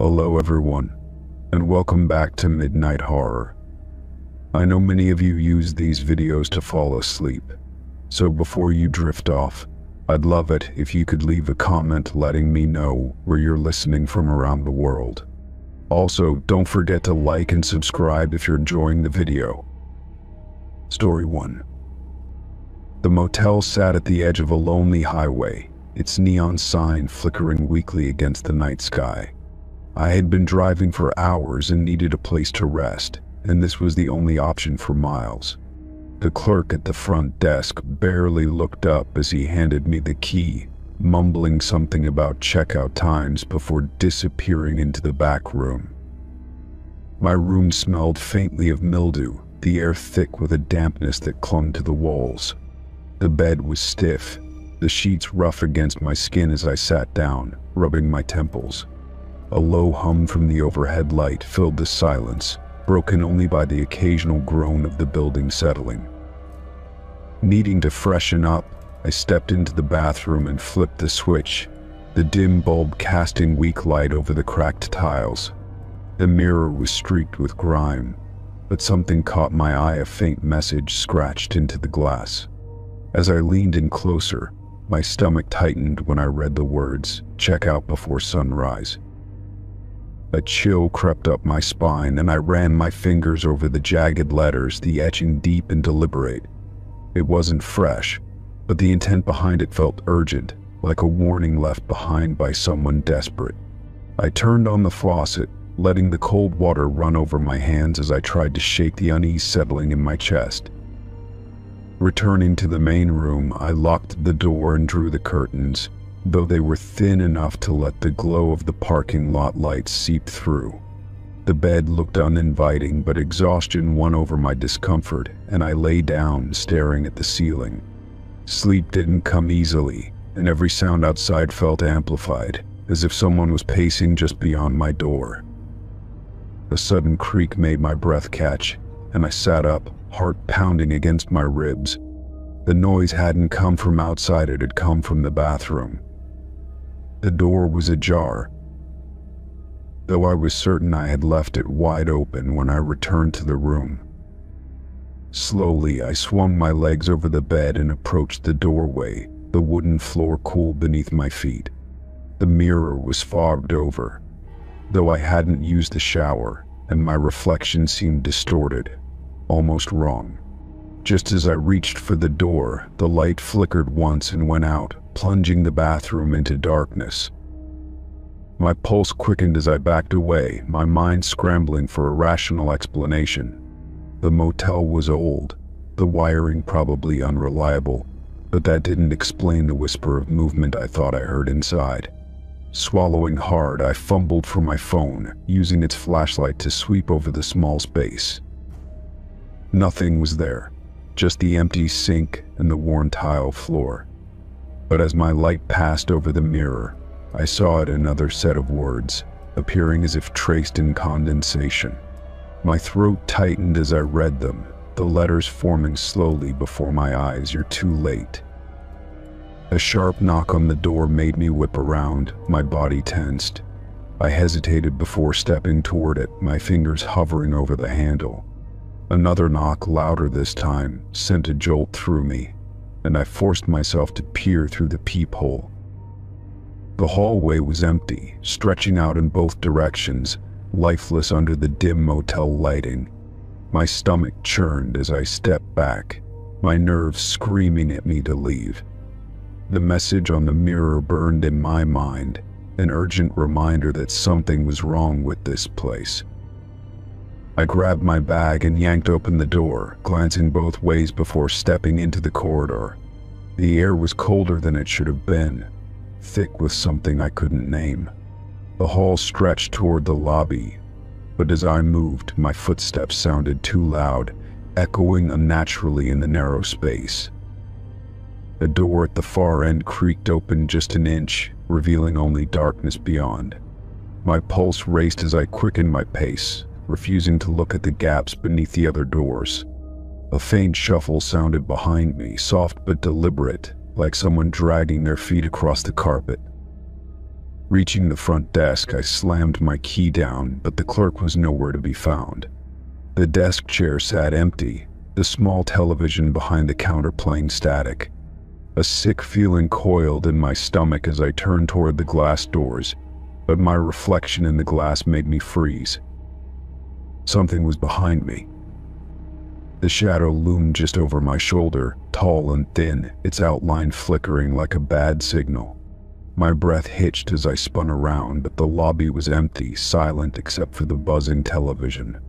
Hello everyone, and welcome back to Midnight Horror. I know many of you use these videos to fall asleep, so before you drift off, I'd love it if you could leave a comment letting me know where you're listening from around the world. Also, don't forget to like and subscribe if you're enjoying the video. Story 1. The motel sat at the edge of a lonely highway, its neon sign flickering weakly against the night sky. I had been driving for hours and needed a place to rest, and this was the only option for miles. The clerk at the front desk barely looked up as he handed me the key, mumbling something about checkout times before disappearing into the back room. My room smelled faintly of mildew, the air thick with a dampness that clung to the walls. The bed was stiff, the sheets rough against my skin as I sat down, rubbing my temples. A low hum from the overhead light filled the silence, broken only by the occasional groan of the building settling. Needing to freshen up, I stepped into the bathroom and flipped the switch, the dim bulb casting weak light over the cracked tiles. The mirror was streaked with grime, but something caught my eye, a faint message scratched into the glass. As I leaned in closer, my stomach tightened when I read the words, "Check out before sunrise." A chill crept up my spine and I ran my fingers over the jagged letters, the etching deep and deliberate. It wasn't fresh, but the intent behind it felt urgent, like a warning left behind by someone desperate. I turned on the faucet, letting the cold water run over my hands as I tried to shake the unease settling in my chest. Returning to the main room, I locked the door and drew the curtains, though they were thin enough to let the glow of the parking lot lights seep through. The bed looked uninviting, but exhaustion won over my discomfort, and I lay down, staring at the ceiling. Sleep didn't come easily, and every sound outside felt amplified, as if someone was pacing just beyond my door. A sudden creak made my breath catch, and I sat up, heart pounding against my ribs. The noise hadn't come from outside, it had come from the bathroom. The door was ajar, though I was certain I had left it wide open when I returned to the room. Slowly, I swung my legs over the bed and approached the doorway, the wooden floor cool beneath my feet. The mirror was fogged over, though I hadn't used the shower, and my reflection seemed distorted, almost wrong. Just as I reached for the door, the light flickered once and went out, plunging the bathroom into darkness. My pulse quickened as I backed away, my mind scrambling for a rational explanation. The motel was old, the wiring probably unreliable, but that didn't explain the whisper of movement I thought I heard inside. Swallowing hard, I fumbled for my phone, using its flashlight to sweep over the small space. Nothing was there, just the empty sink and the worn tile floor. But as my light passed over the mirror, I saw it, another set of words, appearing as if traced in condensation. My throat tightened as I read them, the letters forming slowly before my eyes. "You're too late." A sharp knock on the door made me whip around, my body tensed. I hesitated before stepping toward it, my fingers hovering over the handle. Another knock, louder this time, sent a jolt through me, and I forced myself to peer through the peephole. The hallway was empty, stretching out in both directions, lifeless under the dim motel lighting. My stomach churned as I stepped back, my nerves screaming at me to leave. The message on the mirror burned in my mind, an urgent reminder that something was wrong with this place. I grabbed my bag and yanked open the door, glancing both ways before stepping into the corridor. The air was colder than it should have been, thick with something I couldn't name. The hall stretched toward the lobby, but as I moved, my footsteps sounded too loud, echoing unnaturally in the narrow space. The door at the far end creaked open just an inch, revealing only darkness beyond. My pulse raced as I quickened my pace, refusing to look at the gaps beneath the other doors. A faint shuffle sounded behind me, soft but deliberate, like someone dragging their feet across the carpet. Reaching the front desk, I slammed my key down, but the clerk was nowhere to be found. The desk chair sat empty, the small television behind the counter playing static. A sick feeling coiled in my stomach as I turned toward the glass doors, but my reflection in the glass made me freeze. Something was behind me. The shadow loomed just over my shoulder, tall and thin, its outline flickering like a bad signal. My breath hitched as I spun around, but the lobby was empty, silent except for the buzzing television.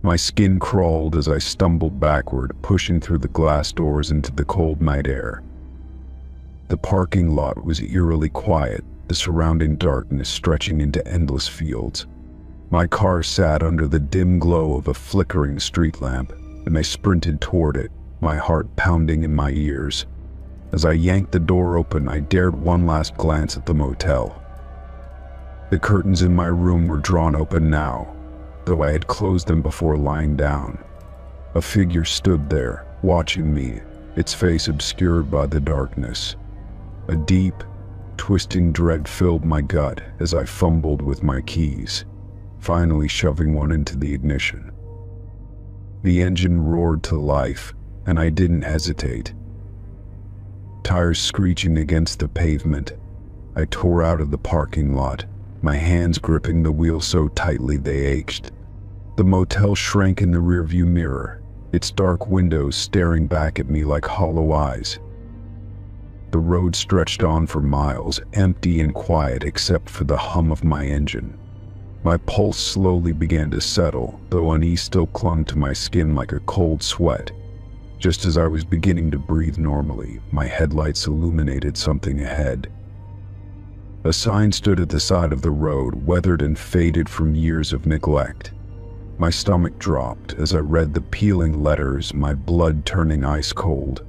My skin crawled as I stumbled backward, pushing through the glass doors into the cold night air. The parking lot was eerily quiet, the surrounding darkness stretching into endless fields. My car sat under the dim glow of a flickering street lamp, and I sprinted toward it, my heart pounding in my ears. As I yanked the door open, I dared one last glance at the motel. The curtains in my room were drawn open now, though I had closed them before lying down. A figure stood there, watching me, its face obscured by the darkness. A deep, twisting dread filled my gut as I fumbled with my keys, finally shoving one into the ignition. The engine roared to life, and I didn't hesitate. Tires screeching against the pavement, I tore out of the parking lot, my hands gripping the wheel so tightly they ached. The motel shrank in the rearview mirror, its dark windows staring back at me like hollow eyes. The road stretched on for miles, empty and quiet except for the hum of my engine. My pulse slowly began to settle, though unease still clung to my skin like a cold sweat. Just as I was beginning to breathe normally, my headlights illuminated something ahead. A sign stood at the side of the road, weathered and faded from years of neglect. My stomach dropped as I read the peeling letters, my blood turning ice cold.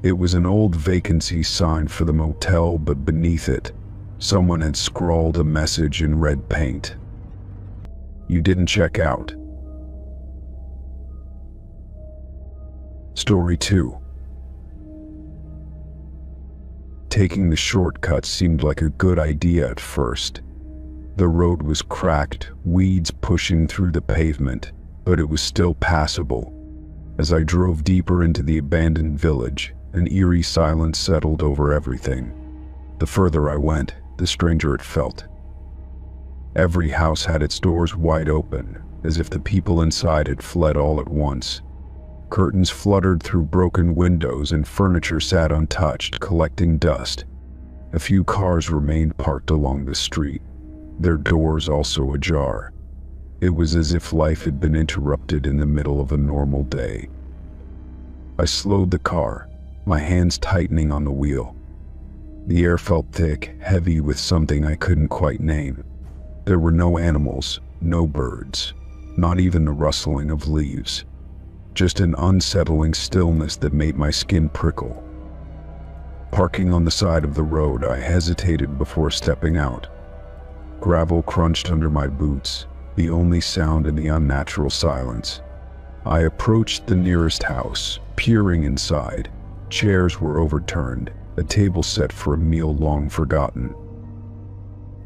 It was an old vacancy sign for the motel, but beneath it, someone had scrawled a message in red paint. You didn't check out. Story 2. Taking the shortcut seemed like a good idea at first. The road was cracked, weeds pushing through the pavement, but it was still passable. As I drove deeper into the abandoned village, an eerie silence settled over everything. The further I went, the stranger it felt. Every house had its doors wide open, as if the people inside had fled all at once. Curtains fluttered through broken windows and furniture sat untouched, collecting dust. A few cars remained parked along the street, their doors also ajar. It was as if life had been interrupted in the middle of a normal day. I slowed the car, my hands tightening on the wheel. The air felt thick, heavy with something I couldn't quite name. There were no animals, no birds, not even the rustling of leaves. Just an unsettling stillness that made my skin prickle. Parking on the side of the road, I hesitated before stepping out. Gravel crunched under my boots, the only sound in the unnatural silence. I approached the nearest house, peering inside. Chairs were overturned, a table set for a meal long forgotten.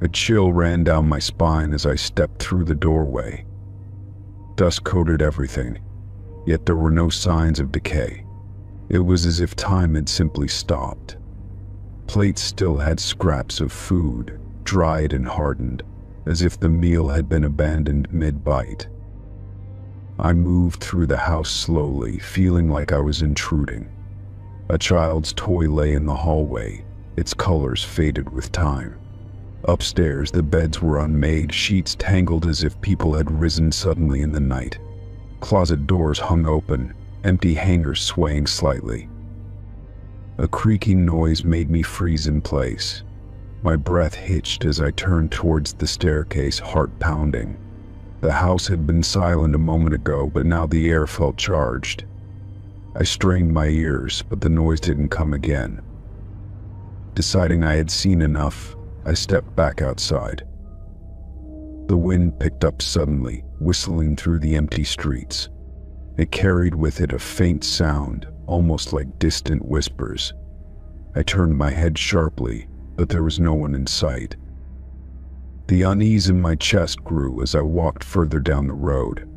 A chill ran down my spine as I stepped through the doorway. Dust coated everything, yet there were no signs of decay. It was as if time had simply stopped. Plates still had scraps of food, dried and hardened, as if the meal had been abandoned mid-bite. I moved through the house slowly, feeling like I was intruding. A child's toy lay in the hallway, its colors faded with time. Upstairs, the beds were unmade, sheets tangled as if people had risen suddenly in the night. Closet doors hung open, empty hangers swaying slightly. A creaking noise made me freeze in place. My breath hitched as I turned towards the staircase, heart pounding. The house had been silent a moment ago, but now the air felt charged. I strained my ears, but the noise didn't come again. Deciding I had seen enough, I stepped back outside. The wind picked up suddenly, whistling through the empty streets. It carried with it a faint sound, almost like distant whispers. I turned my head sharply, but there was no one in sight. The unease in my chest grew as I walked further down the road.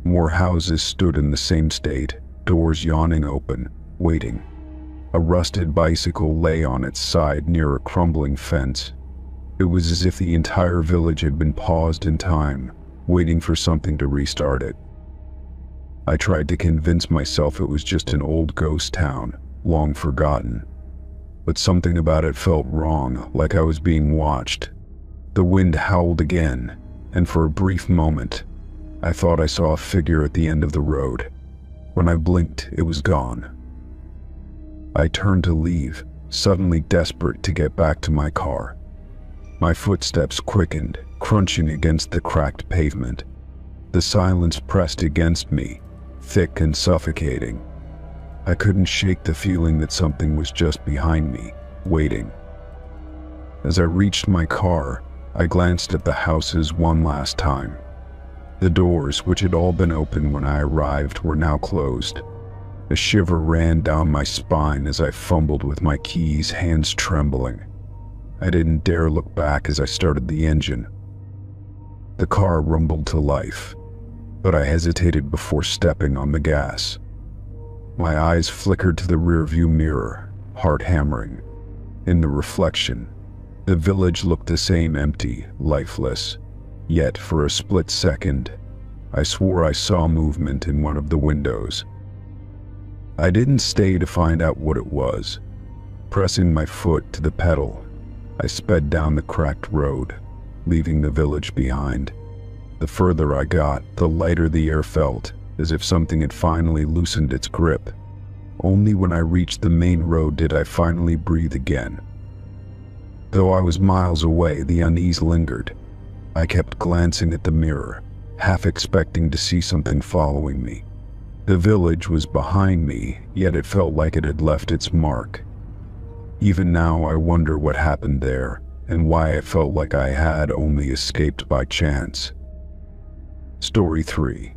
More houses stood in the same state, doors yawning open, waiting. A rusted bicycle lay on its side near a crumbling fence. It was as if the entire village had been paused in time, waiting for something to restart it. I tried to convince myself it was just an old ghost town, long forgotten. But something about it felt wrong, like I was being watched. The wind howled again, and for a brief moment, I thought I saw a figure at the end of the road. When I blinked, it was gone. I turned to leave, suddenly desperate to get back to my car. My footsteps quickened, crunching against the cracked pavement. The silence pressed against me, thick and suffocating. I couldn't shake the feeling that something was just behind me, waiting. As I reached my car, I glanced at the houses one last time. The doors, which had all been open when I arrived, were now closed. A shiver ran down my spine as I fumbled with my keys, hands trembling. I didn't dare look back as I started the engine. The car rumbled to life, but I hesitated before stepping on the gas. My eyes flickered to the rearview mirror, heart hammering. In the reflection, the village looked the same, empty, lifeless. Yet for a split second, I swore I saw movement in one of the windows. I didn't stay to find out what it was. Pressing my foot to the pedal, I sped down the cracked road, leaving the village behind. The further I got, the lighter the air felt, as if something had finally loosened its grip. Only when I reached the main road did I finally breathe again. Though I was miles away, the unease lingered. I kept glancing at the mirror, half expecting to see something following me. The village was behind me, yet it felt like it had left its mark. Even now I wonder what happened there, and why I felt like I had only escaped by chance. Story 3.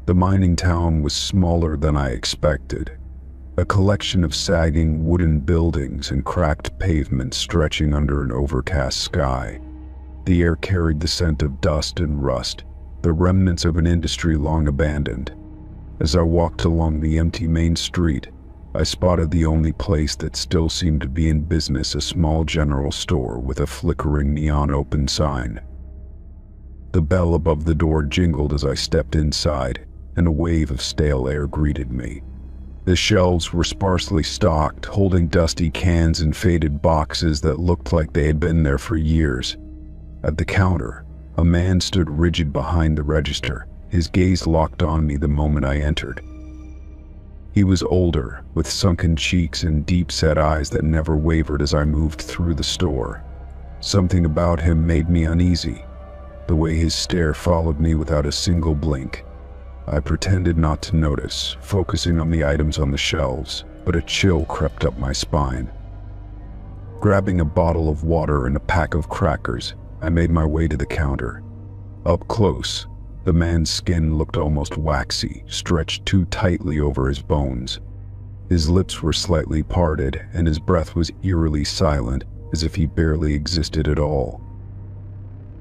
The mining town was smaller than I expected. A collection of sagging wooden buildings and cracked pavement stretching under an overcast sky. The air carried the scent of dust and rust, the remnants of an industry long abandoned. As I walked along the empty main street, I spotted the only place that still seemed to be in business, a small general store with a flickering neon open sign. The bell above the door jingled as I stepped inside, and a wave of stale air greeted me. The shelves were sparsely stocked, holding dusty cans and faded boxes that looked like they had been there for years. At the counter, a man stood rigid behind the register, his gaze locked on me the moment I entered. He was older, with sunken cheeks and deep-set eyes that never wavered as I moved through the store. Something about him made me uneasy, the way his stare followed me without a single blink. I pretended not to notice, focusing on the items on the shelves, but a chill crept up my spine. Grabbing a bottle of water and a pack of crackers, I made my way to the counter. Up close, the man's skin looked almost waxy, stretched too tightly over his bones. His lips were slightly parted, and his breath was eerily silent, as if he barely existed at all.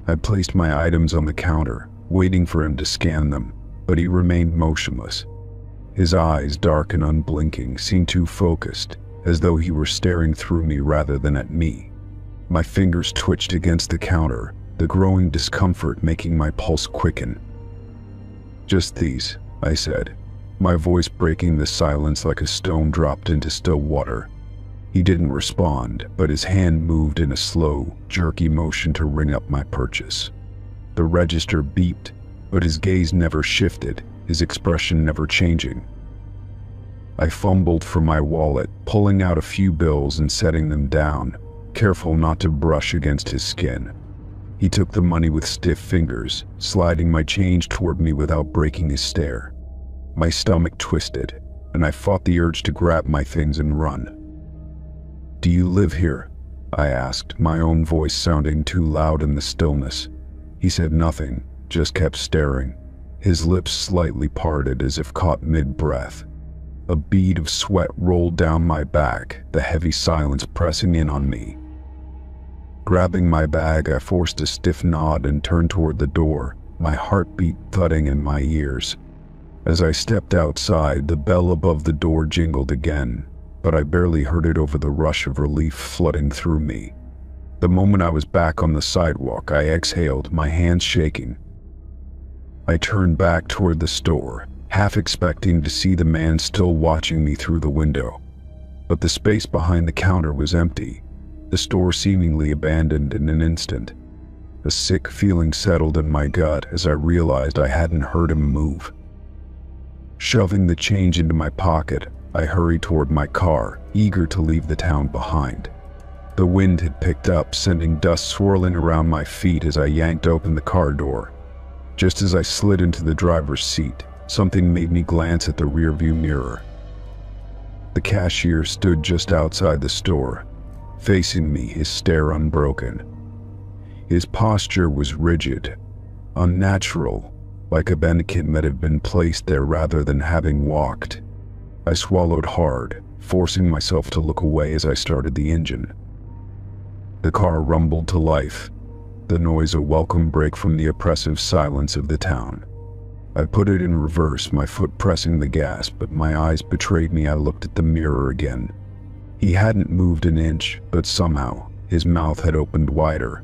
I placed my items on the counter, waiting for him to scan them, but he remained motionless. His eyes, dark and unblinking, seemed too focused, as though he were staring through me rather than at me. My fingers twitched against the counter, the growing discomfort making my pulse quicken. "Just these," I said, my voice breaking the silence like a stone dropped into still water. He didn't respond, but his hand moved in a slow, jerky motion to ring up my purchase. The register beeped, but his gaze never shifted, his expression never changing. I fumbled for my wallet, pulling out a few bills and setting them down, careful not to brush against his skin. He took the money with stiff fingers, sliding my change toward me without breaking his stare. My stomach twisted, and I fought the urge to grab my things and run. "Do you live here?" I asked, my own voice sounding too loud in the stillness. He said nothing, just kept staring, his lips slightly parted as if caught mid-breath. A bead of sweat rolled down my back, the heavy silence pressing in on me. Grabbing my bag, I forced a stiff nod and turned toward the door, my heartbeat thudding in my ears. As I stepped outside, the bell above the door jingled again, but I barely heard it over the rush of relief flooding through me. The moment I was back on the sidewalk, I exhaled, my hands shaking. I turned back toward the store, half expecting to see the man still watching me through the window. But the space behind the counter was empty, the store seemingly abandoned in an instant. A sick feeling settled in my gut as I realized I hadn't heard him move. Shoving the change into my pocket, I hurried toward my car, eager to leave the town behind. The wind had picked up, sending dust swirling around my feet as I yanked open the car door. Just as I slid into the driver's seat, something made me glance at the rearview mirror. The cashier stood just outside the store, facing me, his stare unbroken. His posture was rigid, unnatural, like a mannequin that had been placed there rather than having walked. I swallowed hard, forcing myself to look away as I started the engine. The car rumbled to life, the noise a welcome break from the oppressive silence of the town. I put it in reverse, my foot pressing the gas, but my eyes betrayed me. I looked at the mirror again. He hadn't moved an inch, but somehow, his mouth had opened wider.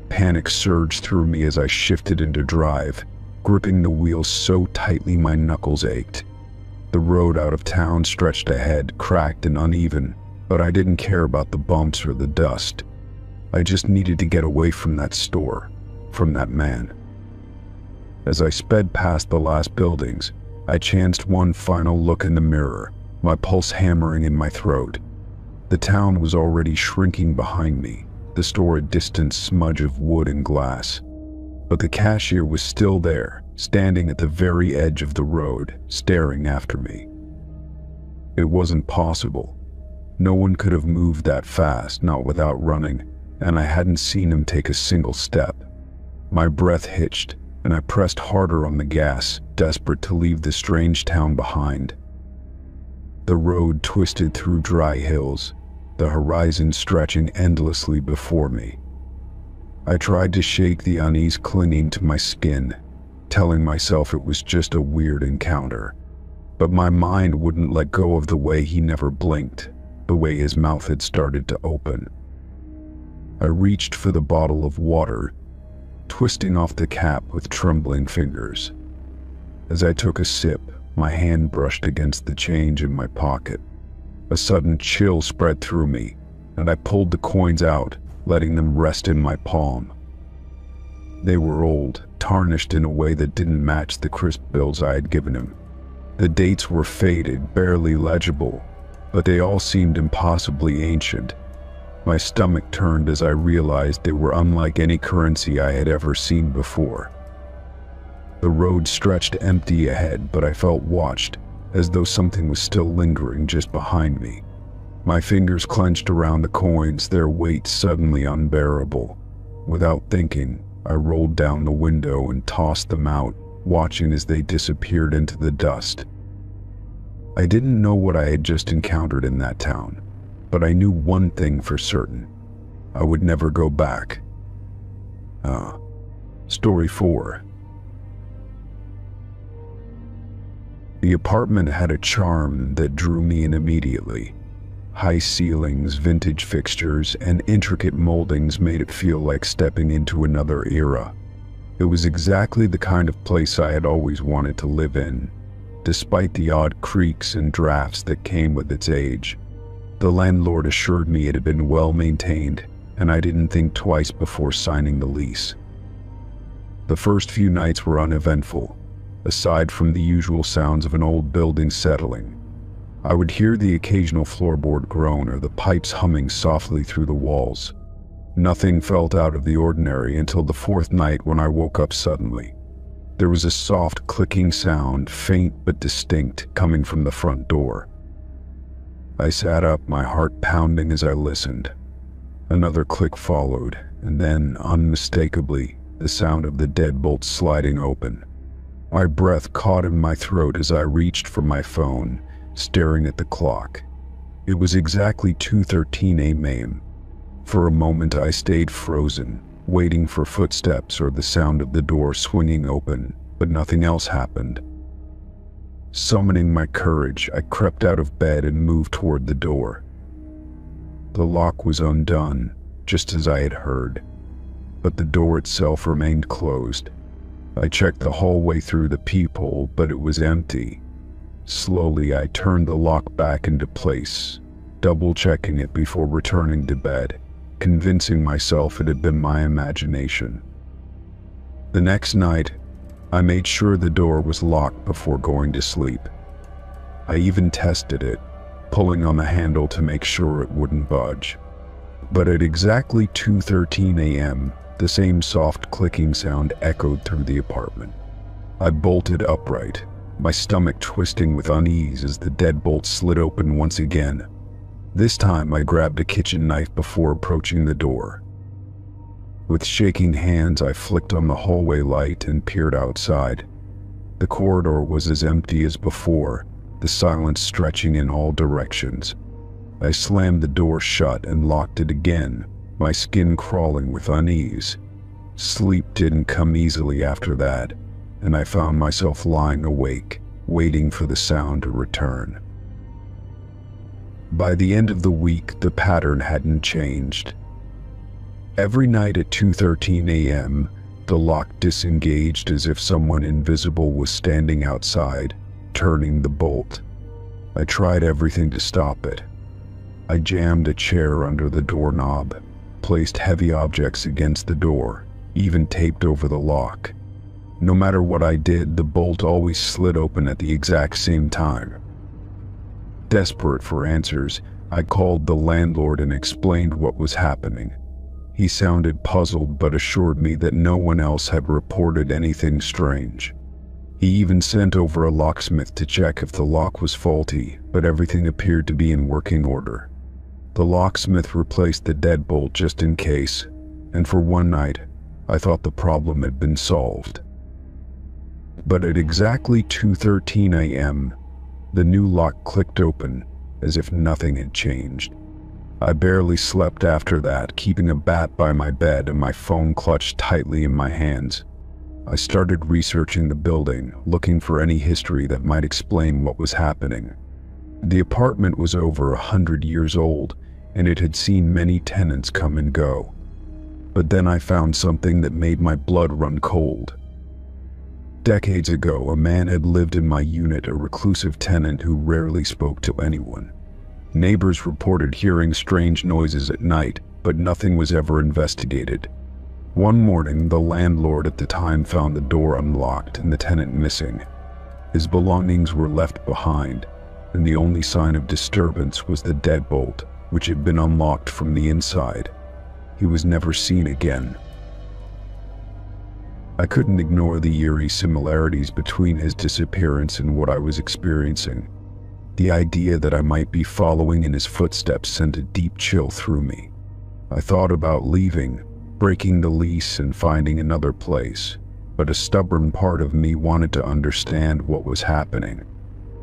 Panic surged through me as I shifted into drive, gripping the wheels so tightly my knuckles ached. The road out of town stretched ahead, cracked and uneven, but I didn't care about the bumps or the dust. I just needed to get away from that store, from that man. As I sped past the last buildings, I chanced one final look in the mirror, my pulse hammering in my throat. The town was already shrinking behind me, the store a distant smudge of wood and glass. But the cashier was still there, standing at the very edge of the road, staring after me. It wasn't possible. No one could have moved that fast, not without running, and I hadn't seen him take a single step. My breath hitched, and I pressed harder on the gas, desperate to leave the strange town behind. The road twisted through dry hills, the horizon stretching endlessly before me. I tried to shake the unease clinging to my skin, telling myself it was just a weird encounter. But my mind wouldn't let go of the way he never blinked, the way his mouth had started to open. I reached for the bottle of water, twisting off the cap with trembling fingers. As I took a sip, my hand brushed against the change in my pocket. A sudden chill spread through me, and I pulled the coins out, letting them rest in my palm. They were old, tarnished in a way that didn't match the crisp bills I had given him. The dates were faded, barely legible, but they all seemed impossibly ancient. My stomach turned as I realized they were unlike any currency I had ever seen before. The road stretched empty ahead, but I felt watched, as though something was still lingering just behind me. My fingers clenched around the coins, their weight suddenly unbearable. Without thinking, I rolled down the window and tossed them out, watching as they disappeared into the dust. I didn't know what I had just encountered in that town, but I knew one thing for certain. I would never go back. Story 4. The apartment had a charm that drew me in immediately. High ceilings, vintage fixtures, and intricate moldings made it feel like stepping into another era. It was exactly the kind of place I had always wanted to live in, despite the odd creaks and drafts that came with its age. The landlord assured me it had been well maintained, and I didn't think twice before signing the lease. The first few nights were uneventful, aside from the usual sounds of an old building settling. I would hear the occasional floorboard groan or the pipes humming softly through the walls. Nothing felt out of the ordinary until the fourth night when I woke up suddenly. There was a soft clicking sound, faint but distinct, coming from the front door. I sat up, my heart pounding as I listened. Another click followed, and then, unmistakably, the sound of the deadbolt sliding open. My breath caught in my throat as I reached for my phone, staring at the clock. It was exactly 2:13 a.m. For a moment I stayed frozen, waiting for footsteps or the sound of the door swinging open, but nothing else happened. Summoning my courage, I crept out of bed and moved toward the door. The lock was undone, just as I had heard, but the door itself remained closed. I checked the hallway through the peephole, but it was empty. Slowly, I turned the lock back into place, double-checking it before returning to bed, convincing myself it had been my imagination. The next night, I made sure the door was locked before going to sleep. I even tested it, pulling on the handle to make sure it wouldn't budge. But at exactly 2:13 a.m., the same soft clicking sound echoed through the apartment. I bolted upright, my stomach twisting with unease as the deadbolt slid open once again. This time I grabbed a kitchen knife before approaching the door. With shaking hands, I flicked on the hallway light and peered outside. The corridor was as empty as before, the silence stretching in all directions. I slammed the door shut and locked it again, my skin crawling with unease. Sleep didn't come easily after that, and I found myself lying awake, waiting for the sound to return. By the end of the week, the pattern hadn't changed. Every night at 2:13 a.m., the lock disengaged as if someone invisible was standing outside, turning the bolt. I tried everything to stop it. I jammed a chair under the doorknob, placed heavy objects against the door, even taped over the lock. No matter what I did, the bolt always slid open at the exact same time. Desperate for answers, I called the landlord and explained what was happening. He sounded puzzled but assured me that no one else had reported anything strange. He even sent over a locksmith to check if the lock was faulty, but everything appeared to be in working order. The locksmith replaced the deadbolt just in case, and for one night, I thought the problem had been solved. But at exactly 2:13 a.m., the new lock clicked open, as if nothing had changed. I barely slept after that, keeping a bat by my bed and my phone clutched tightly in my hands. I started researching the building, looking for any history that might explain what was happening. The apartment was over 100 years old, and it had seen many tenants come and go. But then I found something that made my blood run cold. Decades ago, a man had lived in my unit, a reclusive tenant who rarely spoke to anyone. Neighbors reported hearing strange noises at night, but nothing was ever investigated. One morning, the landlord at the time found the door unlocked and the tenant missing. His belongings were left behind, and the only sign of disturbance was the deadbolt, which had been unlocked from the inside. He was never seen again. I couldn't ignore the eerie similarities between his disappearance and what I was experiencing. The idea that I might be following in his footsteps sent a deep chill through me. I thought about leaving, breaking the lease and finding another place, but a stubborn part of me wanted to understand what was happening.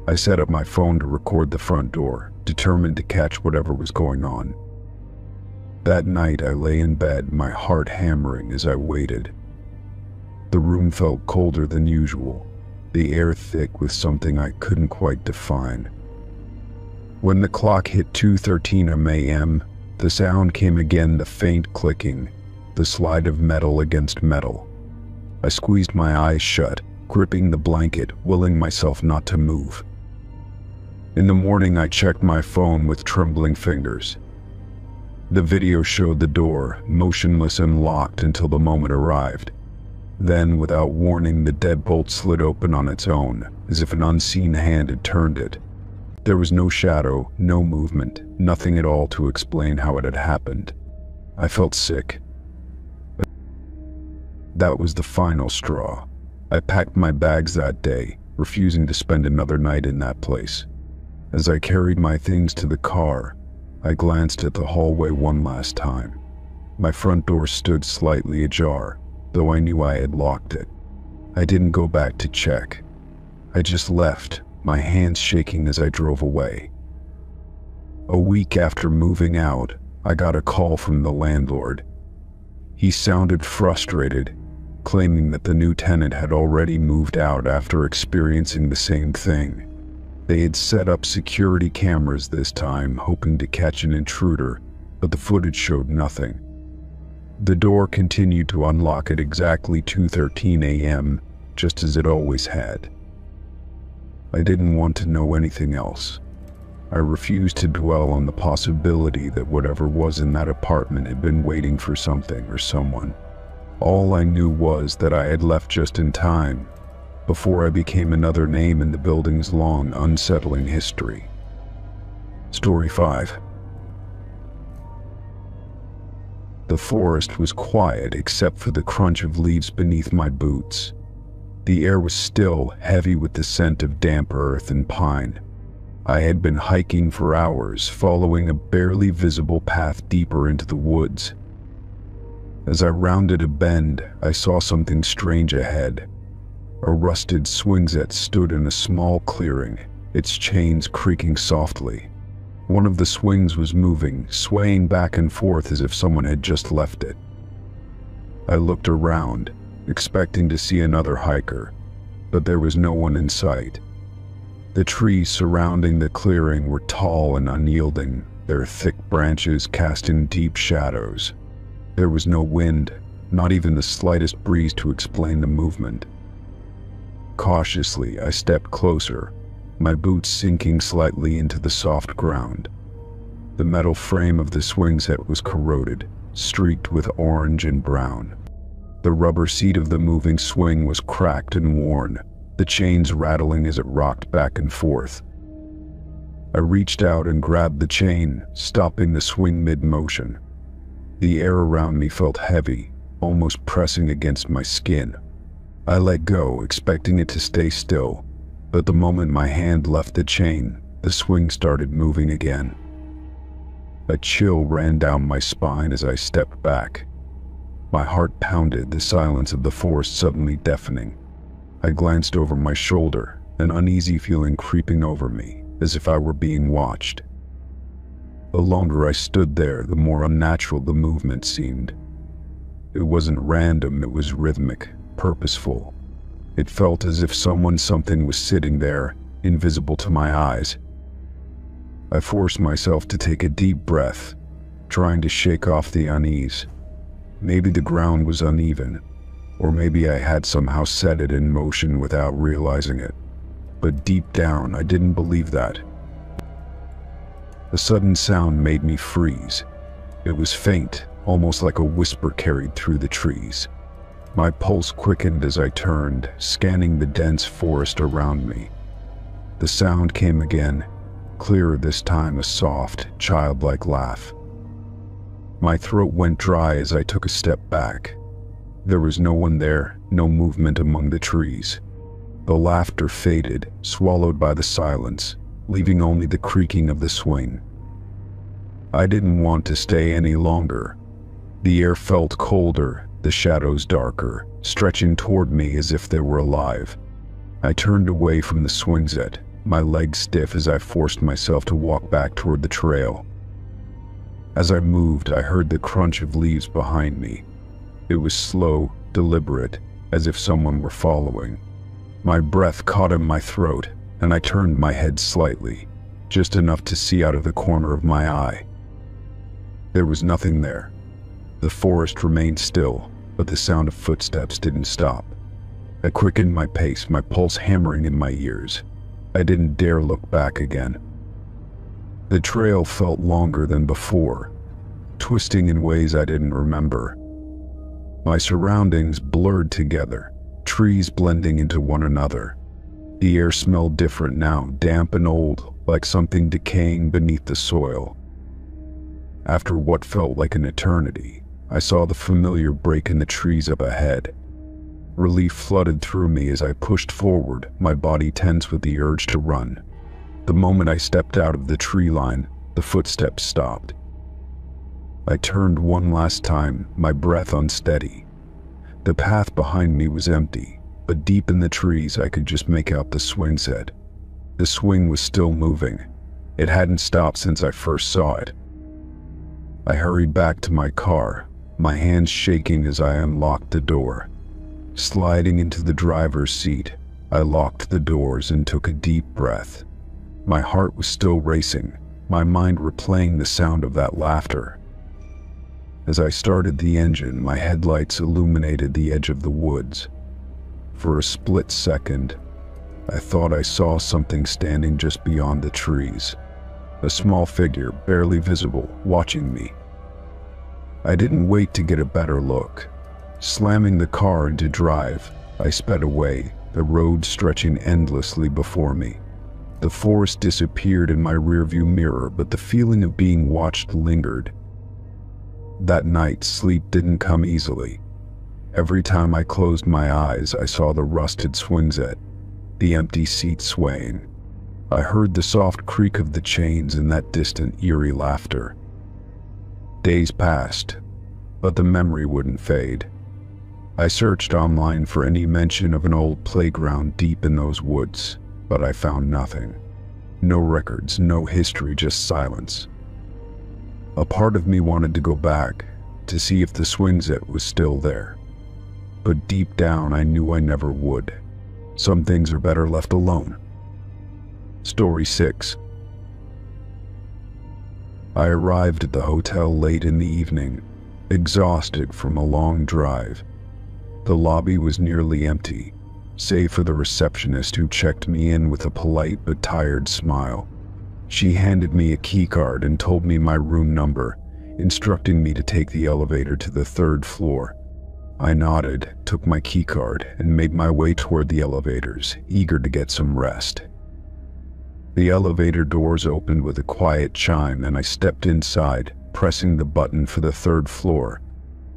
I set up my phone to record the front door, determined to catch whatever was going on. That night I lay in bed, my heart hammering as I waited. The room felt colder than usual, the air thick with something I couldn't quite define. When the clock hit 2:13 a.m., the sound came again, the faint clicking, the slide of metal against metal. I squeezed my eyes shut, gripping the blanket, willing myself not to move. In the morning, I checked my phone with trembling fingers. The video showed the door, motionless and locked until the moment arrived. Then, without warning, the deadbolt slid open on its own, as if an unseen hand had turned it. There was no shadow, no movement, nothing at all to explain how it had happened. I felt sick. But that was the final straw. I packed my bags that day, refusing to spend another night in that place. As I carried my things to the car, I glanced at the hallway one last time. My front door stood slightly ajar, though I knew I had locked it. I didn't go back to check. I just left, my hands shaking as I drove away. A week after moving out, I got a call from the landlord. He sounded frustrated, claiming that the new tenant had already moved out after experiencing the same thing. They had set up security cameras this time, hoping to catch an intruder, but the footage showed nothing. The door continued to unlock at exactly 2:13 a.m., just as it always had. I didn't want to know anything else. I refused to dwell on the possibility that whatever was in that apartment had been waiting for something or someone. All I knew was that I had left just in time, before I became another name in the building's long, unsettling history. Story 5. The forest was quiet except for the crunch of leaves beneath my boots. The air was still, heavy with the scent of damp earth and pine. I had been hiking for hours, following a barely visible path deeper into the woods. As I rounded a bend, I saw something strange ahead. A rusted swing set stood in a small clearing, its chains creaking softly. One of the swings was moving, swaying back and forth as if someone had just left it. I looked around, expecting to see another hiker, but there was no one in sight. The trees surrounding the clearing were tall and unyielding, their thick branches casting deep shadows. There was no wind, not even the slightest breeze to explain the movement. Cautiously, I stepped closer, my boots sinking slightly into the soft ground. The metal frame of the swing set was corroded, streaked with orange and brown. The rubber seat of the moving swing was cracked and worn, the chains rattling as it rocked back and forth. I reached out and grabbed the chain, stopping the swing mid-motion. The air around me felt heavy, almost pressing against my skin. I let go, expecting it to stay still, but the moment my hand left the chain, the swing started moving again. A chill ran down my spine as I stepped back. My heart pounded, the silence of the forest suddenly deafening. I glanced over my shoulder, an uneasy feeling creeping over me, as if I were being watched. The longer I stood there, the more unnatural the movement seemed. It wasn't random, it was rhythmic, purposeful. It felt as if something was sitting there, invisible to my eyes. I forced myself to take a deep breath, trying to shake off the unease. Maybe the ground was uneven, or maybe I had somehow set it in motion without realizing it. But deep down, I didn't believe that. A sudden sound made me freeze. It was faint, almost like a whisper carried through the trees. My pulse quickened as I turned, scanning the dense forest around me. The sound came again, clearer this time, a soft, childlike laugh. My throat went dry as I took a step back. There was no one there, no movement among the trees. The laughter faded, swallowed by the silence, leaving only the creaking of the swing. I didn't want to stay any longer. The air felt colder, the shadows darker, stretching toward me as if they were alive. I turned away from the swing set, my legs stiff as I forced myself to walk back toward the trail. As I moved, I heard the crunch of leaves behind me. It was slow, deliberate, as if someone were following. My breath caught in my throat, and I turned my head slightly, just enough to see out of the corner of my eye. There was nothing there. The forest remained still, but the sound of footsteps didn't stop. I quickened my pace, my pulse hammering in my ears. I didn't dare look back again. The trail felt longer than before, twisting in ways I didn't remember. My surroundings blurred together, trees blending into one another. The air smelled different now, damp and old, like something decaying beneath the soil. After what felt like an eternity, I saw the familiar break in the trees up ahead. Relief flooded through me as I pushed forward, my body tense with the urge to run. The moment I stepped out of the tree line, the footsteps stopped. I turned one last time, my breath unsteady. The path behind me was empty, but deep in the trees I could just make out the swing set. The swing was still moving. It hadn't stopped since I first saw it. I hurried back to my car, my hands shaking as I unlocked the door. Sliding into the driver's seat, I locked the doors and took a deep breath. My heart was still racing, my mind replaying the sound of that laughter. As I started the engine, my headlights illuminated the edge of the woods. For a split second, I thought I saw something standing just beyond the trees. A small figure, barely visible, watching me. I didn't wait to get a better look. Slamming the car into drive, I sped away, the road stretching endlessly before me. The forest disappeared in my rearview mirror, but the feeling of being watched lingered. That night, sleep didn't come easily. Every time I closed my eyes, I saw the rusted swing set, the empty seat swaying. I heard the soft creak of the chains and that distant, eerie laughter. Days passed, but the memory wouldn't fade. I searched online for any mention of an old playground deep in those woods, but I found nothing. No records, no history, just silence. A part of me wanted to go back, to see if the swing set was still there. But deep down, I knew I never would. Some things are better left alone. Story 6. I arrived at the hotel late in the evening, exhausted from a long drive. The lobby was nearly empty, save for the receptionist who checked me in with a polite but tired smile. She handed me a keycard and told me my room number, instructing me to take the elevator to the 3rd floor. I nodded, took my keycard, and made my way toward the elevators, eager to get some rest. The elevator doors opened with a quiet chime and I stepped inside, pressing the button for the 3rd floor.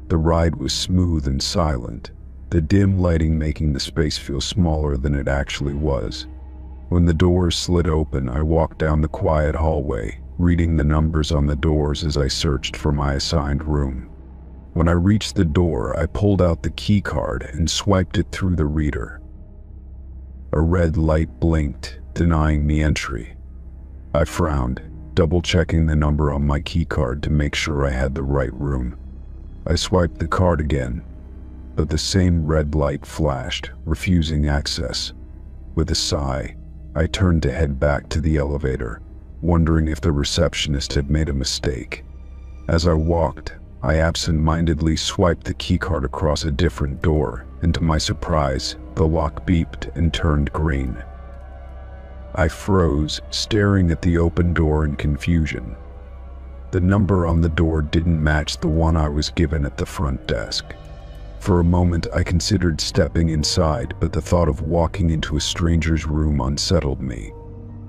The ride was smooth and silent, the dim lighting making the space feel smaller than it actually was. When the doors slid open, I walked down the quiet hallway, reading the numbers on the doors as I searched for my assigned room. When I reached the door, I pulled out the keycard and swiped it through the reader. A red light blinked, denying me entry. I frowned, double-checking the number on my keycard to make sure I had the right room. I swiped the card again, but the same red light flashed, refusing access. With a sigh, I turned to head back to the elevator, wondering if the receptionist had made a mistake. As I walked, I absent-mindedly swiped the keycard across a different door, and to my surprise, the lock beeped and turned green. I froze, staring at the open door in confusion. The number on the door didn't match the one I was given at the front desk. For a moment, I considered stepping inside, but the thought of walking into a stranger's room unsettled me.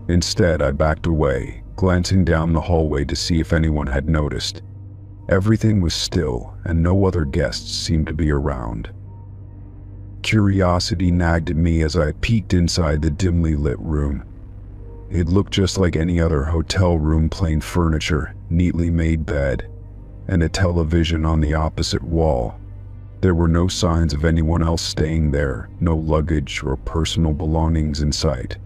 Instead, I backed away, glancing down the hallway to see if anyone had noticed. Everything was still, and no other guests seemed to be around. Curiosity nagged at me as I peeked inside the dimly lit room. It looked just like any other hotel room, plain furniture, neatly made bed, and a television on the opposite wall. There were no signs of anyone else staying there, no luggage or personal belongings in sight.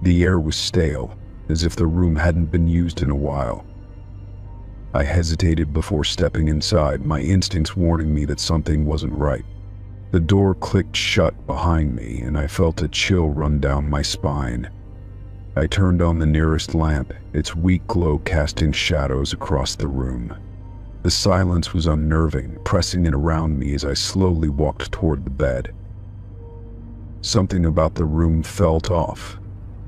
The air was stale, as if the room hadn't been used in a while. I hesitated before stepping inside, my instincts warning me that something wasn't right. The door clicked shut behind me, and I felt a chill run down my spine. I turned on the nearest lamp, its weak glow casting shadows across the room. The silence was unnerving, pressing in around me as I slowly walked toward the bed. Something about the room felt off,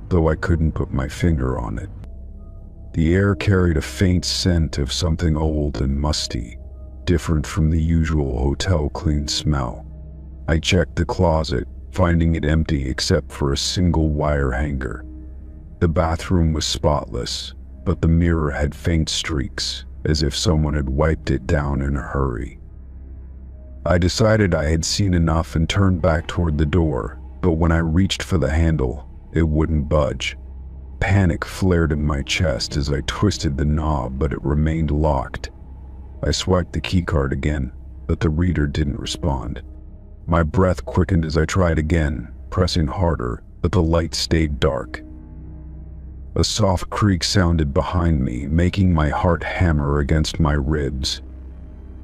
though I couldn't put my finger on it. The air carried a faint scent of something old and musty, different from the usual hotel clean smell. I checked the closet, finding it empty except for a single wire hanger. The bathroom was spotless, but the mirror had faint streaks, as if someone had wiped it down in a hurry. I decided I had seen enough and turned back toward the door, but when I reached for the handle, it wouldn't budge. Panic flared in my chest as I twisted the knob, but it remained locked. I swiped the keycard again, but the reader didn't respond. My breath quickened as I tried again, pressing harder, but the light stayed dark. A soft creak sounded behind me, making my heart hammer against my ribs.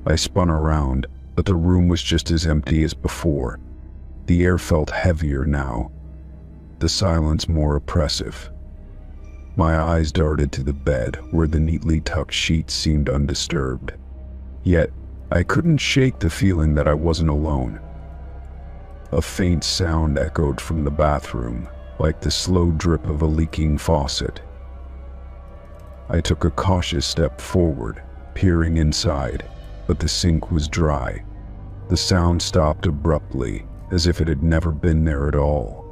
I spun around, but the room was just as empty as before. The air felt heavier now, the silence more oppressive. My eyes darted to the bed, where the neatly tucked sheets seemed undisturbed. Yet, I couldn't shake the feeling that I wasn't alone. A faint sound echoed from the bathroom, like the slow drip of a leaking faucet. I took a cautious step forward, peering inside, but the sink was dry. The sound stopped abruptly, as if it had never been there at all.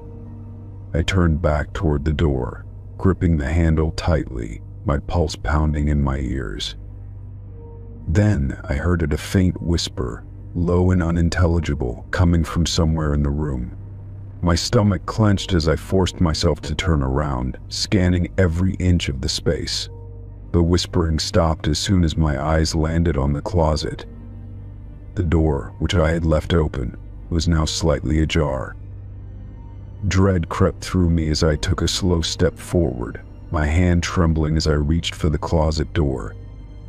I turned back toward the door, gripping the handle tightly, my pulse pounding in my ears. Then I heard a faint whisper, low and unintelligible, coming from somewhere in the room. My stomach clenched as I forced myself to turn around, scanning every inch of the space. The whispering stopped as soon as my eyes landed on the closet. The door, which I had left open, was now slightly ajar. Dread crept through me as I took a slow step forward, my hand trembling as I reached for the closet door.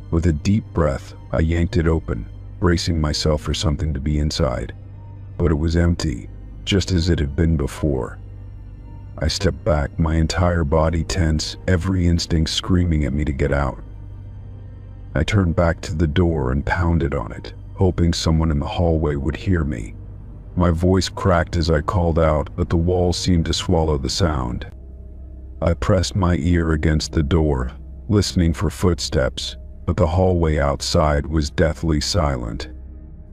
With a deep breath, I yanked it open, bracing myself for something to be inside. But it was empty, just as it had been before. I stepped back, my entire body tense, every instinct screaming at me to get out. I turned back to the door and pounded on it, hoping someone in the hallway would hear me. My voice cracked as I called out, but the walls seemed to swallow the sound. I pressed my ear against the door, listening for footsteps, but the hallway outside was deathly silent.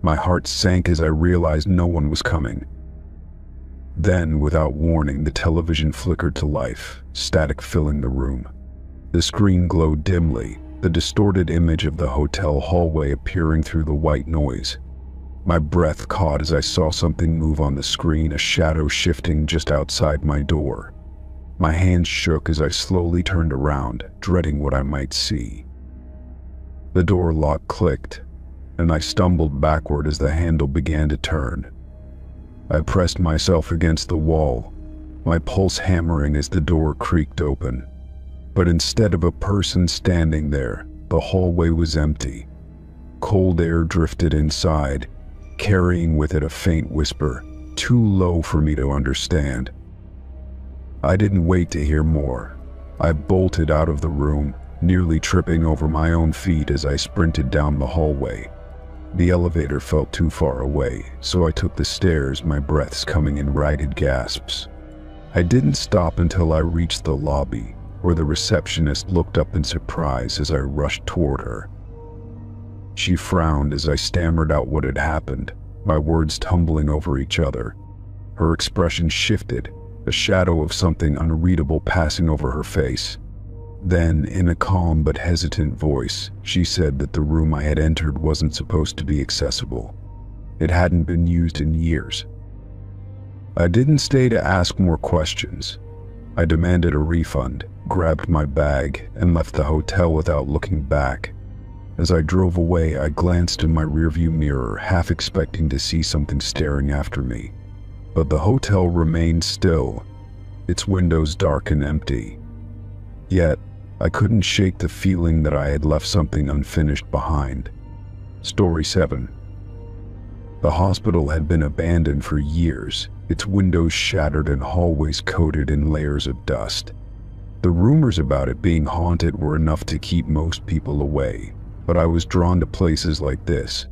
My heart sank as I realized no one was coming. Then, without warning, the television flickered to life, static filling the room. The screen glowed dimly, the distorted image of the hotel hallway appearing through the white noise. My breath caught as I saw something move on the screen, a shadow shifting just outside my door. My hands shook as I slowly turned around, dreading what I might see. The door lock clicked, and I stumbled backward as the handle began to turn. I pressed myself against the wall, my pulse hammering as the door creaked open. But instead of a person standing there, the hallway was empty. Cold air drifted inside, carrying with it a faint whisper, too low for me to understand. I didn't wait to hear more. I bolted out of the room, nearly tripping over my own feet as I sprinted down the hallway. The elevator felt too far away, so I took the stairs, my breaths coming in ragged gasps. I didn't stop until I reached the lobby, where the receptionist looked up in surprise as I rushed toward her. She frowned as I stammered out what had happened, my words tumbling over each other. Her expression shifted, a shadow of something unreadable passing over her face. Then, in a calm but hesitant voice, she said that the room I had entered wasn't supposed to be accessible. It hadn't been used in years. I didn't stay to ask more questions. I demanded a refund, grabbed my bag, and left the hotel without looking back. As I drove away, I glanced in my rearview mirror, half expecting to see something staring after me. But the hotel remained still, its windows dark and empty. Yet, I couldn't shake the feeling that I had left something unfinished behind. Story 7. The hospital had been abandoned for years, its windows shattered and hallways coated in layers of dust. The rumors about it being haunted were enough to keep most people away, but I was drawn to places like this.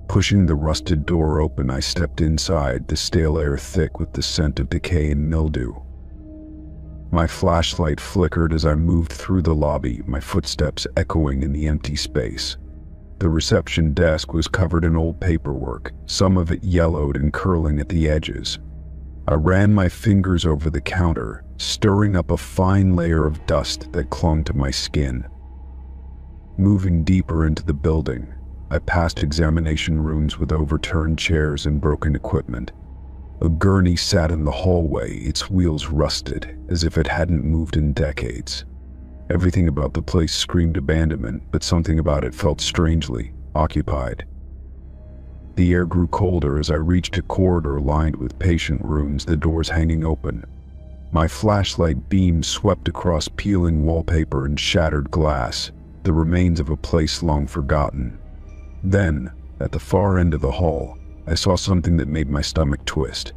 Pushing the rusted door open, I stepped inside, the stale air thick with the scent of decay and mildew. My flashlight flickered as I moved through the lobby, my footsteps echoing in the empty space. The reception desk was covered in old paperwork, some of it yellowed and curling at the edges. I ran my fingers over the counter, stirring up a fine layer of dust that clung to my skin. Moving deeper into the building, I passed examination rooms with overturned chairs and broken equipment. A gurney sat in the hallway, its wheels rusted, as if it hadn't moved in decades. Everything about the place screamed abandonment, but something about it felt strangely occupied. The air grew colder as I reached a corridor lined with patient rooms, the doors hanging open. My flashlight beam swept across peeling wallpaper and shattered glass, the remains of a place long forgotten. Then, at the far end of the hall, I saw something that made my stomach twist.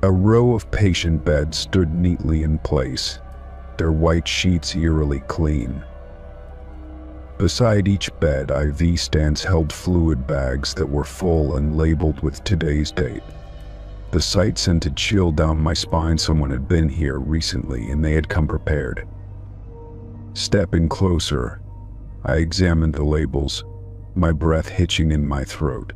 A row of patient beds stood neatly in place, their white sheets eerily clean. Beside each bed, IV stands held fluid bags that were full and labeled with today's date. The sight sent a chill down my spine. Someone had been here recently and they had come prepared. Stepping closer, I examined the labels, my breath hitching in my throat.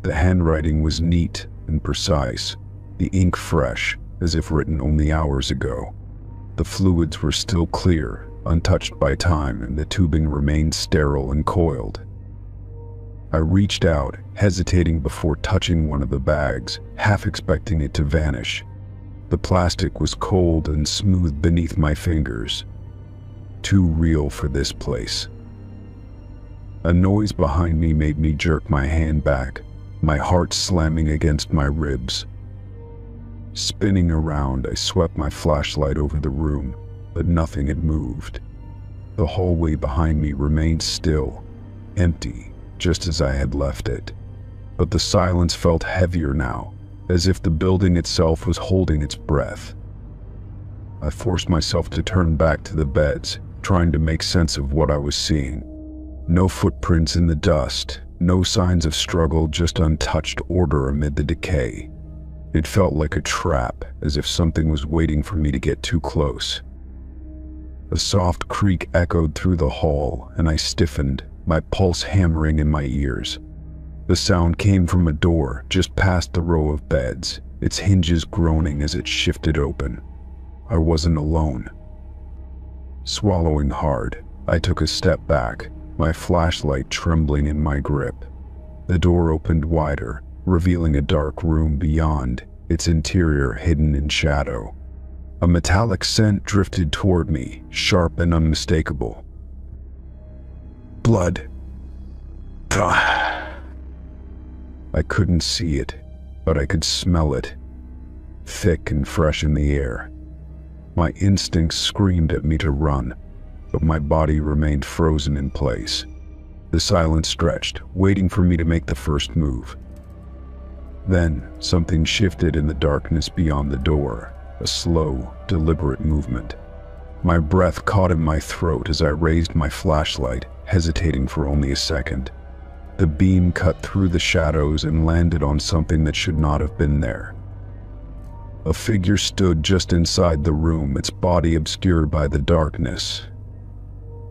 The handwriting was neat and precise, the ink fresh, as if written only hours ago. The fluids were still clear, untouched by time, and the tubing remained sterile and coiled. I reached out, hesitating before touching one of the bags, half expecting it to vanish. The plastic was cold and smooth beneath my fingers. Too real for this place. A noise behind me made me jerk my hand back, my heart slamming against my ribs. Spinning around, I swept my flashlight over the room, but nothing had moved. The hallway behind me remained still, empty, just as I had left it. But the silence felt heavier now, as if the building itself was holding its breath. I forced myself to turn back to the beds, trying to make sense of what I was seeing. No footprints in the dust, no signs of struggle, just untouched order amid the decay. It felt like a trap, as if something was waiting for me to get too close. A soft creak echoed through the hall, and I stiffened, my pulse hammering in my ears. The sound came from a door just past the row of beds, its hinges groaning as it shifted open. I wasn't alone. Swallowing hard, I took a step back, my flashlight trembling in my grip. The door opened wider, revealing a dark room beyond, its interior hidden in shadow. A metallic scent drifted toward me, sharp and unmistakable. Blood. I couldn't see it, but I could smell it, thick and fresh in the air. My instincts screamed at me to run, but my body remained frozen in place. The silence stretched, waiting for me to make the first move. Then, something shifted in the darkness beyond the door, a slow, deliberate movement. My breath caught in my throat as I raised my flashlight, hesitating for only a second. The beam cut through the shadows and landed on something that should not have been there. A figure stood just inside the room, its body obscured by the darkness.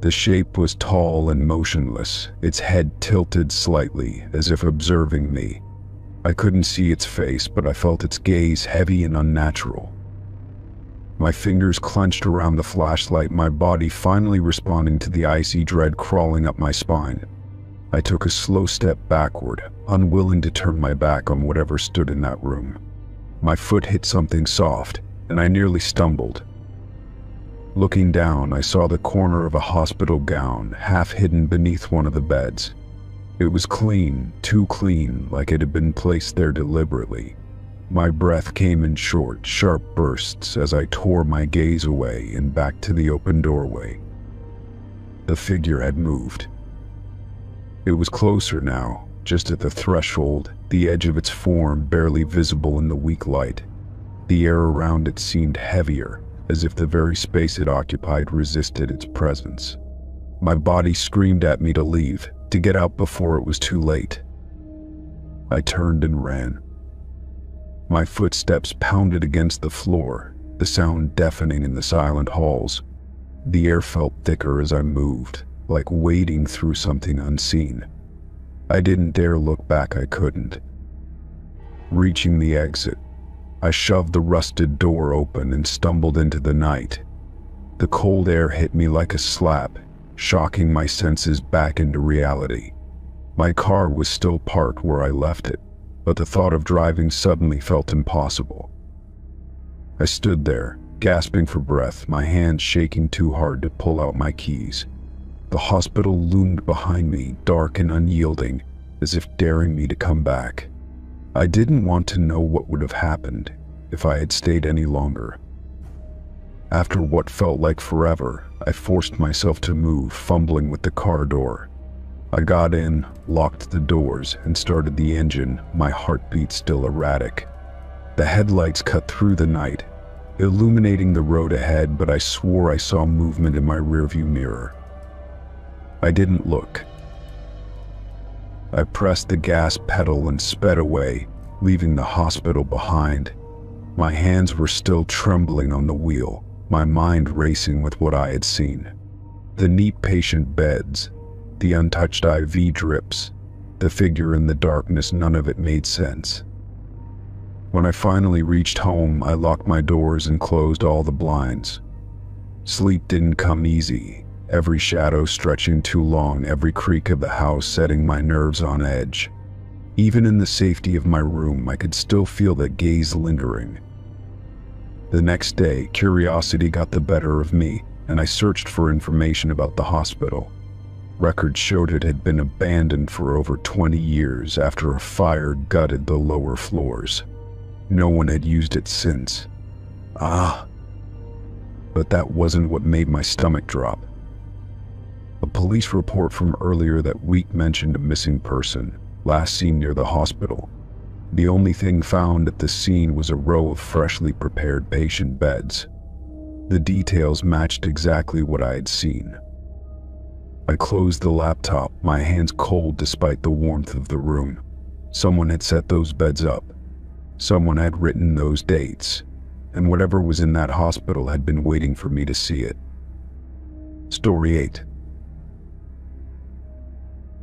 The shape was tall and motionless, its head tilted slightly, as if observing me. I couldn't see its face, but I felt its gaze heavy and unnatural. My fingers clenched around the flashlight, my body finally responding to the icy dread crawling up my spine. I took a slow step backward, unwilling to turn my back on whatever stood in that room. My foot hit something soft, and I nearly stumbled. Looking down, I saw the corner of a hospital gown, half hidden beneath one of the beds. It was clean, too clean, like it had been placed there deliberately. My breath came in short, sharp bursts as I tore my gaze away and back to the open doorway. The figure had moved. It was closer now, just at the threshold, the edge of its form barely visible in the weak light. The air around it seemed heavier, as if the very space it occupied resisted its presence. My body screamed at me to leave, to get out before it was too late. I turned and ran. My footsteps pounded against the floor, the sound deafening in the silent halls. The air felt thicker as I moved, like wading through something unseen. I didn't dare look back, I couldn't. Reaching the exit, I shoved the rusted door open and stumbled into the night. The cold air hit me like a slap, shocking my senses back into reality. My car was still parked where I left it, but the thought of driving suddenly felt impossible. I stood there, gasping for breath, my hands shaking too hard to pull out my keys. The hospital loomed behind me, dark and unyielding, as if daring me to come back. I didn't want to know what would have happened, if I had stayed any longer. After what felt like forever, I forced myself to move, fumbling with the car door. I got in, locked the doors, and started the engine, my heartbeat still erratic. The headlights cut through the night, illuminating the road ahead, but I swore I saw movement in my rearview mirror. I didn't look. I pressed the gas pedal and sped away, leaving the hospital behind. My hands were still trembling on the wheel, my mind racing with what I had seen. The neat patient beds, the untouched IV drips, the figure in the darkness, none of it made sense. When I finally reached home, I locked my doors and closed all the blinds. Sleep didn't come easy, every shadow stretching too long, every creak of the house setting my nerves on edge. Even in the safety of my room, I could still feel that gaze lingering. The next day, curiosity got the better of me, and I searched for information about the hospital. Records showed it had been abandoned for over 20 years after a fire gutted the lower floors. No one had used it since. But that wasn't what made my stomach drop. A police report from earlier that week mentioned a missing person, last seen near the hospital. The only thing found at the scene was a row of freshly prepared patient beds. The details matched exactly what I had seen. I closed the laptop, my hands cold despite the warmth of the room. Someone had set those beds up. Someone had written those dates, and whatever was in that hospital had been waiting for me to see it. Story 8.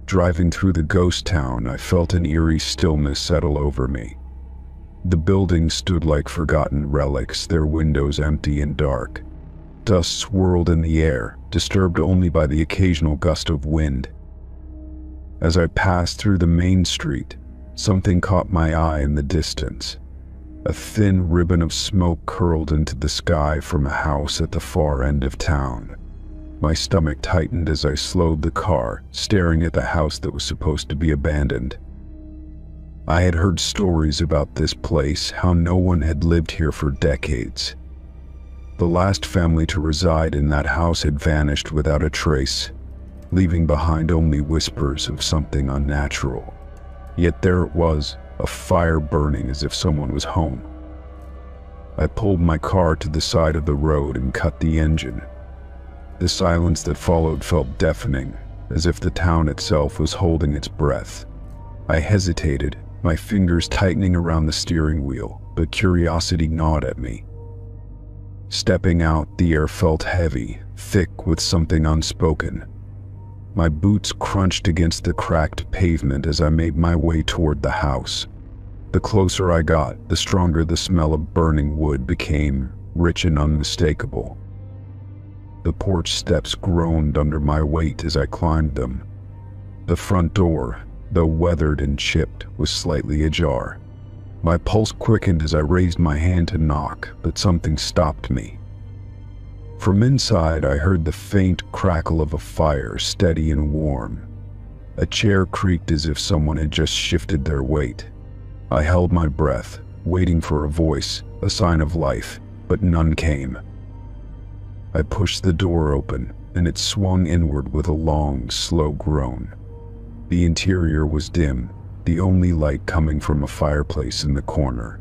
Driving through the ghost town, I felt an eerie stillness settle over me. The buildings stood like forgotten relics, their windows empty and dark. Dust swirled in the air, disturbed only by the occasional gust of wind. As I passed through the main street, something caught my eye in the distance. A thin ribbon of smoke curled into the sky from a house at the far end of town. My stomach tightened as I slowed the car, staring at the house that was supposed to be abandoned. I had heard stories about this place, how no one had lived here for decades. The last family to reside in that house had vanished without a trace, leaving behind only whispers of something unnatural. Yet there it was, a fire burning as if someone was home. I pulled my car to the side of the road and cut the engine. The silence that followed felt deafening, as if the town itself was holding its breath. I hesitated, my fingers tightening around the steering wheel, but curiosity gnawed at me. Stepping out, the air felt heavy, thick with something unspoken. My boots crunched against the cracked pavement as I made my way toward the house. The closer I got, the stronger the smell of burning wood became, rich and unmistakable. The porch steps groaned under my weight as I climbed them. The front door, though weathered and chipped, was slightly ajar. My pulse quickened as I raised my hand to knock, but something stopped me. From inside, I heard the faint crackle of a fire, steady and warm. A chair creaked as if someone had just shifted their weight. I held my breath, waiting for a voice, a sign of life, but none came. I pushed the door open, and it swung inward with a long, slow groan. The interior was dim, the only light coming from a fireplace in the corner.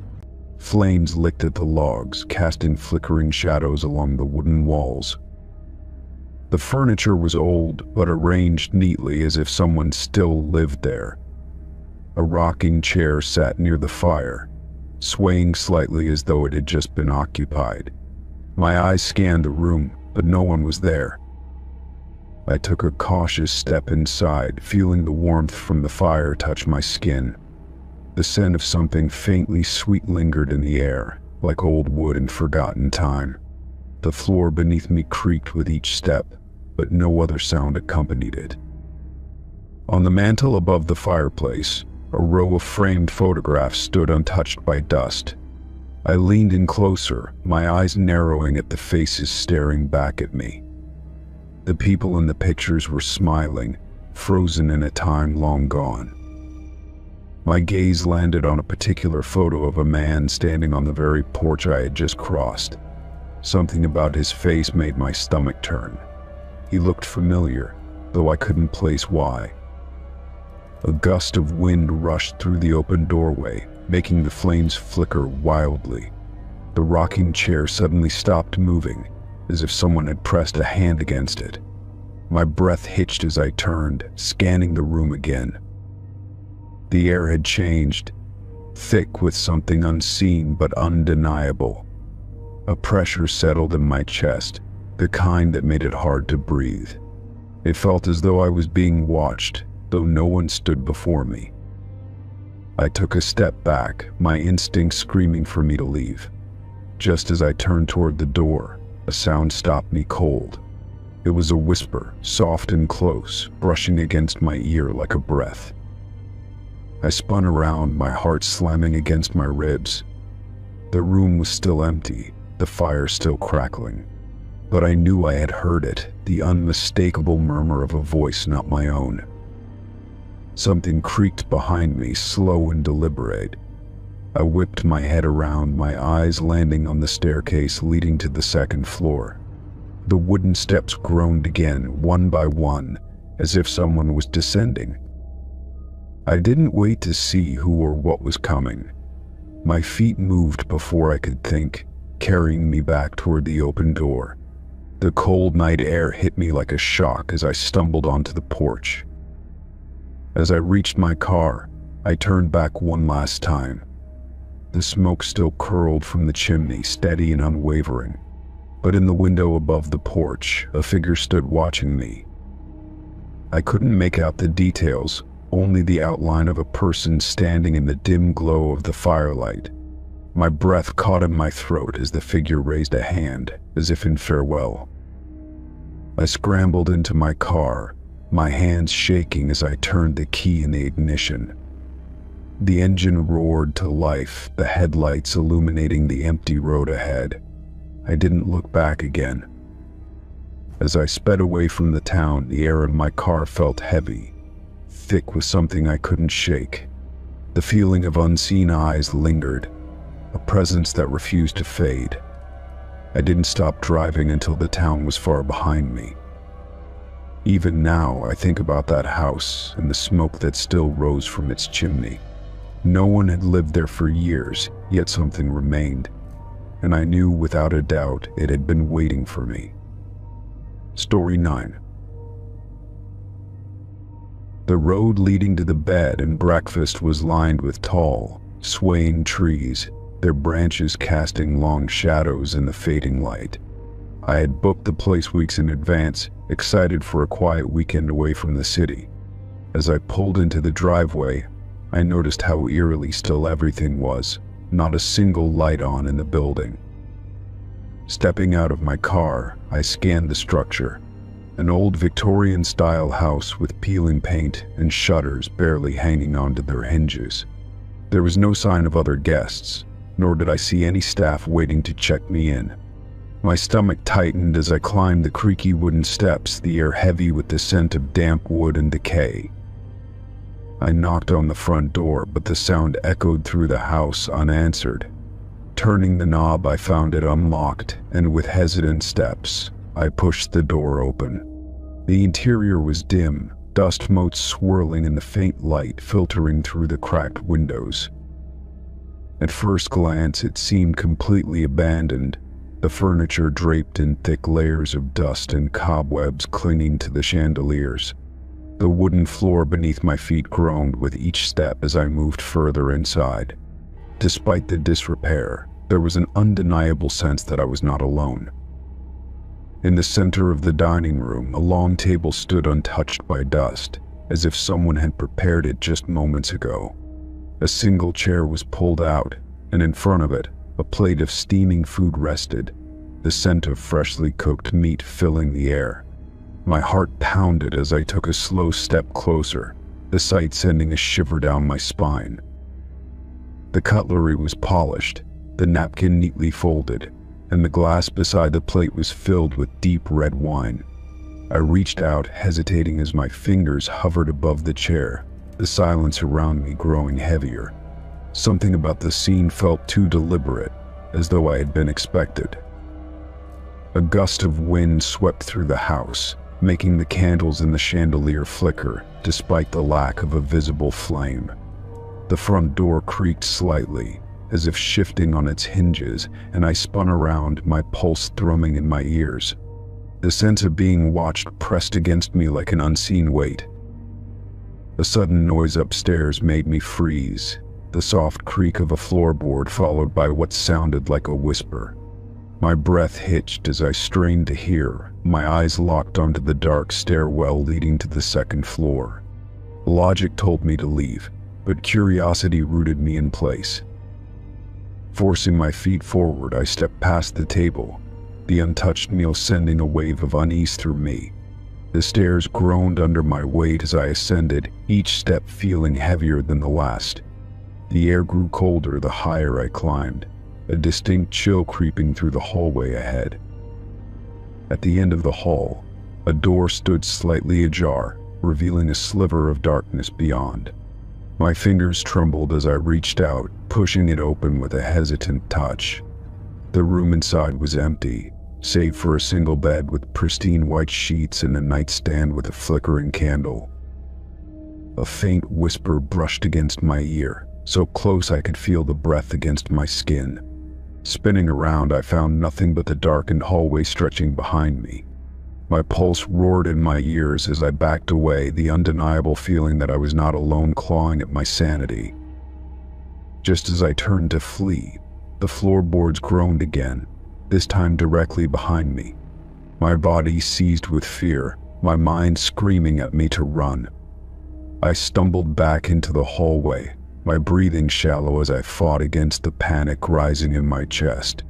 Flames licked at the logs, casting flickering shadows along the wooden walls. The furniture was old, but arranged neatly as if someone still lived there. A rocking chair sat near the fire, swaying slightly as though it had just been occupied. My eyes scanned the room, but no one was there. I took a cautious step inside, feeling the warmth from the fire touch my skin. The scent of something faintly sweet lingered in the air, like old wood and forgotten time. The floor beneath me creaked with each step, but no other sound accompanied it. On the mantel above the fireplace, a row of framed photographs stood untouched by dust. I leaned in closer, my eyes narrowing at the faces staring back at me. The people in the pictures were smiling, frozen in a time long gone. My gaze landed on a particular photo of a man standing on the very porch I had just crossed. Something about his face made my stomach turn. He looked familiar, though I couldn't place why. A gust of wind rushed through the open doorway, making the flames flicker wildly. The rocking chair suddenly stopped moving, as if someone had pressed a hand against it. My breath hitched as I turned, scanning the room again. The air had changed, thick with something unseen but undeniable. A pressure settled in my chest, the kind that made it hard to breathe. It felt as though I was being watched, though no one stood before me. I took a step back, my instincts screaming for me to leave. Just as I turned toward the door, a sound stopped me cold. It was a whisper, soft and close, brushing against my ear like a breath. I spun around, my heart slamming against my ribs. The room was still empty, the fire still crackling. But I knew I had heard it, the unmistakable murmur of a voice not my own. Something creaked behind me, slow and deliberate. I whipped my head around, my eyes landing on the staircase leading to the second floor. The wooden steps groaned again, one by one, as if someone was descending. I didn't wait to see who or what was coming. My feet moved before I could think, carrying me back toward the open door. The cold night air hit me like a shock as I stumbled onto the porch. As I reached my car, I turned back one last time. The smoke still curled from the chimney, steady and unwavering. But in the window above the porch, a figure stood watching me. I couldn't make out the details, only the outline of a person standing in the dim glow of the firelight. My breath caught in my throat as the figure raised a hand, as if in farewell. I scrambled into my car, my hands shaking as I turned the key in the ignition. The engine roared to life, the headlights illuminating the empty road ahead. I didn't look back again. As I sped away from the town, the air in my car felt heavy, thick with something I couldn't shake. The feeling of unseen eyes lingered, a presence that refused to fade. I didn't stop driving until the town was far behind me. Even now, I think about that house and the smoke that still rose from its chimney. No one had lived there for years, yet something remained, and I knew without a doubt it had been waiting for me. Story 9. The road leading to the bed and breakfast was lined with tall, swaying trees, their branches casting long shadows in the fading light. I had booked the place weeks in advance, excited for a quiet weekend away from the city. As I pulled into the driveway, I noticed how eerily still everything was, not a single light on in the building. Stepping out of my car, I scanned the structure. An old Victorian-style house with peeling paint and shutters barely hanging onto their hinges. There was no sign of other guests, nor did I see any staff waiting to check me in. My stomach tightened as I climbed the creaky wooden steps, the air heavy with the scent of damp wood and decay. I knocked on the front door, but the sound echoed through the house unanswered. Turning the knob, I found it unlocked, and with hesitant steps, I pushed the door open. The interior was dim, dust motes swirling in the faint light filtering through the cracked windows. At first glance, it seemed completely abandoned, the furniture draped in thick layers of dust and cobwebs clinging to the chandeliers. The wooden floor beneath my feet groaned with each step as I moved further inside. Despite the disrepair, there was an undeniable sense that I was not alone. In the center of the dining room, a long table stood untouched by dust, as if someone had prepared it just moments ago. A single chair was pulled out, and in front of it, a plate of steaming food rested, the scent of freshly cooked meat filling the air. My heart pounded as I took a slow step closer, the sight sending a shiver down my spine. The cutlery was polished, the napkin neatly folded, and the glass beside the plate was filled with deep red wine. I reached out, hesitating as my fingers hovered above the chair, the silence around me growing heavier. Something about the scene felt too deliberate, as though I had been expected. A gust of wind swept through the house, making the candles in the chandelier flicker, despite the lack of a visible flame. The front door creaked slightly, as if shifting on its hinges, and I spun around, my pulse thrumming in my ears. The sense of being watched pressed against me like an unseen weight. A sudden noise upstairs made me freeze, the soft creak of a floorboard followed by what sounded like a whisper. My breath hitched as I strained to hear, my eyes locked onto the dark stairwell leading to the second floor. Logic told me to leave, but curiosity rooted me in place. Forcing my feet forward, I stepped past the table, the untouched meal sending a wave of unease through me. The stairs groaned under my weight as I ascended, each step feeling heavier than the last. The air grew colder the higher I climbed, a distinct chill creeping through the hallway ahead. At the end of the hall, a door stood slightly ajar, revealing a sliver of darkness beyond. My fingers trembled as I reached out, pushing it open with a hesitant touch. The room inside was empty, save for a single bed with pristine white sheets and a nightstand with a flickering candle. A faint whisper brushed against my ear, so close I could feel the breath against my skin. Spinning around, I found nothing but the darkened hallway stretching behind me. My pulse roared in my ears as I backed away, the undeniable feeling that I was not alone clawing at my sanity. Just as I turned to flee, the floorboards groaned again, this time directly behind me. My body seized with fear, my mind screaming at me to run. I stumbled back into the hallway, my breathing shallow as I fought against the panic rising in my chest.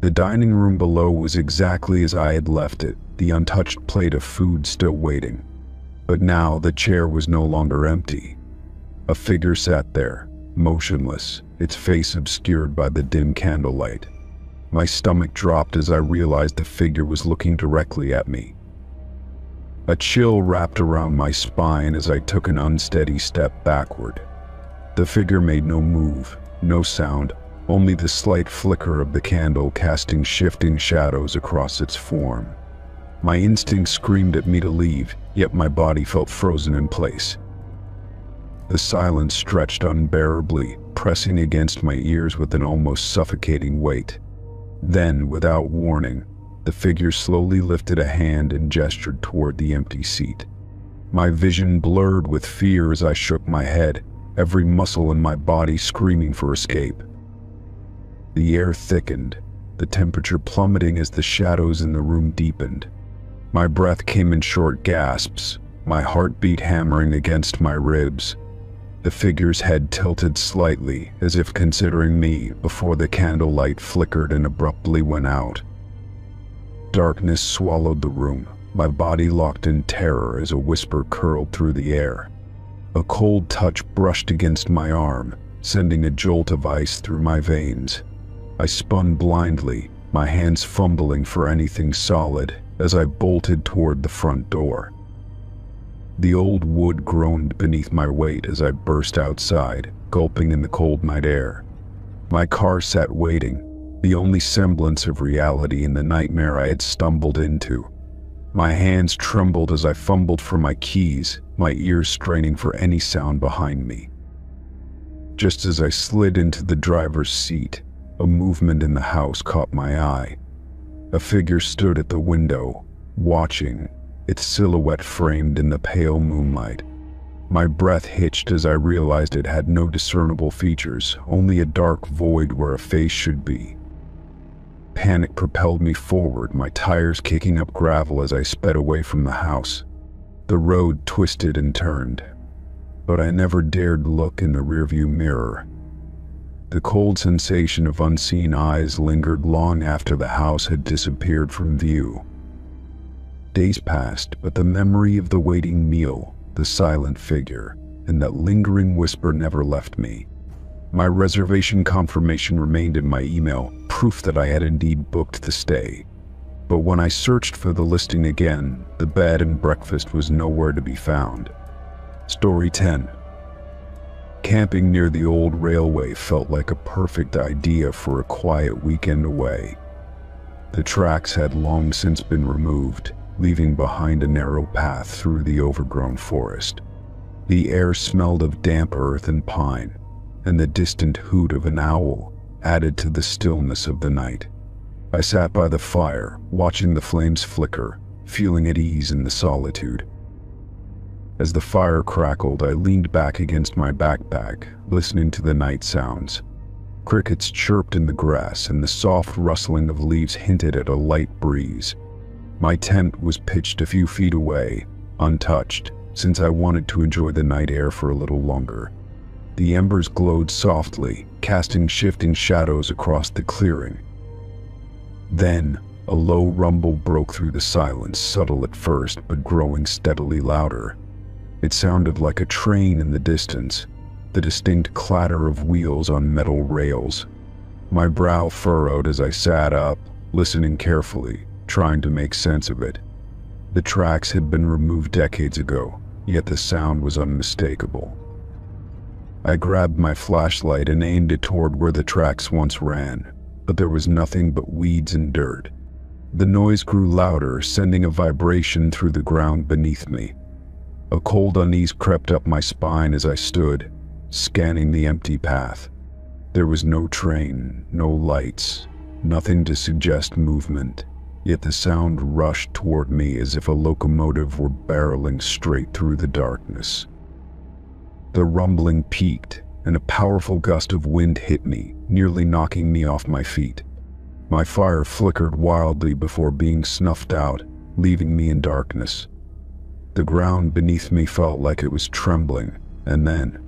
The dining room below was exactly as I had left it, the untouched plate of food still waiting. But now the chair was no longer empty. A figure sat there, motionless, its face obscured by the dim candlelight. My stomach dropped as I realized the figure was looking directly at me. A chill wrapped around my spine as I took an unsteady step backward. The figure made no move, no sound, only the slight flicker of the candle casting shifting shadows across its form. My instincts screamed at me to leave, yet my body felt frozen in place. The silence stretched unbearably, pressing against my ears with an almost suffocating weight. Then, without warning, the figure slowly lifted a hand and gestured toward the empty seat. My vision blurred with fear as I shook my head, every muscle in my body screaming for escape. The air thickened, the temperature plummeting as the shadows in the room deepened. My breath came in short gasps, my heartbeat hammering against my ribs. The figure's head tilted slightly, as if considering me, before the candlelight flickered and abruptly went out. Darkness swallowed the room, my body locked in terror as a whisper curled through the air. A cold touch brushed against my arm, sending a jolt of ice through my veins. I spun blindly, my hands fumbling for anything solid, as I bolted toward the front door. The old wood groaned beneath my weight as I burst outside, gulping in the cold night air. My car sat waiting, the only semblance of reality in the nightmare I had stumbled into. My hands trembled as I fumbled for my keys, my ears straining for any sound behind me. Just as I slid into the driver's seat, a movement in the house caught my eye. A figure stood at the window, watching, its silhouette framed in the pale moonlight. My breath hitched as I realized it had no discernible features, only a dark void where a face should be. Panic propelled me forward, my tires kicking up gravel as I sped away from the house. The road twisted and turned, but I never dared look in the rearview mirror. The cold sensation of unseen eyes lingered long after the house had disappeared from view. Days passed, but the memory of the waiting meal, the silent figure, and that lingering whisper never left me. My reservation confirmation remained in my email, proof that I had indeed booked the stay. But when I searched for the listing again, the bed and breakfast was nowhere to be found. Story 10. Camping near the old railway felt like a perfect idea for a quiet weekend away. The tracks had long since been removed, leaving behind a narrow path through the overgrown forest. The air smelled of damp earth and pine, and the distant hoot of an owl added to the stillness of the night. I sat by the fire, watching the flames flicker, feeling at ease in the solitude. As the fire crackled, I leaned back against my backpack, listening to the night sounds. Crickets chirped in the grass, and the soft rustling of leaves hinted at a light breeze. My tent was pitched a few feet away, untouched, since I wanted to enjoy the night air for a little longer. The embers glowed softly, casting shifting shadows across the clearing. Then, a low rumble broke through the silence, subtle at first, but growing steadily louder. It sounded like a train in the distance, the distinct clatter of wheels on metal rails. My brow furrowed as I sat up, listening carefully, trying to make sense of it. The tracks had been removed decades ago, yet the sound was unmistakable. I grabbed my flashlight and aimed it toward where the tracks once ran, but there was nothing but weeds and dirt. The noise grew louder, sending a vibration through the ground beneath me. A cold unease crept up my spine as I stood, scanning the empty path. There was no train, no lights, nothing to suggest movement, yet the sound rushed toward me as if a locomotive were barreling straight through the darkness. The rumbling peaked, and a powerful gust of wind hit me, nearly knocking me off my feet. My fire flickered wildly before being snuffed out, leaving me in darkness. The ground beneath me felt like it was trembling, and then,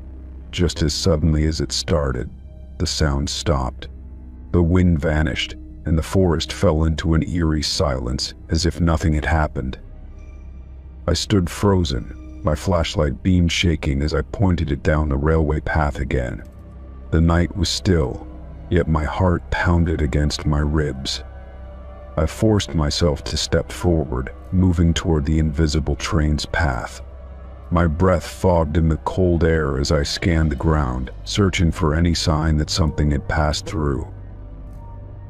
just as suddenly as it started, the sound stopped. The wind vanished, and the forest fell into an eerie silence, as if nothing had happened. I stood frozen, my flashlight beam shaking as I pointed it down the railway path again. The night was still, yet my heart pounded against my ribs. I forced myself to step forward, moving toward the invisible train's path. My breath fogged in the cold air as I scanned the ground, searching for any sign that something had passed through.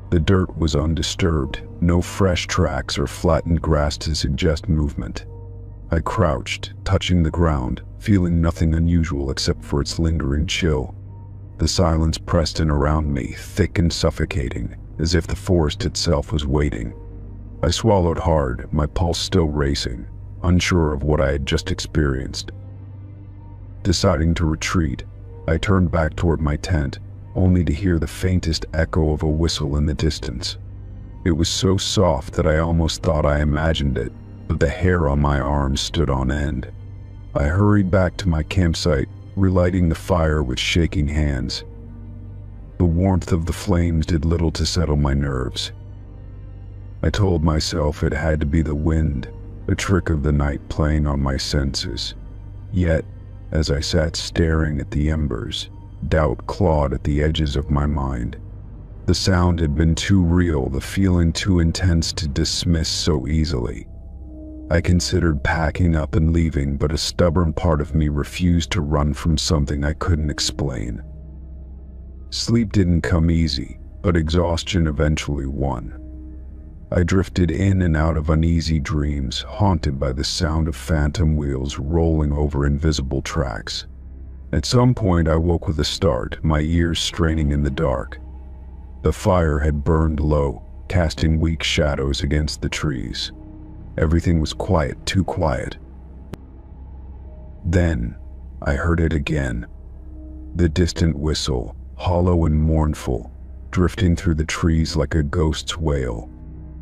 The dirt was undisturbed, no fresh tracks or flattened grass to suggest movement. I crouched, touching the ground, feeling nothing unusual except for its lingering chill. The silence pressed in around me, thick and suffocating, as if the forest itself was waiting. I swallowed hard, my pulse still racing, unsure of what I had just experienced. Deciding to retreat, I turned back toward my tent, only to hear the faintest echo of a whistle in the distance. It was so soft that I almost thought I imagined it, but the hair on my arms stood on end. I hurried back to my campsite, relighting the fire with shaking hands. The warmth of the flames did little to settle my nerves. I told myself it had to be the wind, a trick of the night playing on my senses. Yet, as I sat staring at the embers, doubt clawed at the edges of my mind. The sound had been too real, the feeling too intense to dismiss so easily. I considered packing up and leaving, but a stubborn part of me refused to run from something I couldn't explain. Sleep didn't come easy, but exhaustion eventually won. I drifted in and out of uneasy dreams, haunted by the sound of phantom wheels rolling over invisible tracks. At some point I woke with a start, my ears straining in the dark. The fire had burned low, casting weak shadows against the trees. Everything was quiet, too quiet. Then, I heard it again. The distant whistle, hollow and mournful, drifting through the trees like a ghost's wail.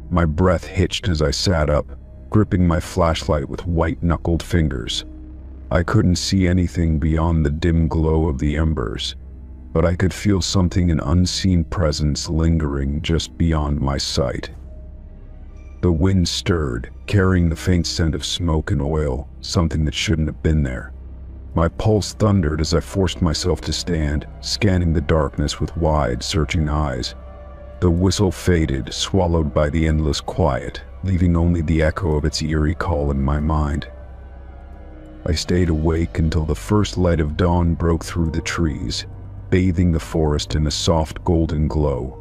My breath hitched as I sat up, gripping my flashlight with white-knuckled fingers. I couldn't see anything beyond the dim glow of the embers, but I could feel something, an unseen presence lingering just beyond my sight. The wind stirred, carrying the faint scent of smoke and oil, something that shouldn't have been there. My pulse thundered as I forced myself to stand, scanning the darkness with wide, searching eyes. The whistle faded, swallowed by the endless quiet, leaving only the echo of its eerie call in my mind. I stayed awake until the first light of dawn broke through the trees, bathing the forest in a soft golden glow.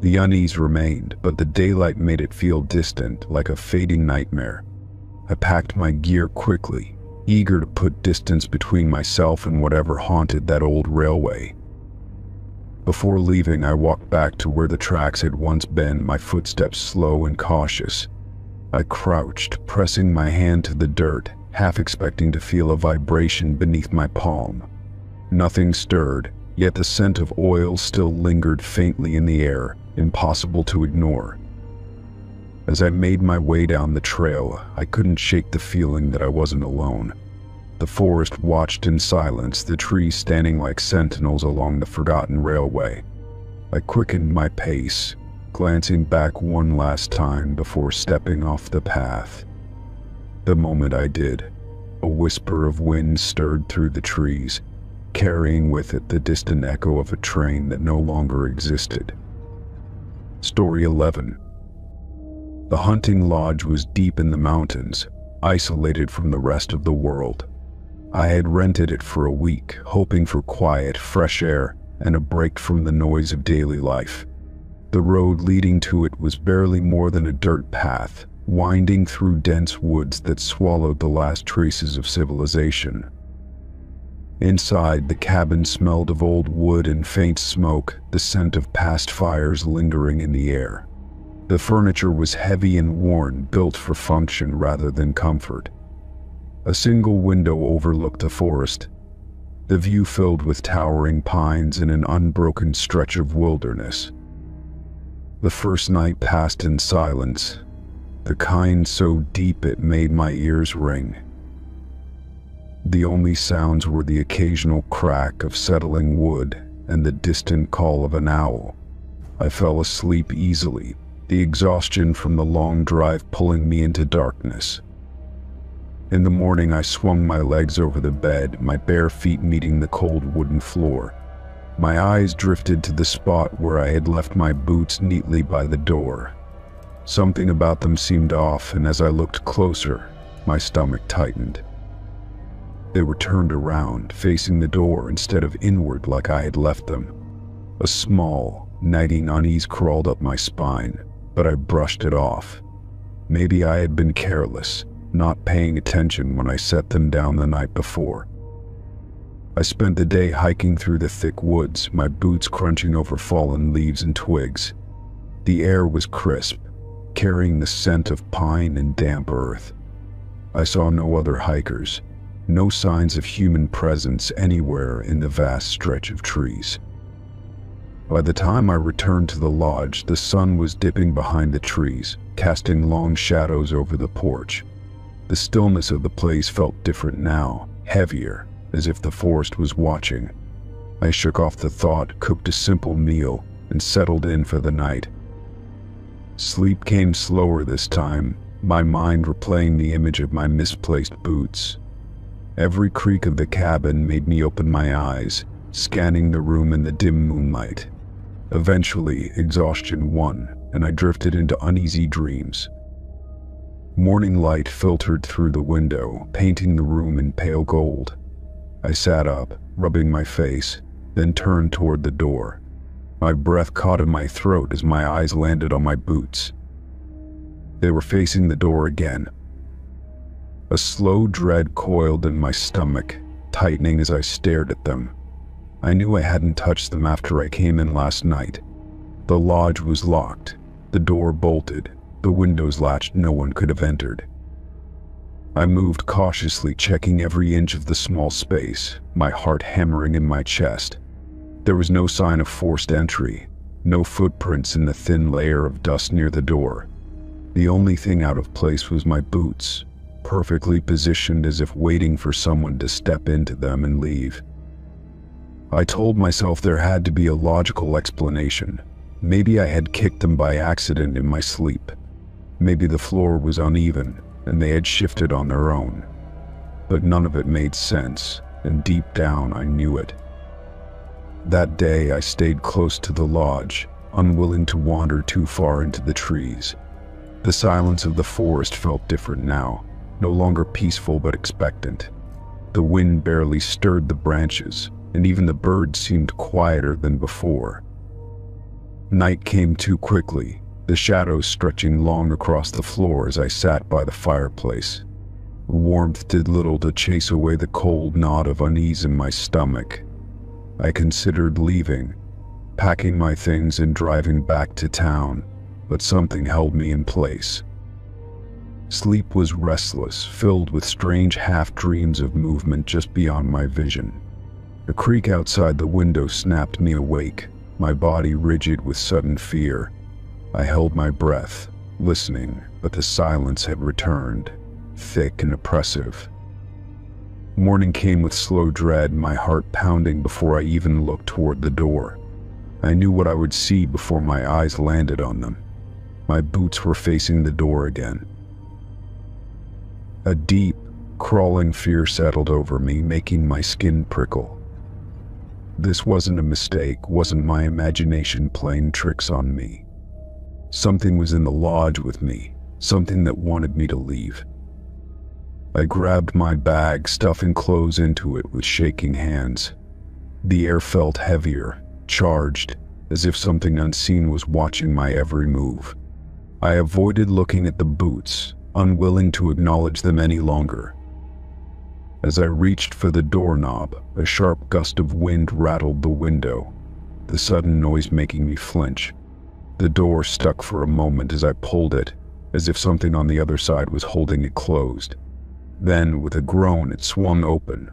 The unease remained, but the daylight made it feel distant, like a fading nightmare. I packed my gear quickly, eager to put distance between myself and whatever haunted that old railway. Before leaving, I walked back to where the tracks had once been, my footsteps slow and cautious. I crouched, pressing my hand to the dirt, half expecting to feel a vibration beneath my palm. Nothing stirred, yet the scent of oil still lingered faintly in the air, impossible to ignore. As I made my way down the trail, I couldn't shake the feeling that I wasn't alone. The forest watched in silence, the trees standing like sentinels along the forgotten railway. I quickened my pace, glancing back one last time before stepping off the path. The moment I did, a whisper of wind stirred through the trees, carrying with it the distant echo of a train that no longer existed. Story 11. The hunting lodge was deep in the mountains, isolated from the rest of the world. I had rented it for a week, hoping for quiet, fresh air, and a break from the noise of daily life. The road leading to it was barely more than a dirt path, winding through dense woods that swallowed the last traces of civilization. Inside, the cabin smelled of old wood and faint smoke, the scent of past fires lingering in the air. The furniture was heavy and worn, built for function rather than comfort. A single window overlooked the forest, the view filled with towering pines and an unbroken stretch of wilderness. The first night passed in silence, the kind so deep it made my ears ring. The only sounds were the occasional crack of settling wood and the distant call of an owl. I fell asleep easily, the exhaustion from the long drive pulling me into darkness. In the morning, I swung my legs over the bed, my bare feet meeting the cold wooden floor. My eyes drifted to the spot where I had left my boots neatly by the door. Something about them seemed off, and as I looked closer, my stomach tightened. They were turned around, facing the door instead of inward like I had left them. A small, nagging unease crawled up my spine, but I brushed it off. Maybe I had been careless, not paying attention when I set them down the night before. I spent the day hiking through the thick woods, my boots crunching over fallen leaves and twigs. The air was crisp, carrying the scent of pine and damp earth. I saw no other hikers, no signs of human presence anywhere in the vast stretch of trees. By the time I returned to the lodge, the sun was dipping behind the trees, casting long shadows over the porch. The stillness of the place felt different now, heavier, as if the forest was watching. I shook off the thought, cooked a simple meal, and settled in for the night. Sleep came slower this time, my mind replaying the image of my misplaced boots. Every creak of the cabin made me open my eyes, scanning the room in the dim moonlight. Eventually, exhaustion won, and I drifted into uneasy dreams. Morning light filtered through the window, painting the room in pale gold. I sat up, rubbing my face, then turned toward the door. My breath caught in my throat as my eyes landed on my boots. They were facing the door again. A slow dread coiled in my stomach, tightening as I stared at them. I knew I hadn't touched them after I came in last night. The lodge was locked, the door bolted, the windows latched. No one could have entered. I moved cautiously, checking every inch of the small space, my heart hammering in my chest. There was no sign of forced entry, no footprints in the thin layer of dust near the door. The only thing out of place was my boots, perfectly positioned as if waiting for someone to step into them and leave. I told myself there had to be a logical explanation. Maybe I had kicked them by accident in my sleep. Maybe the floor was uneven, and they had shifted on their own. But none of it made sense, and deep down I knew it. That day I stayed close to the lodge, unwilling to wander too far into the trees. The silence of the forest felt different now, no longer peaceful but expectant. The wind barely stirred the branches, and even the birds seemed quieter than before. Night came too quickly, the shadows stretching long across the floor as I sat by the fireplace. Warmth did little to chase away the cold knot of unease in my stomach. I considered leaving, packing my things and driving back to town, but something held me in place. Sleep was restless, filled with strange half-dreams of movement just beyond my vision. A creak outside the window snapped me awake, my body rigid with sudden fear. I held my breath, listening, but the silence had returned, thick and oppressive. Morning came with slow dread, my heart pounding before I even looked toward the door. I knew what I would see before my eyes landed on them. My boots were facing the door again. A deep, crawling fear settled over me, making my skin prickle. This wasn't a mistake, wasn't my imagination playing tricks on me. Something was in the lodge with me, something that wanted me to leave. I grabbed my bag, stuffing clothes into it with shaking hands. The air felt heavier, charged, as if something unseen was watching my every move. I avoided looking at the boots, unwilling to acknowledge them any longer. As I reached for the doorknob, a sharp gust of wind rattled the window, the sudden noise making me flinch. The door stuck for a moment as I pulled it, as if something on the other side was holding it closed. Then, with a groan, it swung open.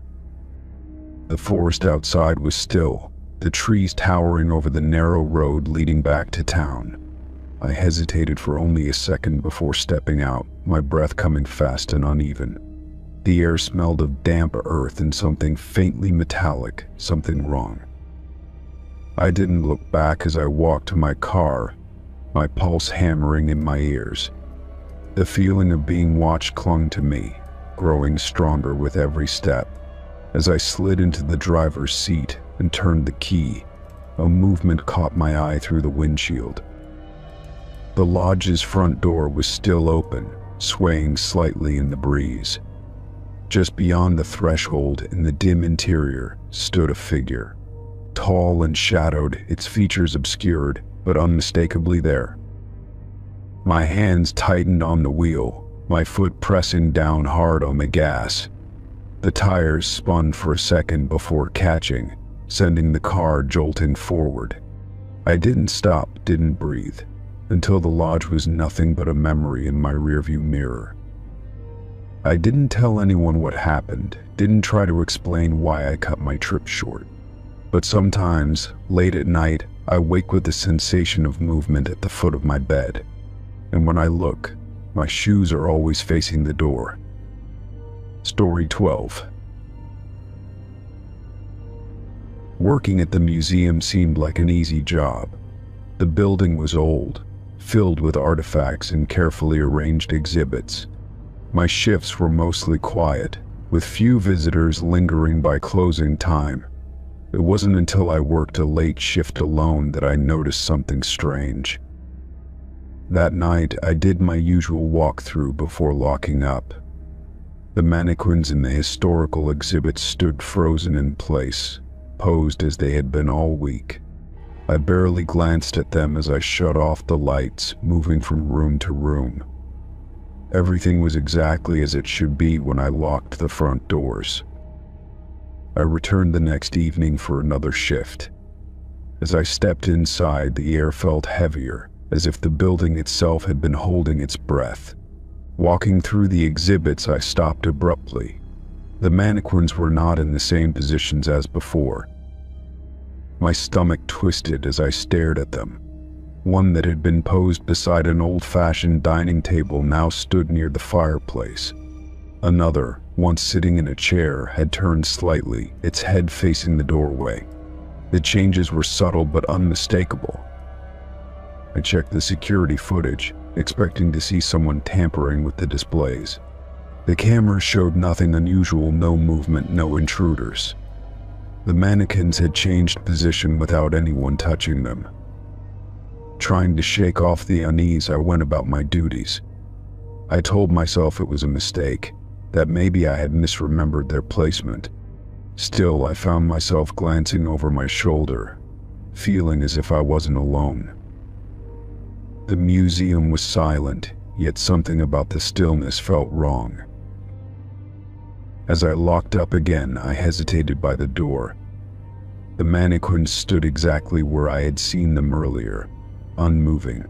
The forest outside was still, the trees towering over the narrow road leading back to town. I hesitated for only a second before stepping out, my breath coming fast and uneven. The air smelled of damp earth and something faintly metallic, something wrong. I didn't look back as I walked to my car, my pulse hammering in my ears. The feeling of being watched clung to me, growing stronger with every step. As I slid into the driver's seat and turned the key, a movement caught my eye through the windshield. The lodge's front door was still open, swaying slightly in the breeze. Just beyond the threshold, in the dim interior, stood a figure. Tall and shadowed, its features obscured, but unmistakably there. My hands tightened on the wheel, my foot pressing down hard on the gas. The tires spun for a second before catching, sending the car jolting forward. I didn't stop, didn't breathe, until the lodge was nothing but a memory in my rearview mirror. I didn't tell anyone what happened, didn't try to explain why I cut my trip short. But sometimes, late at night, I wake with the sensation of movement at the foot of my bed. And when I look, my shoes are always facing the door. Story 12. Working at the museum seemed like an easy job. The building was old, filled with artifacts and carefully arranged exhibits. My shifts were mostly quiet, with few visitors lingering by closing time. It wasn't until I worked a late shift alone that I noticed something strange. That night, I did my usual walkthrough before locking up. The mannequins in the historical exhibits stood frozen in place, posed as they had been all week. I barely glanced at them as I shut off the lights, moving from room to room. Everything was exactly as it should be when I locked the front doors. I returned the next evening for another shift. As I stepped inside, the air felt heavier, as if the building itself had been holding its breath. Walking through the exhibits, I stopped abruptly. The mannequins were not in the same positions as before. My stomach twisted as I stared at them. One that had been posed beside an old-fashioned dining table now stood near the fireplace. Another, once sitting in a chair, had turned slightly, its head facing the doorway. The changes were subtle but unmistakable. I checked the security footage, expecting to see someone tampering with the displays. The cameras showed nothing unusual, no movement, no intruders. The mannequins had changed position without anyone touching them. Trying to shake off the unease, I went about my duties. I told myself it was a mistake, that maybe I had misremembered their placement. Still, I found myself glancing over my shoulder, feeling as if I wasn't alone. The museum was silent, yet something about the stillness felt wrong. As I locked up again, I hesitated by the door. The mannequins stood exactly where I had seen them earlier, unmoving.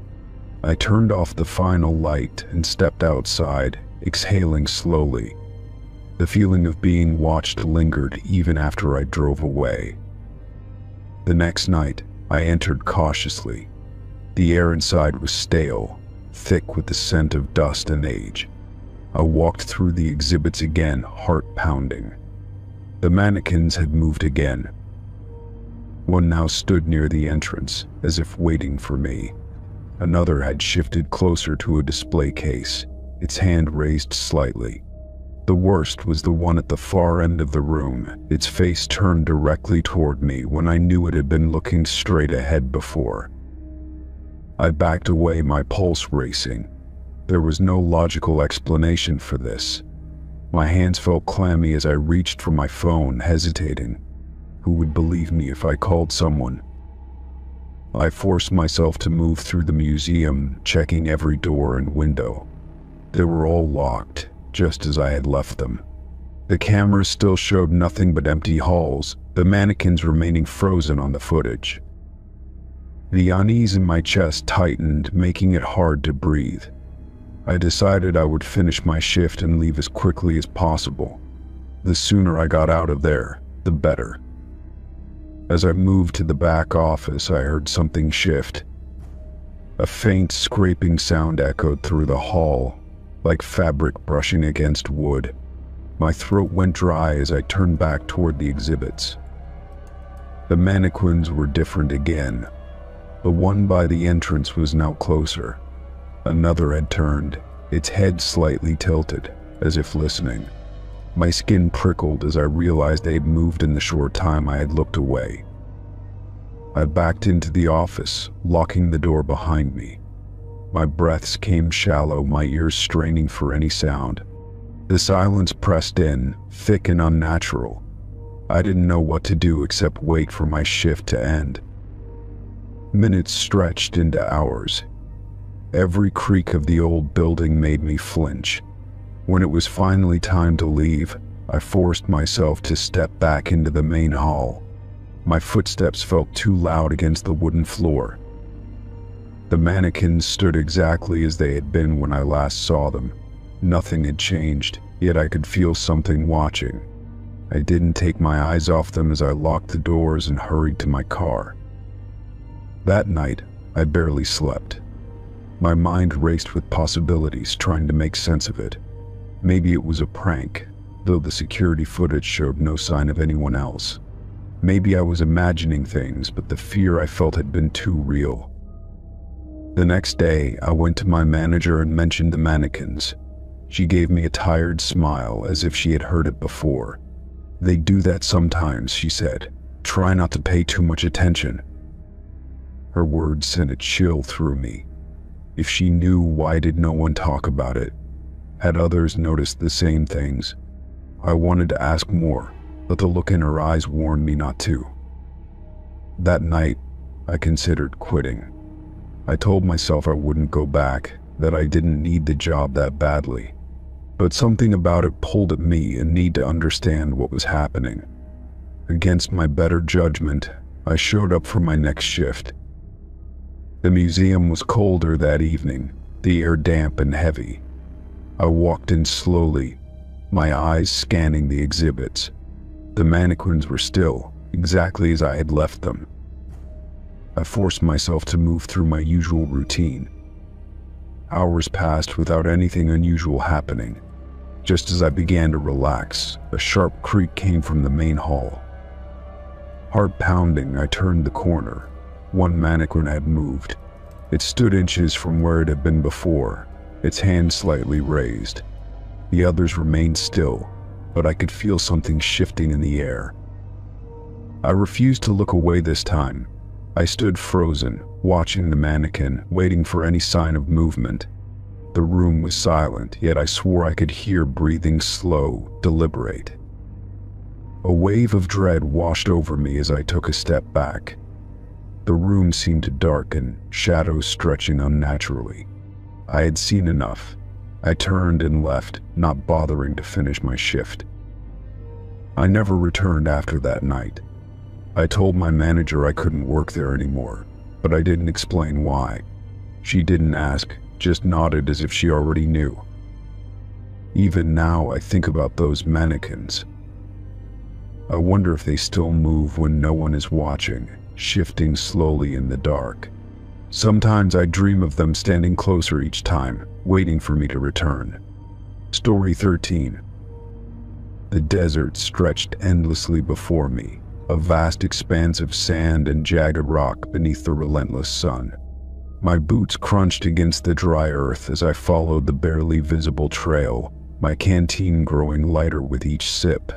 I turned off the final light and stepped outside, exhaling slowly. The feeling of being watched lingered even after I drove away. The next night, I entered cautiously. The air inside was stale, thick with the scent of dust and age. I walked through the exhibits again, heart pounding. The mannequins had moved again. One now stood near the entrance, as if waiting for me. Another had shifted closer to a display case, its hand raised slightly. The worst was the one at the far end of the room, its face turned directly toward me when I knew it had been looking straight ahead before. I backed away, my pulse racing. There was no logical explanation for this. My hands felt clammy as I reached for my phone, hesitating. Who would believe me if I called someone? I forced myself to move through the museum, checking every door and window. They were all locked, just as I had left them. The cameras still showed nothing but empty halls, the mannequins remaining frozen on the footage. The unease in my chest tightened, making it hard to breathe. I decided I would finish my shift and leave as quickly as possible. The sooner I got out of there, the better. As I moved to the back office, I heard something shift. A faint scraping sound echoed through the hall, like fabric brushing against wood. My throat went dry as I turned back toward the exhibits. The mannequins were different again. The one by the entrance was now closer. Another had turned, its head slightly tilted, as if listening. My skin prickled as I realized they'd moved in the short time I had looked away. I backed into the office, locking the door behind me. My breaths came shallow, my ears straining for any sound. The silence pressed in, thick and unnatural. I didn't know what to do except wait for my shift to end. Minutes stretched into hours. Every creak of the old building made me flinch. When it was finally time to leave, I forced myself to step back into the main hall. My footsteps felt too loud against the wooden floor. The mannequins stood exactly as they had been when I last saw them. Nothing had changed, yet I could feel something watching. I didn't take my eyes off them as I locked the doors and hurried to my car. That night, I barely slept. My mind raced with possibilities, trying to make sense of it. Maybe it was a prank, though the security footage showed no sign of anyone else. Maybe I was imagining things, but the fear I felt had been too real. The next day, I went to my manager and mentioned the mannequins. She gave me a tired smile, as if she had heard it before. "They do that sometimes," she said. "Try not to pay too much attention." Her words sent a chill through me. If she knew, why did no one talk about it? Had others noticed the same things? I wanted to ask more, but the look in her eyes warned me not to. That night, I considered quitting. I told myself I wouldn't go back, that I didn't need the job that badly. But something about it pulled at me, a need to understand what was happening. Against my better judgment, I showed up for my next shift. The museum was colder that evening, the air damp and heavy. I walked in slowly, my eyes scanning the exhibits. The mannequins were still, exactly as I had left them. I forced myself to move through my usual routine. Hours passed without anything unusual happening. Just as I began to relax, a sharp creak came from the main hall. Heart pounding, I turned the corner. One mannequin had moved. It stood inches from where it had been before, its hand slightly raised. The others remained still, but I could feel something shifting in the air. I refused to look away this time. I stood frozen, watching the mannequin, waiting for any sign of movement. The room was silent, yet I swore I could hear breathing slow, deliberate. A wave of dread washed over me as I took a step back. The room seemed to darken, shadows stretching unnaturally. I had seen enough. I turned and left, not bothering to finish my shift. I never returned after that night. I told my manager I couldn't work there anymore, but I didn't explain why. She didn't ask, just nodded as if she already knew. Even now I think about those mannequins. I wonder if they still move when no one is watching, shifting slowly in the dark. Sometimes I dream of them standing closer each time, waiting for me to return. Story 13. The desert stretched endlessly before me, a vast expanse of sand and jagged rock beneath the relentless sun. My boots crunched against the dry earth as I followed the barely visible trail, my canteen growing lighter with each sip.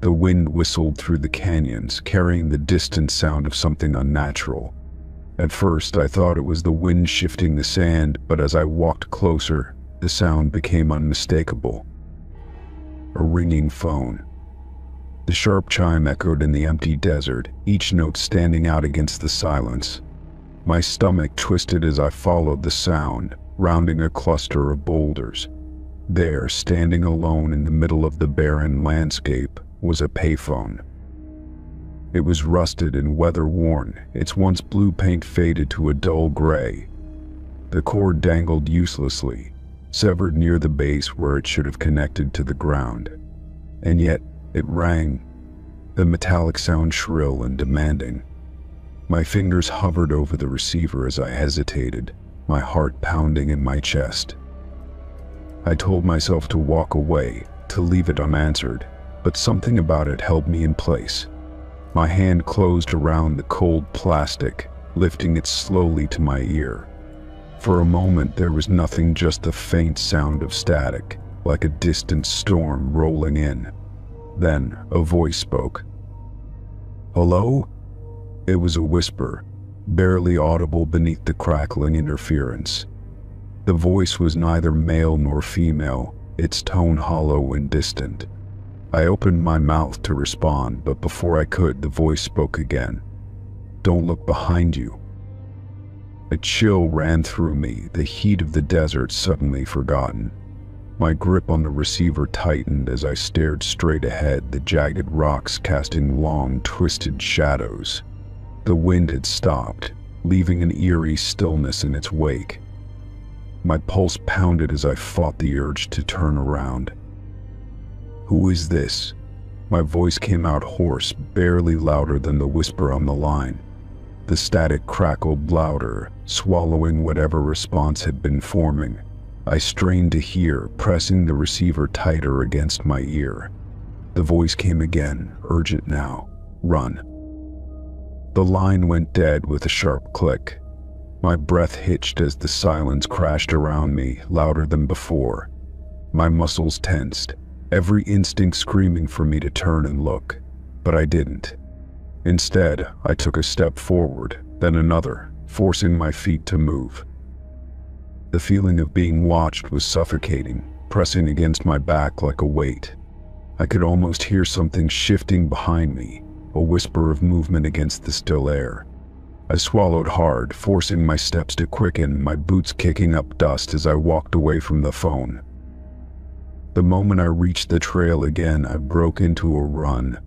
The wind whistled through the canyons, carrying the distant sound of something unnatural. At first, I thought it was the wind shifting the sand, but as I walked closer, the sound became unmistakable. A ringing phone. The sharp chime echoed in the empty desert, each note standing out against the silence. My stomach twisted as I followed the sound, rounding a cluster of boulders. There, standing alone in the middle of the barren landscape, was a payphone. It was rusted and weather-worn, its once blue paint faded to a dull gray. The cord dangled uselessly, severed near the base where it should have connected to the ground. And yet, it rang, the metallic sound shrill and demanding. My fingers hovered over the receiver as I hesitated, my heart pounding in my chest. I told myself to walk away, to leave it unanswered, but something about it held me in place. My hand closed around the cold plastic, lifting it slowly to my ear. For a moment there was nothing, just the faint sound of static, like a distant storm rolling in. Then a voice spoke. "Hello?" It was a whisper, barely audible beneath the crackling interference. The voice was neither male nor female, its tone hollow and distant. I opened my mouth to respond, but before I could, the voice spoke again. "Don't look behind you." A chill ran through me, the heat of the desert suddenly forgotten. My grip on the receiver tightened as I stared straight ahead, the jagged rocks casting long, twisted shadows. The wind had stopped, leaving an eerie stillness in its wake. My pulse pounded as I fought the urge to turn around. "Who is this?" My voice came out hoarse, barely louder than the whisper on the line. The static crackled louder, swallowing whatever response had been forming. I strained to hear, pressing the receiver tighter against my ear. The voice came again, urgent now. "Run." The line went dead with a sharp click. My breath hitched as the silence crashed around me, louder than before. My muscles tensed, every instinct screaming for me to turn and look, but I didn't. Instead, I took a step forward, then another, forcing my feet to move. The feeling of being watched was suffocating, pressing against my back like a weight. I could almost hear something shifting behind me, a whisper of movement against the still air. I swallowed hard, forcing my steps to quicken, my boots kicking up dust as I walked away from the phone. The moment I reached the trail again, I broke into a run.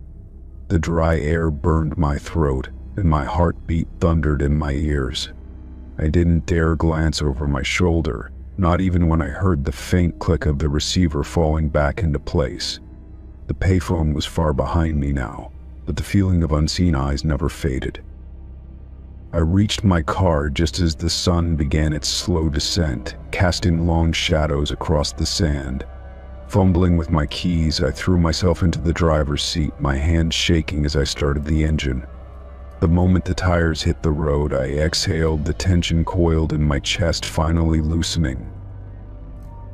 The dry air burned my throat, and my heartbeat thundered in my ears. I didn't dare glance over my shoulder, not even when I heard the faint click of the receiver falling back into place. The payphone was far behind me now, but the feeling of unseen eyes never faded. I reached my car just as the sun began its slow descent, casting long shadows across the sand. Fumbling with my keys, I threw myself into the driver's seat, my hands shaking as I started the engine. The moment the tires hit the road, I exhaled, the tension coiled in my chest finally loosening.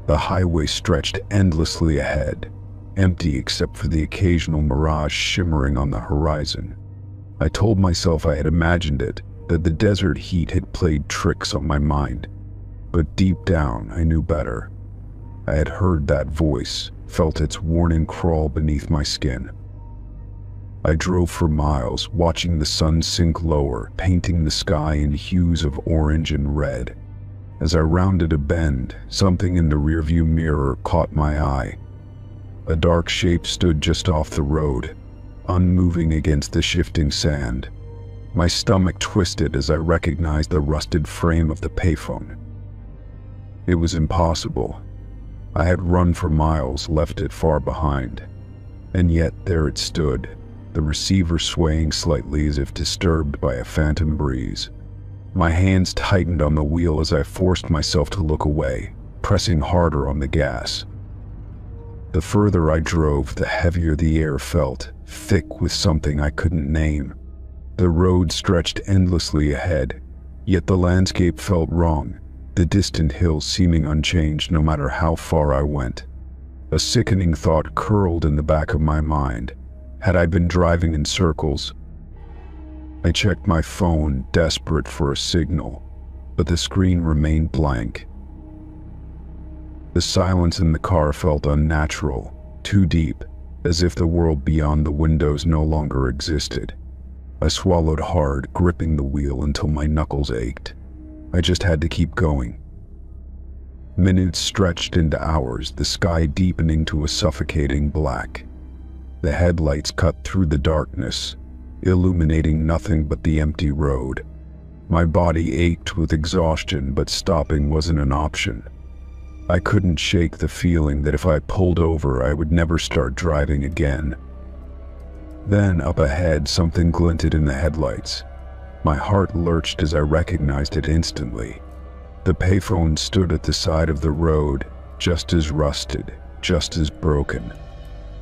The highway stretched endlessly ahead, empty except for the occasional mirage shimmering on the horizon. I told myself I had imagined it, that the desert heat had played tricks on my mind. But deep down, I knew better. I had heard that voice, felt its warning crawl beneath my skin. I drove for miles, watching the sun sink lower, painting the sky in hues of orange and red. As I rounded a bend, something in the rearview mirror caught my eye. A dark shape stood just off the road, unmoving against the shifting sand. My stomach twisted as I recognized the rusted frame of the payphone. It was impossible. I had run for miles, left it far behind. And yet there it stood, the receiver swaying slightly as if disturbed by a phantom breeze. My hands tightened on the wheel as I forced myself to look away, pressing harder on the gas. The further I drove, the heavier the air felt, thick with something I couldn't name. The road stretched endlessly ahead, yet the landscape felt wrong, the distant hills seeming unchanged no matter how far I went. A sickening thought curled in the back of my mind. Had I been driving in circles? I checked my phone, desperate for a signal, but the screen remained blank. The silence in the car felt unnatural, too deep, as if the world beyond the windows no longer existed. I swallowed hard, gripping the wheel until my knuckles ached. I just had to keep going. Minutes stretched into hours, the sky deepening to a suffocating black. The headlights cut through the darkness, illuminating nothing but the empty road. My body ached with exhaustion, but stopping wasn't an option. I couldn't shake the feeling that if I pulled over, I would never start driving again. Then, up ahead, something glinted in the headlights. My heart lurched as I recognized it instantly. The payphone stood at the side of the road, just as rusted, just as broken.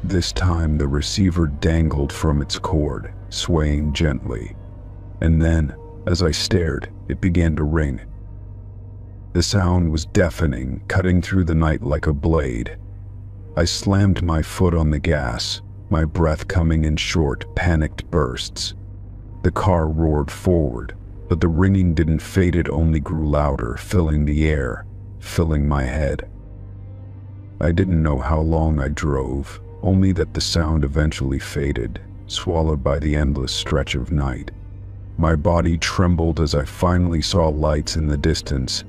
This time, the receiver dangled from its cord, swaying gently. And then, as I stared, it began to ring. The sound was deafening, cutting through the night like a blade. I slammed my foot on the gas, my breath coming in short, panicked bursts. The car roared forward, but the ringing didn't fade, it only grew louder, filling the air, filling my head. I didn't know how long I drove, only that the sound eventually faded, swallowed by the endless stretch of night. My body trembled as I finally saw lights in the distance,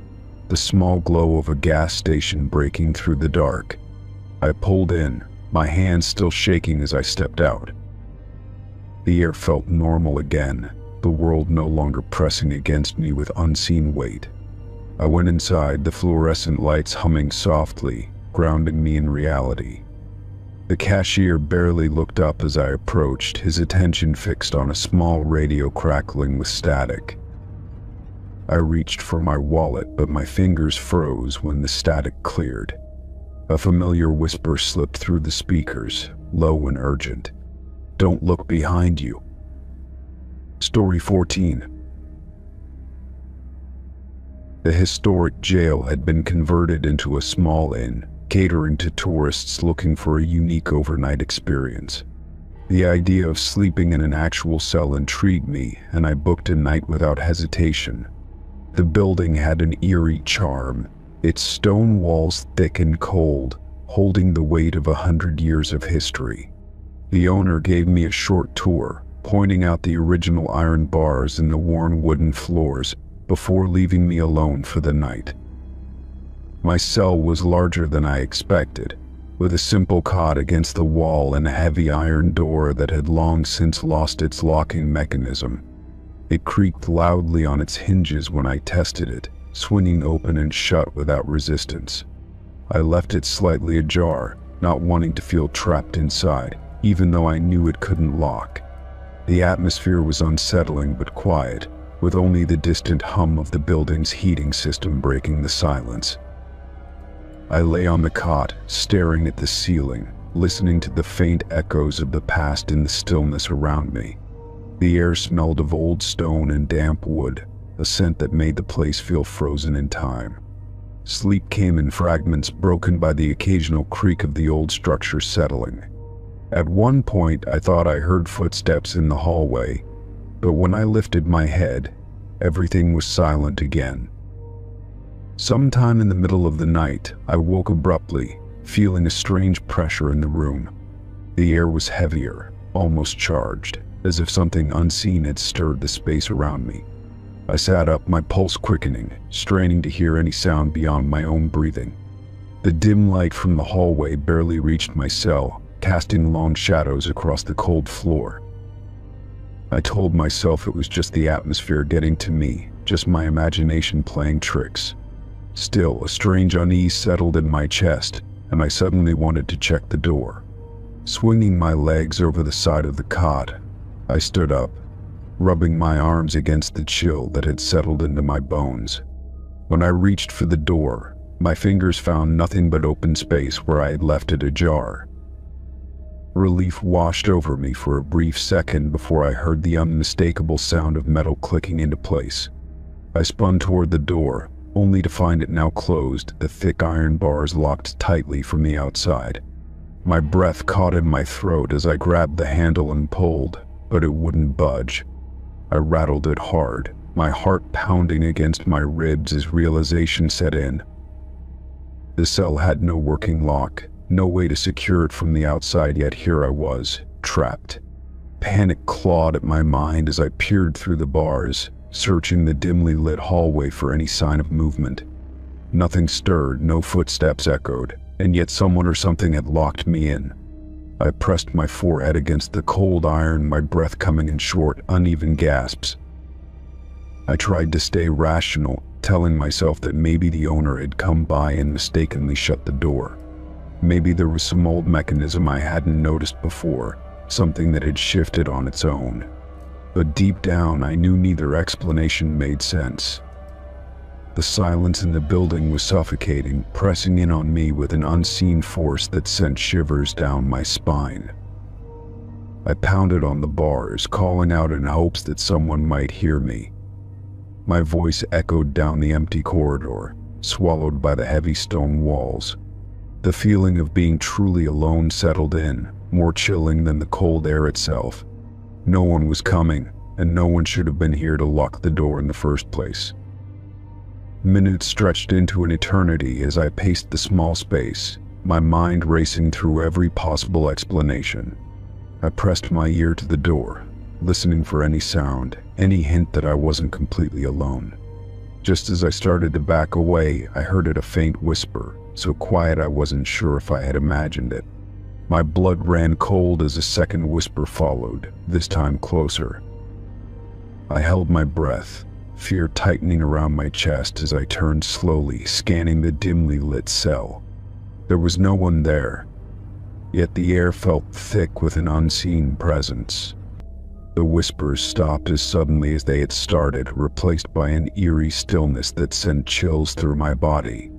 the small glow of a gas station breaking through the dark. I pulled in, my hands still shaking as I stepped out. The air felt normal again, the world no longer pressing against me with unseen weight. I went inside, the fluorescent lights humming softly, grounding me in reality. The cashier barely looked up as I approached, his attention fixed on a small radio crackling with static. I reached for my wallet, but my fingers froze when the static cleared. A familiar whisper slipped through the speakers, low and urgent. "Don't look behind you." Story 14. The historic jail had been converted into a small inn, catering to tourists looking for a unique overnight experience. The idea of sleeping in an actual cell intrigued me, and I booked a night without hesitation. The building had an eerie charm, its stone walls thick and cold, holding the weight of 100 years of history. The owner gave me a short tour, pointing out the original iron bars and the worn wooden floors, before leaving me alone for the night. My cell was larger than I expected, with a simple cot against the wall and a heavy iron door that had long since lost its locking mechanism. It creaked loudly on its hinges when I tested it, swinging open and shut without resistance. I left it slightly ajar, not wanting to feel trapped inside, even though I knew it couldn't lock. The atmosphere was unsettling but quiet, with only the distant hum of the building's heating system breaking the silence. I lay on the cot, staring at the ceiling, listening to the faint echoes of the past in the stillness around me. The air smelled of old stone and damp wood, a scent that made the place feel frozen in time. Sleep came in fragments, broken by the occasional creak of the old structure settling. At one point, I thought I heard footsteps in the hallway, but when I lifted my head, everything was silent again. Sometime in the middle of the night, I woke abruptly, feeling a strange pressure in the room. The air was heavier, almost charged, as if something unseen had stirred the space around me. I sat up, my pulse quickening, straining to hear any sound beyond my own breathing. The dim light from the hallway barely reached my cell, casting long shadows across the cold floor. I told myself it was just the atmosphere getting to me, just my imagination playing tricks. Still, a strange unease settled in my chest, and I suddenly wanted to check the door. Swinging my legs over the side of the cot, I stood up, rubbing my arms against the chill that had settled into my bones. When I reached for the door, my fingers found nothing but open space where I had left it ajar. Relief washed over me for a brief second before I heard the unmistakable sound of metal clicking into place. I spun toward the door, only to find it now closed, the thick iron bars locked tightly from the outside. My breath caught in my throat as I grabbed the handle and pulled, but it wouldn't budge. I rattled it hard, my heart pounding against my ribs as realization set in. The cell had no working lock, no way to secure it from the outside, yet here I was, trapped. Panic clawed at my mind as I peered through the bars, searching the dimly lit hallway for any sign of movement. Nothing stirred, no footsteps echoed, and yet someone or something had locked me in. I pressed my forehead against the cold iron, my breath coming in short, uneven gasps. I tried to stay rational, telling myself that maybe the owner had come by and mistakenly shut the door. Maybe there was some old mechanism I hadn't noticed before, something that had shifted on its own. But deep down, I knew neither explanation made sense. The silence in the building was suffocating, pressing in on me with an unseen force that sent shivers down my spine. I pounded on the bars, calling out in hopes that someone might hear me. My voice echoed down the empty corridor, swallowed by the heavy stone walls. The feeling of being truly alone settled in, more chilling than the cold air itself. No one was coming, and no one should have been here to lock the door in the first place. Minutes stretched into an eternity as I paced the small space, my mind racing through every possible explanation. I pressed my ear to the door, listening for any sound, any hint that I wasn't completely alone. Just as I started to back away, I heard it, a faint whisper, so quiet I wasn't sure if I had imagined it. My blood ran cold as a second whisper followed, this time closer. I held my breath, fear tightening around my chest as I turned slowly, scanning the dimly lit cell. There was no one there, yet the air felt thick with an unseen presence. The whispers stopped as suddenly as they had started, replaced by an eerie stillness that sent chills through my body.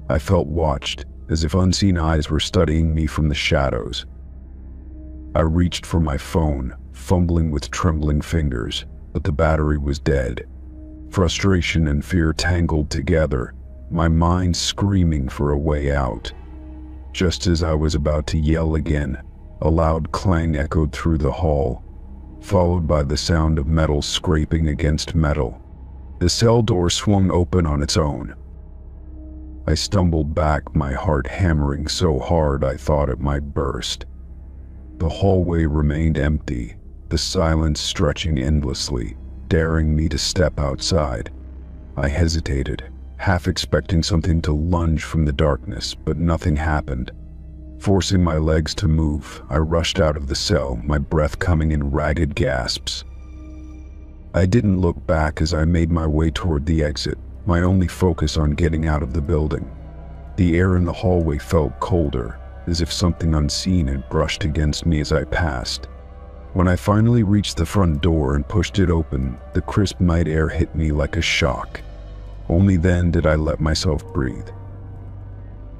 I felt watched, as if unseen eyes were studying me from the shadows. I reached for my phone, fumbling with trembling fingers, but the battery was dead. Frustration and fear tangled together, my mind screaming for a way out. Just as I was about to yell again, a loud clang echoed through the hall, followed by the sound of metal scraping against metal. The cell door swung open on its own. I stumbled back, my heart hammering so hard I thought it might burst. The hallway remained empty, the silence stretching endlessly, daring me to step outside. I hesitated, half expecting something to lunge from the darkness, but nothing happened. Forcing my legs to move, I rushed out of the cell, my breath coming in ragged gasps. I didn't look back as I made my way toward the exit, my only focus on getting out of the building. The air in the hallway felt colder, as if something unseen had brushed against me as I passed. When I finally reached the front door and pushed it open, the crisp night air hit me like a shock. Only then did I let myself breathe.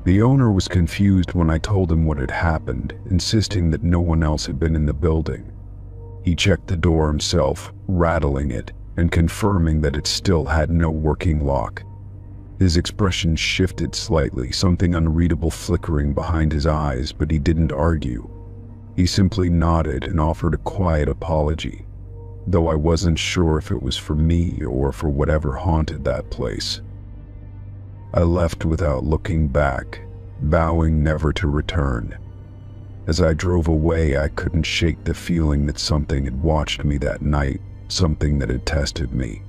The owner was confused when I told him what had happened, insisting that no one else had been in the building. He checked the door himself, rattling it, and confirming that it still had no working lock. His expression shifted slightly, something unreadable flickering behind his eyes, but he didn't argue. He simply nodded and offered a quiet apology, though I wasn't sure if it was for me or for whatever haunted that place. I left without looking back, vowing never to return. As I drove away, I couldn't shake the feeling that something had watched me that night, something that had tested me.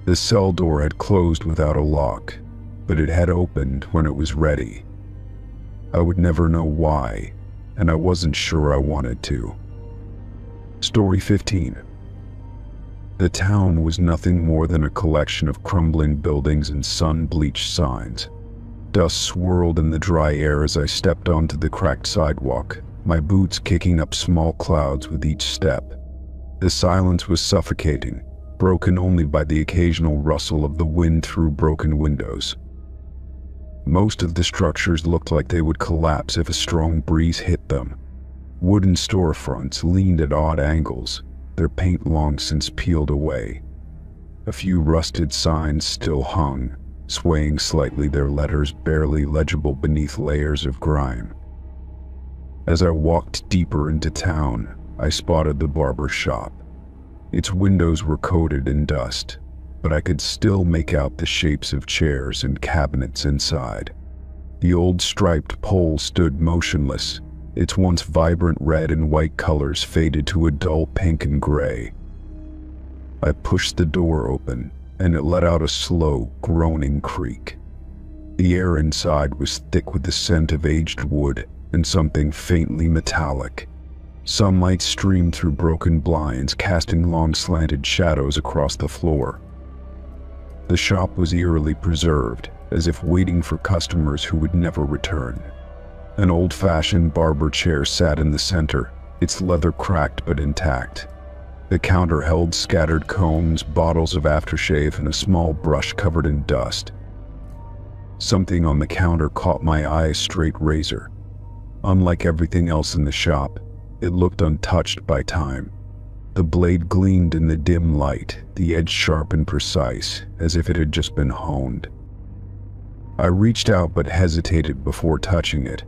The cell door had closed without a lock, but it had opened when it was ready. I would never know why, and I wasn't sure I wanted to. Story 15. The town was nothing more than a collection of crumbling buildings and sun-bleached signs. Dust swirled in the dry air as I stepped onto the cracked sidewalk, my boots kicking up small clouds with each step. The silence was suffocating, broken only by the occasional rustle of the wind through broken windows. Most of the structures looked like they would collapse if a strong breeze hit them. Wooden storefronts leaned at odd angles, their paint long since peeled away. A few rusted signs still hung, swaying slightly, their letters barely legible beneath layers of grime. As I walked deeper into town, I spotted the barber shop. Its windows were coated in dust, but I could still make out the shapes of chairs and cabinets inside. The old striped pole stood motionless, its once vibrant red and white colors faded to a dull pink and gray. I pushed the door open, and it let out a slow, groaning creak. The air inside was thick with the scent of aged wood and something faintly metallic. Sunlight streamed through broken blinds, casting long slanted shadows across the floor. The shop was eerily preserved, as if waiting for customers who would never return. An old-fashioned barber chair sat in the center, its leather cracked but intact. The counter held scattered combs, bottles of aftershave, and a small brush covered in dust. Something on the counter caught my eye, a straight razor. Unlike everything else in the shop, it looked untouched by time. The blade gleamed in the dim light, the edge sharp and precise, as if it had just been honed. I reached out but hesitated before touching it.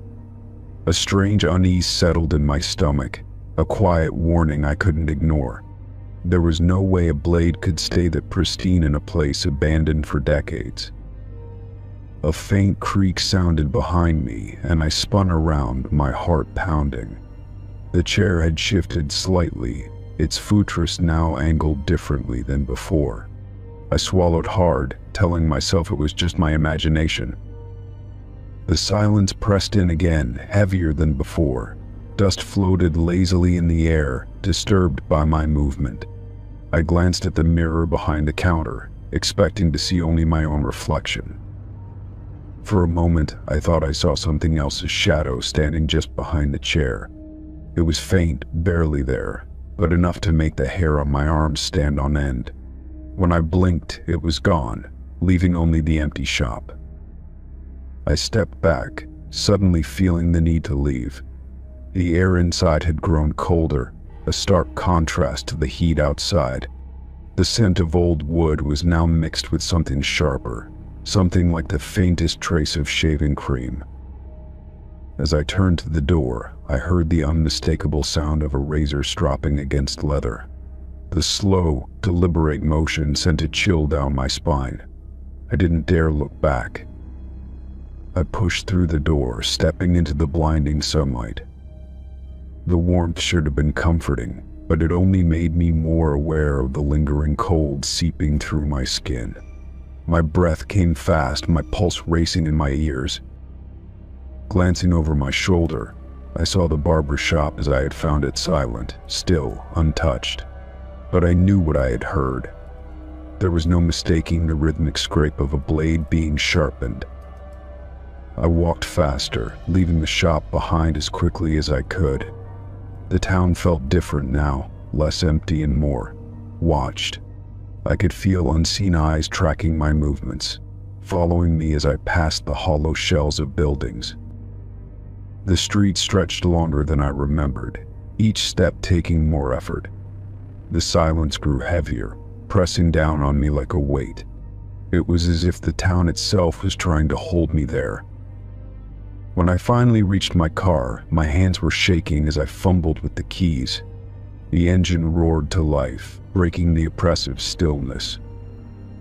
A strange unease settled in my stomach, a quiet warning I couldn't ignore. There was no way a blade could stay that pristine in a place abandoned for decades. A faint creak sounded behind me, and I spun around, my heart pounding. The chair had shifted slightly, its footrest now angled differently than before. I swallowed hard, telling myself it was just my imagination. The silence pressed in again, heavier than before. Dust floated lazily in the air, disturbed by my movement. I glanced at the mirror behind the counter, expecting to see only my own reflection. For a moment, I thought I saw something else's shadow standing just behind the chair. It was faint, barely there, but enough to make the hair on my arms stand on end. When I blinked, it was gone, leaving only the empty shop. I stepped back, suddenly feeling the need to leave. The air inside had grown colder, a stark contrast to the heat outside. The scent of old wood was now mixed with something sharper, something like the faintest trace of shaving cream. As I turned to the door, I heard the unmistakable sound of a razor stropping against leather. The slow, deliberate motion sent a chill down my spine. I didn't dare look back. I pushed through the door, stepping into the blinding sunlight. The warmth should have been comforting, but it only made me more aware of the lingering cold seeping through my skin. My breath came fast, my pulse racing in my ears. Glancing over my shoulder, I saw the barber shop as I had found it, silent, still, untouched. But I knew what I had heard. There was no mistaking the rhythmic scrape of a blade being sharpened. I walked faster, leaving the shop behind as quickly as I could. The town felt different now, less empty and more watched. I could feel unseen eyes tracking my movements, following me as I passed the hollow shells of buildings. The street stretched longer than I remembered, each step taking more effort. The silence grew heavier, pressing down on me like a weight. It was as if the town itself was trying to hold me there. When I finally reached my car, my hands were shaking as I fumbled with the keys. The engine roared to life, breaking the oppressive stillness.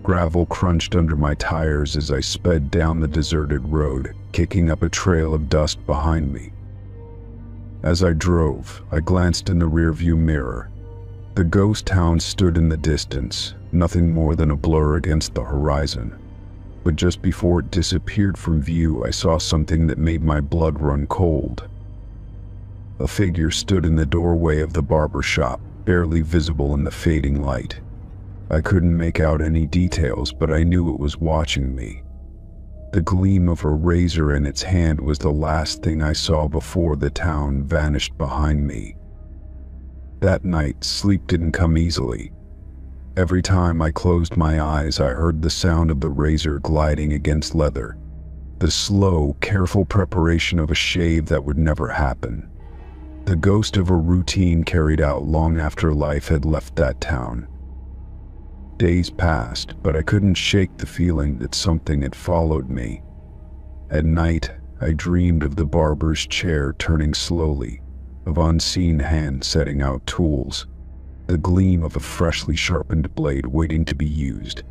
Gravel crunched under my tires as I sped down the deserted road, kicking up a trail of dust behind me. As I drove, I glanced in the rearview mirror. The ghost town stood in the distance, nothing more than a blur against the horizon. But just before it disappeared from view, I saw something that made my blood run cold. A figure stood in the doorway of the barber shop, barely visible in the fading light. I couldn't make out any details, but I knew it was watching me. The gleam of a razor in its hand was the last thing I saw before the town vanished behind me. That night, sleep didn't come easily. Every time I closed my eyes, I heard the sound of the razor gliding against leather, the slow, careful preparation of a shave that would never happen. The ghost of a routine carried out long after life had left that town. Days passed, but I couldn't shake the feeling that something had followed me. At night, I dreamed of the barber's chair turning slowly, of unseen hands setting out tools, the gleam of a freshly sharpened blade waiting to be used.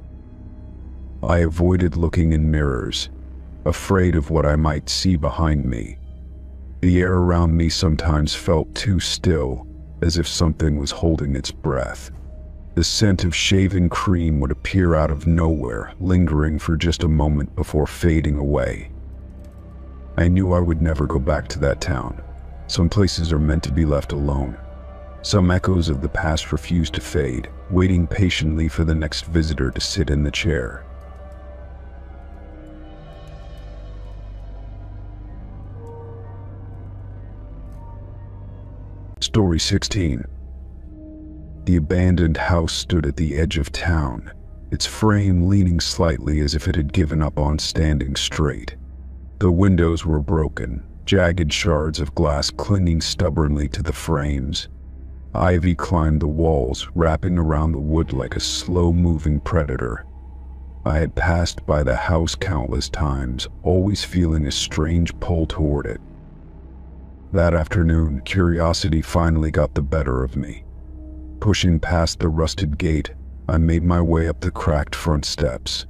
I avoided looking in mirrors, afraid of what I might see behind me. The air around me sometimes felt too still, as if something was holding its breath. The scent of shaving cream would appear out of nowhere, lingering for just a moment before fading away. I knew I would never go back to that town. Some places are meant to be left alone. Some echoes of the past refuse to fade, waiting patiently for the next visitor to sit in the chair. Story 16. The abandoned house stood at the edge of town, its frame leaning slightly as if it had given up on standing straight. The windows were broken, jagged shards of glass clinging stubbornly to the frames. Ivy climbed the walls, wrapping around the wood like a slow-moving predator. I had passed by the house countless times, always feeling a strange pull toward it. That afternoon, curiosity finally got the better of me. Pushing past the rusted gate, I made my way up the cracked front steps.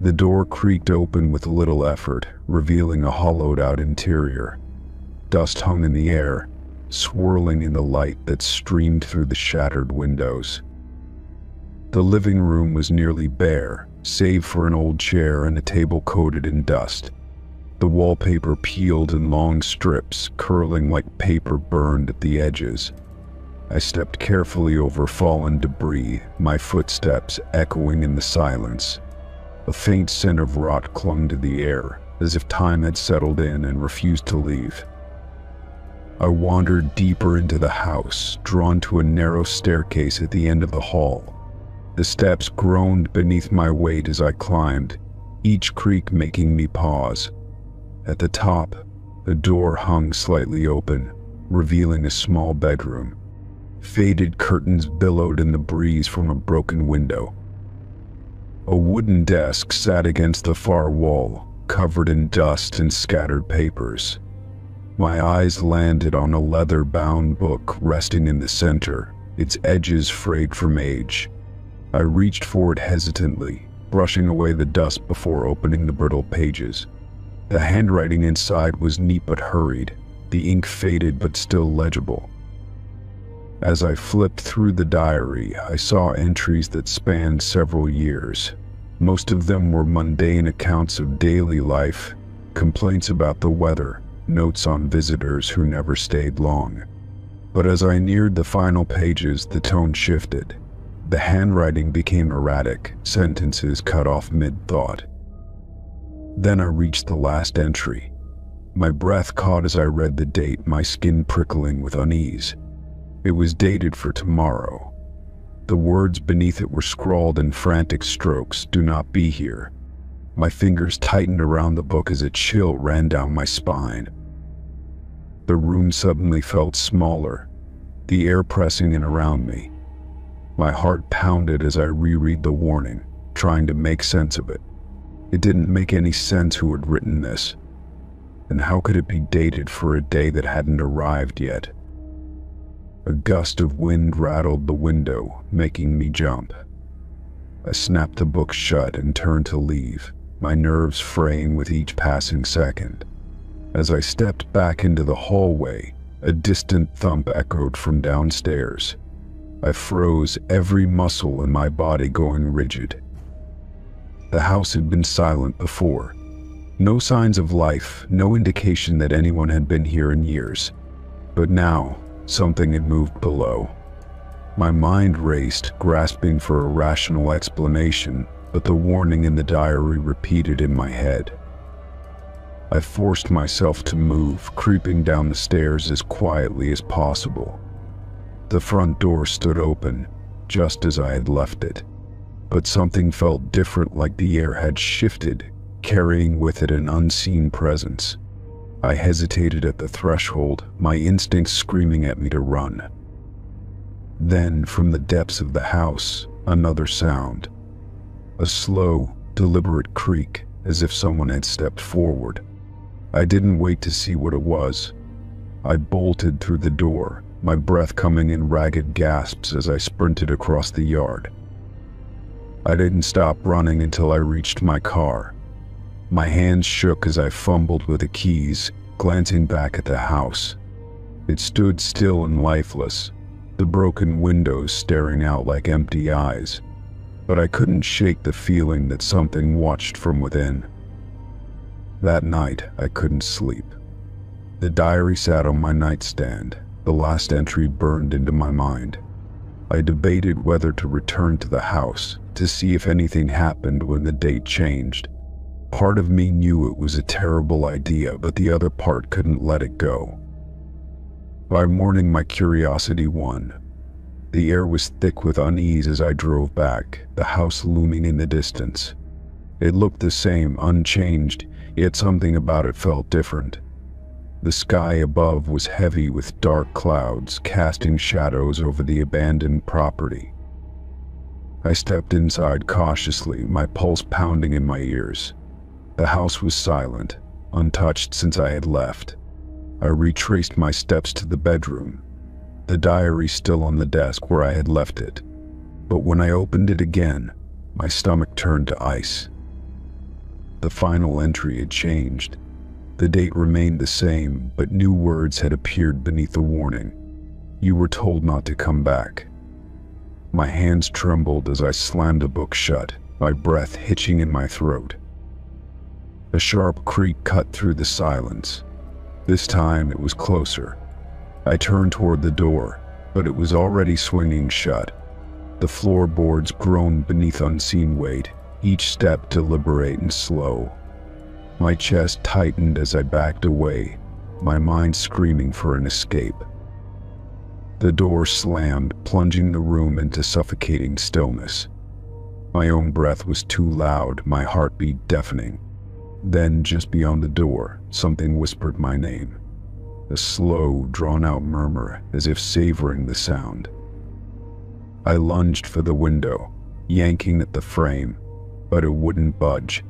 The door creaked open with little effort, revealing a hollowed-out interior. Dust hung in the air, swirling in the light that streamed through the shattered windows. The living room was nearly bare, save for an old chair and a table coated in dust. The wallpaper peeled in long strips, curling like paper burned at the edges. I stepped carefully over fallen debris, my footsteps echoing in the silence. A faint scent of rot clung to the air, as if time had settled in and refused to leave. I wandered deeper into the house, drawn to a narrow staircase at the end of the hall. The steps groaned beneath my weight as I climbed, each creak making me pause. At the top, a door hung slightly open, revealing a small bedroom. Faded curtains billowed in the breeze from a broken window. A wooden desk sat against the far wall, covered in dust and scattered papers. My eyes landed on a leather-bound book resting in the center, its edges frayed from age. I reached for it hesitantly, brushing away the dust before opening the brittle pages. The handwriting inside was neat but hurried, the ink faded but still legible. As I flipped through the diary, I saw entries that spanned several years. Most of them were mundane accounts of daily life, complaints about the weather, notes on visitors who never stayed long. But as I neared the final pages, the tone shifted. The handwriting became erratic, sentences cut off mid-thought. Then I reached the last entry. My breath caught as I read the date, my skin prickling with unease. It was dated for tomorrow. The words beneath it were scrawled in frantic strokes, "Do not be here." My fingers tightened around the book as a chill ran down my spine. The room suddenly felt smaller, the air pressing in around me. My heart pounded as I reread the warning, trying to make sense of it. It didn't make any sense who had written this. And how could it be dated for a day that hadn't arrived yet? A gust of wind rattled the window, making me jump. I snapped the book shut and turned to leave, my nerves fraying with each passing second. As I stepped back into the hallway, a distant thump echoed from downstairs. I froze, every muscle in my body going rigid. The house had been silent before. No signs of life, no indication that anyone had been here in years. But now, something had moved below. My mind raced, grasping for a rational explanation, but the warning in the diary repeated in my head. I forced myself to move, creeping down the stairs as quietly as possible. The front door stood open, just as I had left it. But something felt different, like the air had shifted, carrying with it an unseen presence. I hesitated at the threshold, my instincts screaming at me to run. Then, from the depths of the house, another sound. A slow, deliberate creak, as if someone had stepped forward. I didn't wait to see what it was. I bolted through the door, my breath coming in ragged gasps as I sprinted across the yard. I didn't stop running until I reached my car. My hands shook as I fumbled with the keys, glancing back at the house. It stood still and lifeless, the broken windows staring out like empty eyes. But I couldn't shake the feeling that something watched from within. That night, I couldn't sleep. The diary sat on my nightstand, the last entry burned into my mind. I debated whether to return to the house to see if anything happened when the date changed. Part of me knew it was a terrible idea, but the other part couldn't let it go. By morning, my curiosity won. The air was thick with unease as I drove back, the house looming in the distance. It looked the same, unchanged, yet something about it felt different. The sky above was heavy with dark clouds, casting shadows over the abandoned property. I stepped inside cautiously, my pulse pounding in my ears. The house was silent, untouched since I had left. I retraced my steps to the bedroom, the diary still on the desk where I had left it. But when I opened it again, my stomach turned to ice. The final entry had changed. The date remained the same, but new words had appeared beneath the warning. You were told not to come back. My hands trembled as I slammed the book shut, my breath hitching in my throat. A sharp creak cut through the silence. This time it was closer. I turned toward the door, but it was already swinging shut. The floorboards groaned beneath unseen weight, each step deliberate and slow. My chest tightened as I backed away, my mind screaming for an escape. The door slammed, plunging the room into suffocating stillness. My own breath was too loud, my heartbeat deafening. Then, just beyond the door, something whispered my name. A slow, drawn-out murmur, as if savoring the sound. I lunged for the window, yanking at the frame, but it wouldn't budge.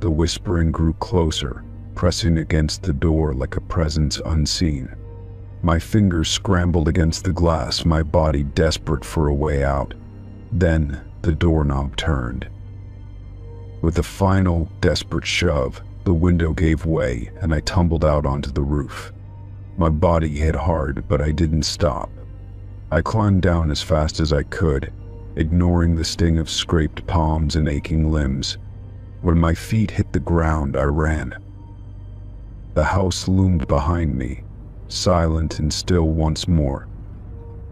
The whispering grew closer, pressing against the door like a presence unseen. My fingers scrambled against the glass, my body desperate for a way out. Then, the doorknob turned. With a final, desperate shove, the window gave way and I tumbled out onto the roof. My body hit hard, but I didn't stop. I climbed down as fast as I could, ignoring the sting of scraped palms and aching limbs. When my feet hit the ground, I ran. The house loomed behind me, silent and still once more.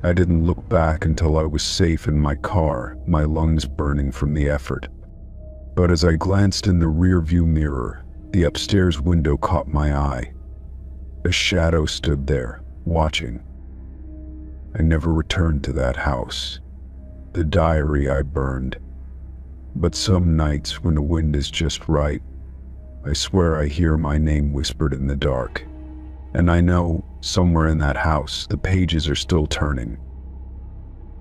I didn't look back until I was safe in my car, my lungs burning from the effort. But as I glanced in the rearview mirror, the upstairs window caught my eye. A shadow stood there, watching. I never returned to that house. The diary I burned. But some nights when the wind is just right, I swear I hear my name whispered in the dark. And I know, somewhere in that house, the pages are still turning.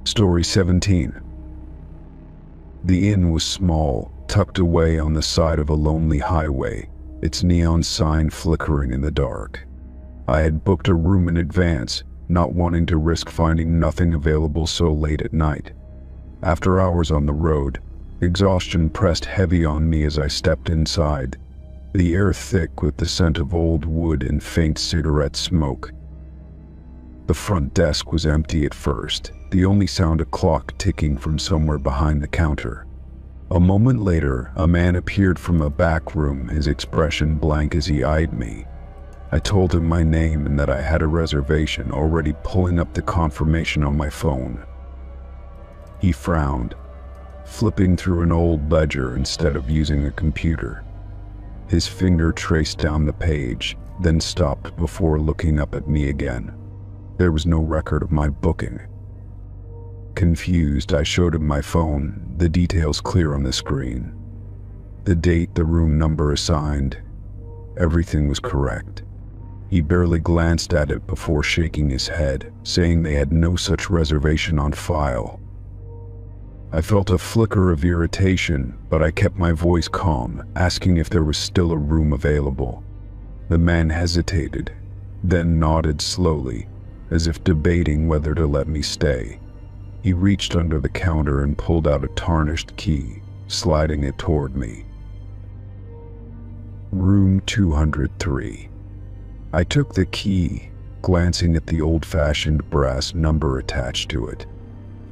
Story 17. The inn was small, tucked away on the side of a lonely highway, its neon sign flickering in the dark. I had booked a room in advance, not wanting to risk finding nothing available so late at night. After hours on the road, exhaustion pressed heavy on me as I stepped inside, the air thick with the scent of old wood and faint cigarette smoke. The front desk was empty at first, the only sound a clock ticking from somewhere behind the counter. A moment later, a man appeared from a back room, his expression blank as he eyed me. I told him my name and that I had a reservation, already pulling up the confirmation on my phone. He frowned, flipping through an old ledger instead of using a computer. His finger traced down the page, then stopped before looking up at me again. There was no record of my booking. Confused, I showed him my phone, the details clear on the screen. The date, the room number assigned, everything was correct. He barely glanced at it before shaking his head, saying they had no such reservation on file. I felt a flicker of irritation, but I kept my voice calm, asking if there was still a room available. The man hesitated, then nodded slowly, as if debating whether to let me stay. He reached under the counter and pulled out a tarnished key, sliding it toward me. Room 203. I took the key, glancing at the old-fashioned brass number attached to it.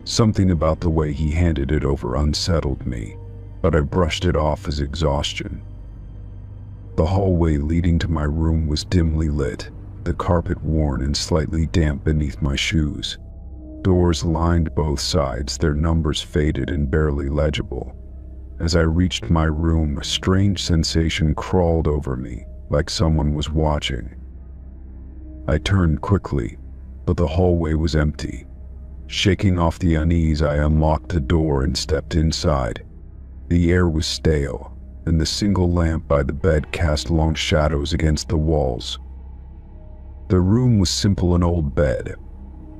Something about the way he handed it over unsettled me, but I brushed it off as exhaustion. The hallway leading to my room was dimly lit, the carpet worn and slightly damp beneath my shoes. Doors lined both sides, their numbers faded and barely legible. As I reached my room, a strange sensation crawled over me, like someone was watching. I turned quickly, but the hallway was empty. Shaking off the unease, I unlocked the door and stepped inside. The air was stale, and the single lamp by the bed cast long shadows against the walls. The room was simple: an old bed,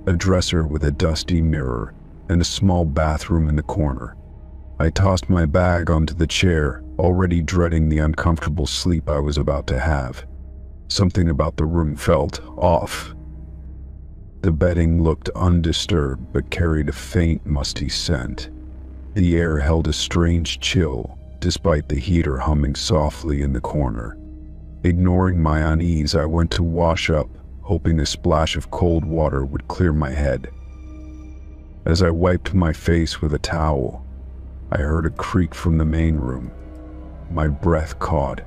a dresser with a dusty mirror, and a small bathroom in the corner. I tossed my bag onto the chair, already dreading the uncomfortable sleep I was about to have. Something about the room felt off. The bedding looked undisturbed but carried a faint, musty scent. The air held a strange chill, despite the heater humming softly in the corner. Ignoring my unease, I went to wash up, hoping a splash of cold water would clear my head. As I wiped my face with a towel, I heard a creak from the main room. My breath caught,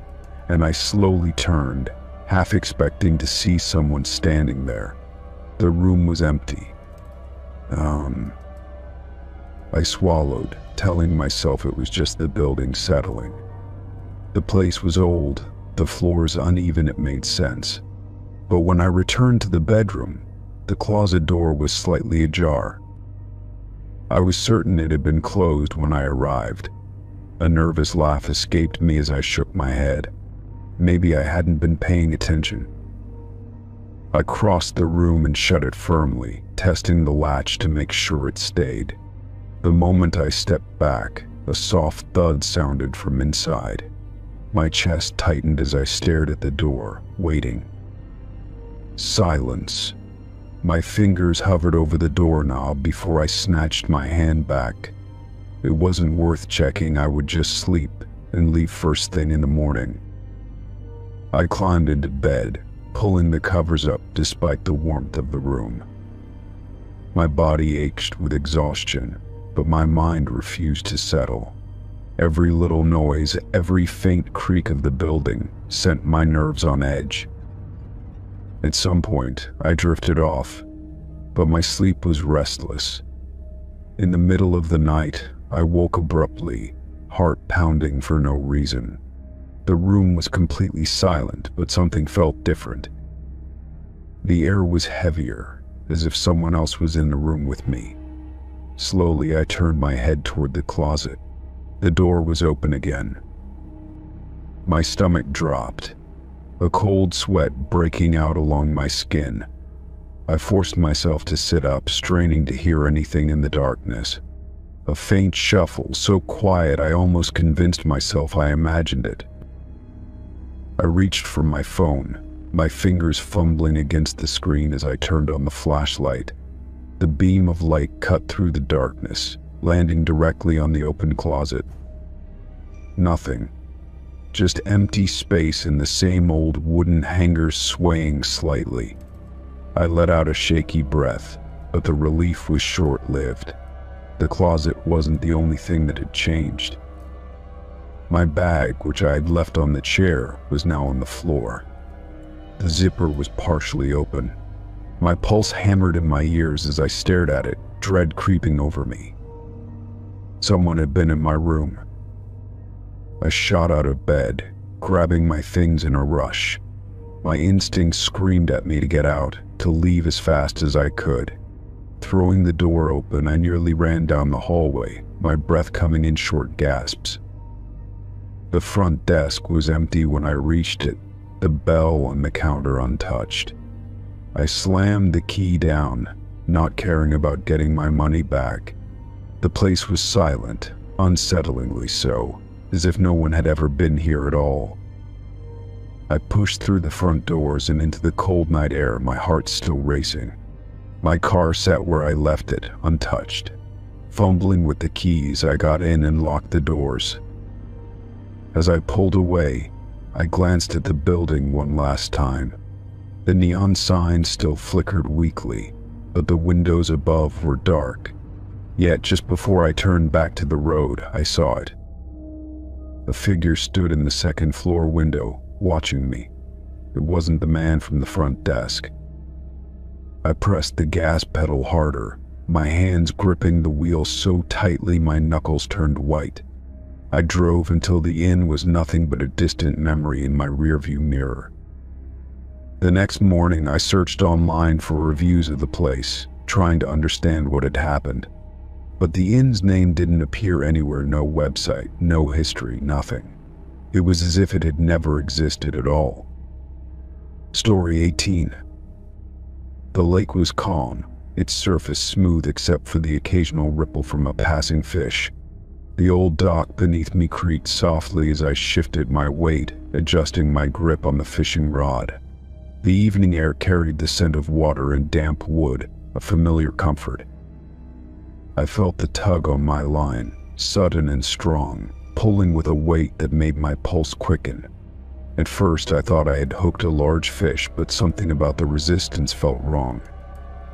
and I slowly turned, half expecting to see someone standing there. The room was empty. I swallowed, telling myself it was just the building settling. The place was old, the floors uneven. It made sense. But when I returned to the bedroom, the closet door was slightly ajar. I was certain it had been closed when I arrived. A nervous laugh escaped me as I shook my head. Maybe I hadn't been paying attention. I crossed the room and shut it firmly, testing the latch to make sure it stayed. The moment I stepped back, a soft thud sounded from inside. My chest tightened as I stared at the door, waiting. Silence. My fingers hovered over the doorknob before I snatched my hand back. It wasn't worth checking. I would just sleep and leave first thing in the morning. I climbed into bed, pulling the covers up despite the warmth of the room. My body ached with exhaustion, but my mind refused to settle. Every little noise, every faint creak of the building sent my nerves on edge. At some point, I drifted off, but my sleep was restless. In the middle of the night, I woke abruptly, heart pounding for no reason. The room was completely silent, but something felt different. The air was heavier, as if someone else was in the room with me. Slowly, I turned my head toward the closet. The door was open again. My stomach dropped, a cold sweat breaking out along my skin. I forced myself to sit up, straining to hear anything in the darkness. A faint shuffle, so quiet I almost convinced myself I imagined it. I reached for my phone, my fingers fumbling against the screen as I turned on the flashlight. The beam of light cut through the darkness, landing directly on the open closet. Nothing. Just empty space and the same old wooden hangers swaying slightly. I let out a shaky breath, but the relief was short-lived. The closet wasn't the only thing that had changed. My bag, which I had left on the chair, was now on the floor. The zipper was partially open. My pulse hammered in my ears as I stared at it, dread creeping over me. Someone had been in my room. I shot out of bed, grabbing my things in a rush. My instincts screamed at me to get out, to leave as fast as I could. Throwing the door open, I nearly ran down the hallway, my breath coming in short gasps. The front desk was empty when I reached it, the bell on the counter untouched. I slammed the key down, not caring about getting my money back. The place was silent, unsettlingly so, as if no one had ever been here at all. I pushed through the front doors and into the cold night air, my heart still racing. My car sat where I left it, untouched. Fumbling with the keys, I got in and locked the doors. As I pulled away, I glanced at the building one last time. The neon sign still flickered weakly, but the windows above were dark. Yet just before I turned back to the road, I saw it. A figure stood in the second-floor window, watching me. It wasn't the man from the front desk. I pressed the gas pedal harder, my hands gripping the wheel so tightly my knuckles turned white. I drove until the inn was nothing but a distant memory in my rearview mirror. The next morning, I searched online for reviews of the place, trying to understand what had happened. But the inn's name didn't appear anywhere, no website, no history, nothing. It was as if it had never existed at all. Story 18. The lake was calm, its surface smooth except for the occasional ripple from a passing fish. The old dock beneath me creaked softly as I shifted my weight, adjusting my grip on the fishing rod. The evening air carried the scent of water and damp wood, a familiar comfort. I felt the tug on my line, sudden and strong, pulling with a weight that made my pulse quicken. At first I thought I had hooked a large fish, but something about the resistance felt wrong.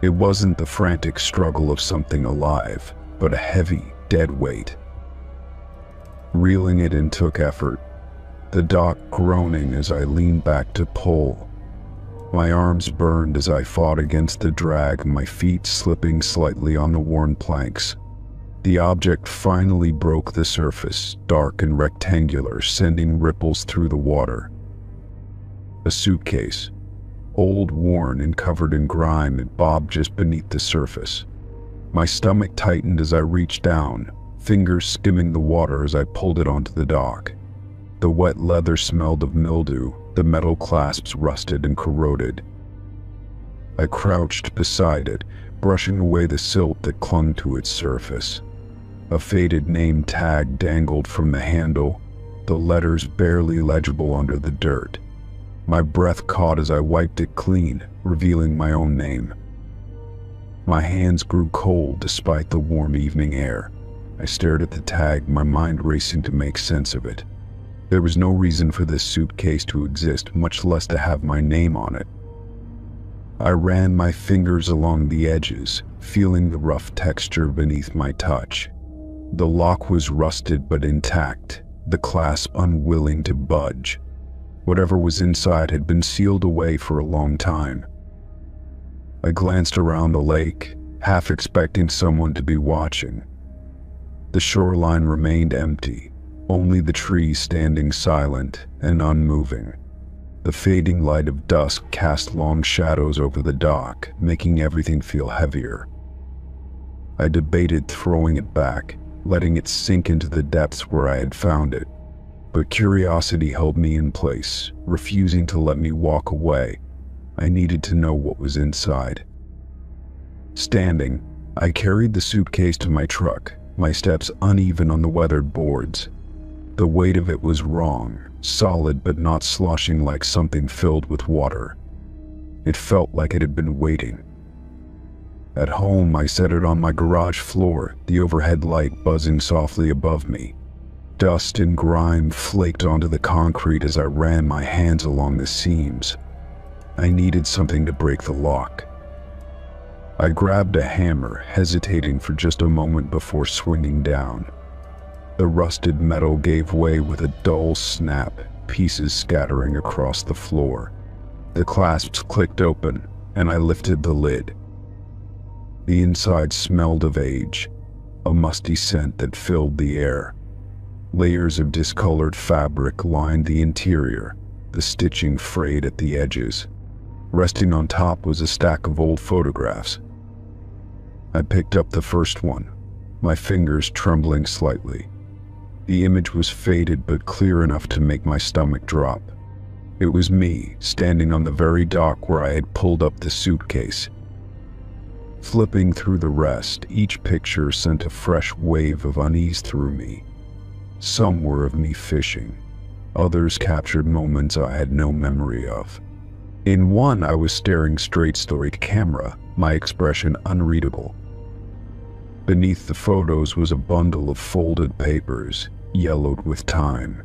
It wasn't the frantic struggle of something alive, but a heavy, dead weight. Reeling it in took effort, the dock groaning as I leaned back to pull. My arms burned as I fought against the drag, my feet slipping slightly on the worn planks. The object finally broke the surface, dark and rectangular, sending ripples through the water. A suitcase, old, worn, and covered in grime, it bobbed just beneath the surface. My stomach tightened as I reached down, fingers skimming the water as I pulled it onto the dock. The wet leather smelled of mildew, the metal clasps rusted and corroded. I crouched beside it, brushing away the silt that clung to its surface. A faded name tag dangled from the handle, the letters barely legible under the dirt. My breath caught as I wiped it clean, revealing my own name. My hands grew cold despite the warm evening air. I stared at the tag, my mind racing to make sense of it. There was no reason for this suitcase to exist, much less to have my name on it. I ran my fingers along the edges, feeling the rough texture beneath my touch. The lock was rusted but intact, the clasp unwilling to budge. Whatever was inside had been sealed away for a long time. I glanced around the lake, half expecting someone to be watching. The shoreline remained empty, only the trees standing silent and unmoving. The fading light of dusk cast long shadows over the dock, making everything feel heavier. I debated throwing it back, letting it sink into the depths where I had found it. But curiosity held me in place, refusing to let me walk away. I needed to know what was inside. Standing, I carried the suitcase to my truck, my steps uneven on the weathered boards. The weight of it was wrong, solid but not sloshing like something filled with water. It felt like it had been waiting. At home, I set it on my garage floor, the overhead light buzzing softly above me. Dust and grime flaked onto the concrete as I ran my hands along the seams. I needed something to break the lock. I grabbed a hammer, hesitating for just a moment before swinging down. The rusted metal gave way with a dull snap, pieces scattering across the floor. The clasps clicked open, and I lifted the lid. The inside smelled of age, a musty scent that filled the air. Layers of discolored fabric lined the interior, the stitching frayed at the edges. Resting on top was a stack of old photographs. I picked up the first one, my fingers trembling slightly. The image was faded but clear enough to make my stomach drop. It was me, standing on the very dock where I had pulled up the suitcase. Flipping through the rest, each picture sent a fresh wave of unease through me. Some were of me fishing. Others captured moments I had no memory of. In one, I was staring straight to camera, my expression unreadable. Beneath the photos was a bundle of folded papers, yellowed with time.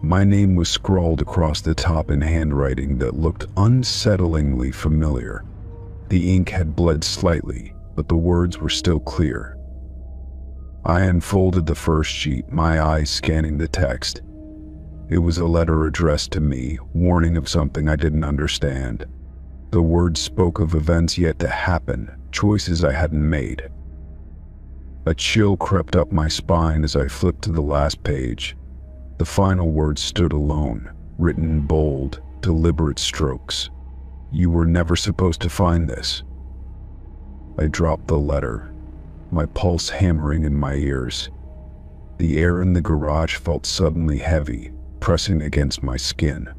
My name was scrawled across the top in handwriting that looked unsettlingly familiar. The ink had bled slightly, but the words were still clear. I unfolded the first sheet, my eyes scanning the text. It was a letter addressed to me, warning of something I didn't understand. The words spoke of events yet to happen, choices I hadn't made. A chill crept up my spine as I flipped to the last page. The final words stood alone, written in bold, deliberate strokes. You were never supposed to find this. I dropped the letter, my pulse hammering in my ears. The air in the garage felt suddenly heavy, pressing against my skin.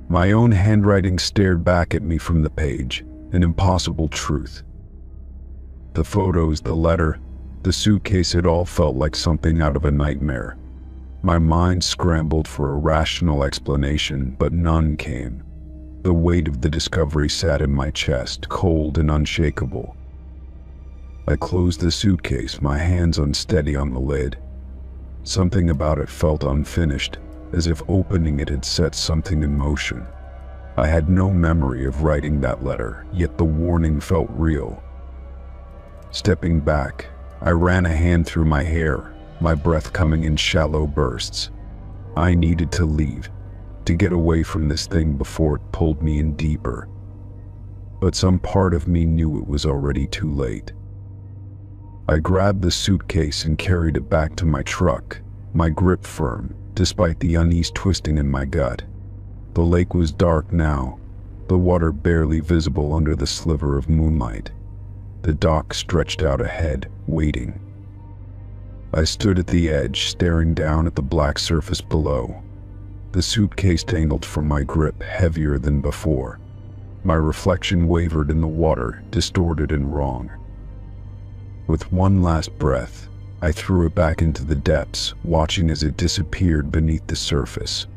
My own handwriting stared back at me from the page, an impossible truth. The photos, the letter, the suitcase, it all felt like something out of a nightmare. My mind scrambled for a rational explanation, but none came. The weight of the discovery sat in my chest, cold and unshakable. I closed the suitcase, my hands unsteady on the lid. Something about it felt unfinished, as if opening it had set something in motion. I had no memory of writing that letter, yet the warning felt real. Stepping back, I ran a hand through my hair, my breath coming in shallow bursts. I needed to leave, to get away from this thing before it pulled me in deeper. But some part of me knew it was already too late. I grabbed the suitcase and carried it back to my truck, my grip firm, despite the unease twisting in my gut. The lake was dark now, the water barely visible under the sliver of moonlight. The dock stretched out ahead, waiting. I stood at the edge, staring down at the black surface below. The suitcase dangled from my grip, heavier than before. My reflection wavered in the water, distorted and wrong. With one last breath, I threw it back into the depths, watching as it disappeared beneath the surface.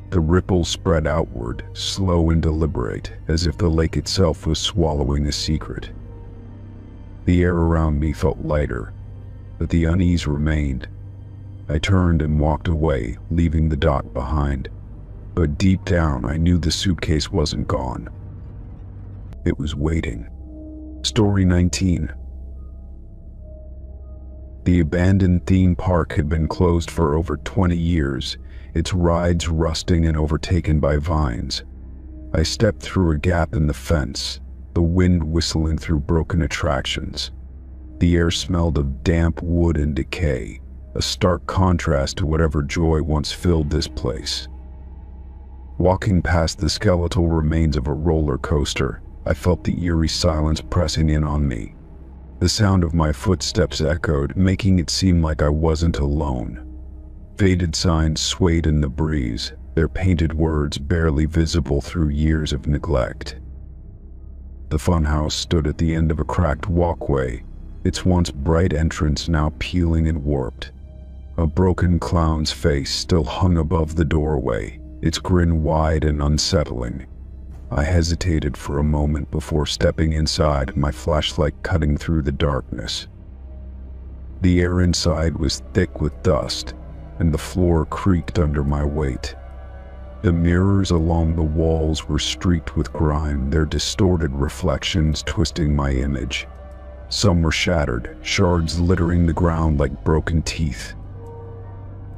The ripples spread outward, slow and deliberate, as if the lake itself was swallowing a secret. The air around me felt lighter, but the unease remained. I turned and walked away, leaving the dock behind. But deep down, I knew the suitcase wasn't gone. It was waiting. Story 19. The abandoned theme park had been closed for over 20 years, its rides rusting and overtaken by vines. I stepped through a gap in the fence, the wind whistling through broken attractions. The air smelled of damp wood and decay, a stark contrast to whatever joy once filled this place. Walking past the skeletal remains of a roller coaster, I felt the eerie silence pressing in on me. The sound of my footsteps echoed, making it seem like I wasn't alone. Faded signs swayed in the breeze, their painted words barely visible through years of neglect. The funhouse stood at the end of a cracked walkway, its once bright entrance now peeling and warped. A broken clown's face still hung above the doorway, its grin wide and unsettling. I hesitated for a moment before stepping inside, my flashlight cutting through the darkness. The air inside was thick with dust, and the floor creaked under my weight. The mirrors along the walls were streaked with grime, their distorted reflections twisting my image. Some were shattered, shards littering the ground like broken teeth.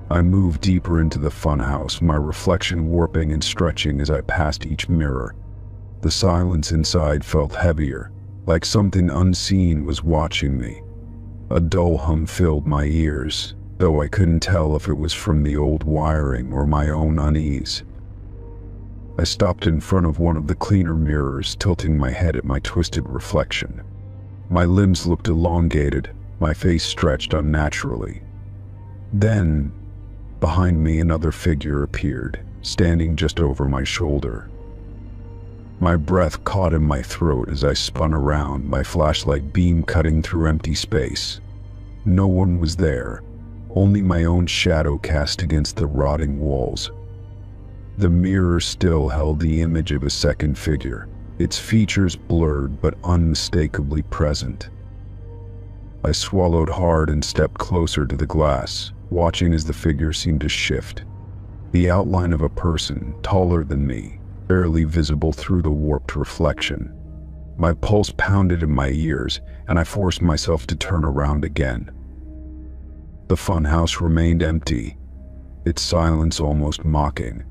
I moved deeper into the funhouse, my reflection warping and stretching as I passed each mirror. The silence inside felt heavier, like something unseen was watching me. A dull hum filled my ears, though I couldn't tell if it was from the old wiring or my own unease. I stopped in front of one of the cleaner mirrors, tilting my head at my twisted reflection. My limbs looked elongated, my face stretched unnaturally. Then, behind me, another figure appeared, standing just over my shoulder. My breath caught in my throat as I spun around, my flashlight beam cutting through empty space. No one was there, only my own shadow cast against the rotting walls. The mirror still held the image of a second figure, its features blurred but unmistakably present. I swallowed hard and stepped closer to the glass, watching as the figure seemed to shift. The outline of a person, taller than me, barely visible through the warped reflection. My pulse pounded in my ears, and I forced myself to turn around again. The funhouse remained empty, its silence almost mocking.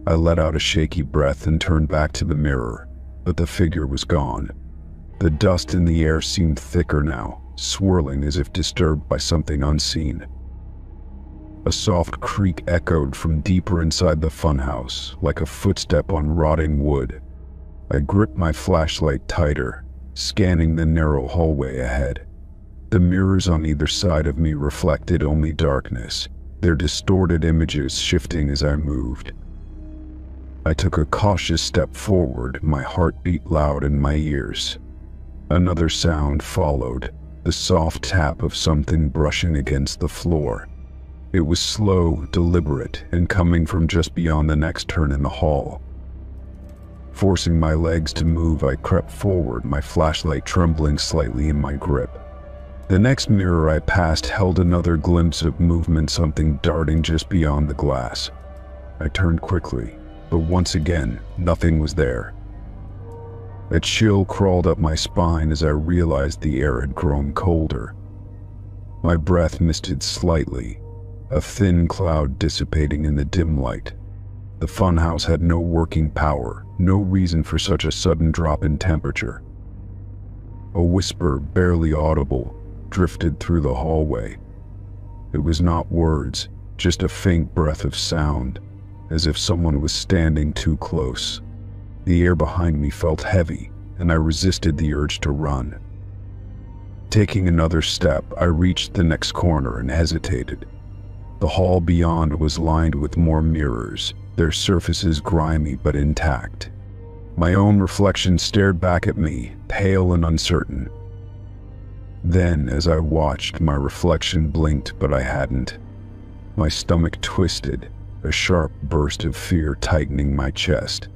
I let out a shaky breath and turned back to the mirror, but the figure was gone. The dust in the air seemed thicker now, swirling as if disturbed by something unseen. A soft creak echoed from deeper inside the funhouse, like a footstep on rotting wood. I gripped my flashlight tighter, scanning the narrow hallway ahead. The mirrors on either side of me reflected only darkness, their distorted images shifting as I moved. I took a cautious step forward, my heart beat loud in my ears. Another sound followed, the soft tap of something brushing against the floor. It was slow, deliberate, and coming from just beyond the next turn in the hall. Forcing my legs to move, I crept forward, my flashlight trembling slightly in my grip. The next mirror I passed held another glimpse of movement, something darting just beyond the glass. I turned quickly, but once again, nothing was there. A chill crawled up my spine as I realized the air had grown colder. My breath misted slightly, a thin cloud dissipating in the dim light. The funhouse had no working power, no reason for such a sudden drop in temperature. A whisper, barely audible, drifted through the hallway. It was not words, just a faint breath of sound, as if someone was standing too close. The air behind me felt heavy, and I resisted the urge to run. Taking another step, I reached the next corner and hesitated. The hall beyond was lined with more mirrors, their surfaces grimy but intact. My own reflection stared back at me, pale and uncertain. Then, as I watched, my reflection blinked, but I hadn't. My stomach twisted, a sharp burst of fear tightening my chest.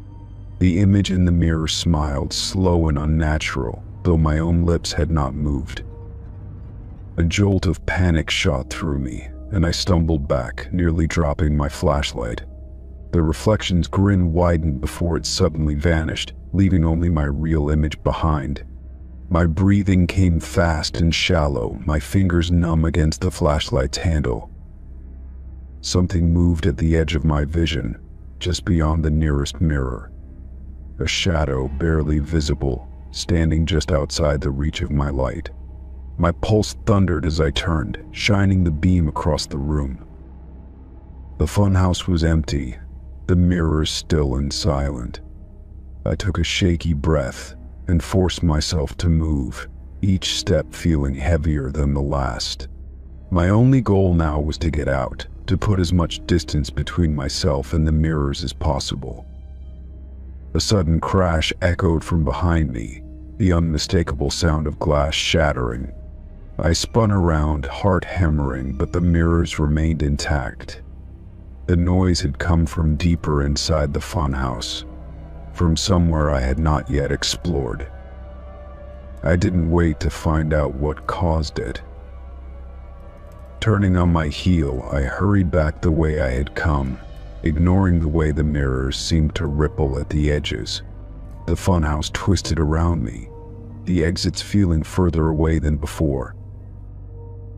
The image in the mirror smiled, slow and unnatural, though my own lips had not moved. A jolt of panic shot through me, and I stumbled back, nearly dropping my flashlight. The reflection's grin widened before it suddenly vanished, leaving only my real image behind. My breathing came fast and shallow, my fingers numb against the flashlight's handle. Something moved at the edge of my vision, just beyond the nearest mirror. A shadow, barely visible, standing just outside the reach of my light. My pulse thundered as I turned, shining the beam across the room. The funhouse was empty, the mirrors still and silent. I took a shaky breath and forced myself to move, each step feeling heavier than the last. My only goal now was to get out, to put as much distance between myself and the mirrors as possible. A sudden crash echoed from behind me, the unmistakable sound of glass shattering. I spun around, heart hammering, but the mirrors remained intact. The noise had come from deeper inside the funhouse, from somewhere I had not yet explored. I didn't wait to find out what caused it. Turning on my heel, I hurried back the way I had come, ignoring the way the mirrors seemed to ripple at the edges. The funhouse twisted around me, the exits feeling further away than before.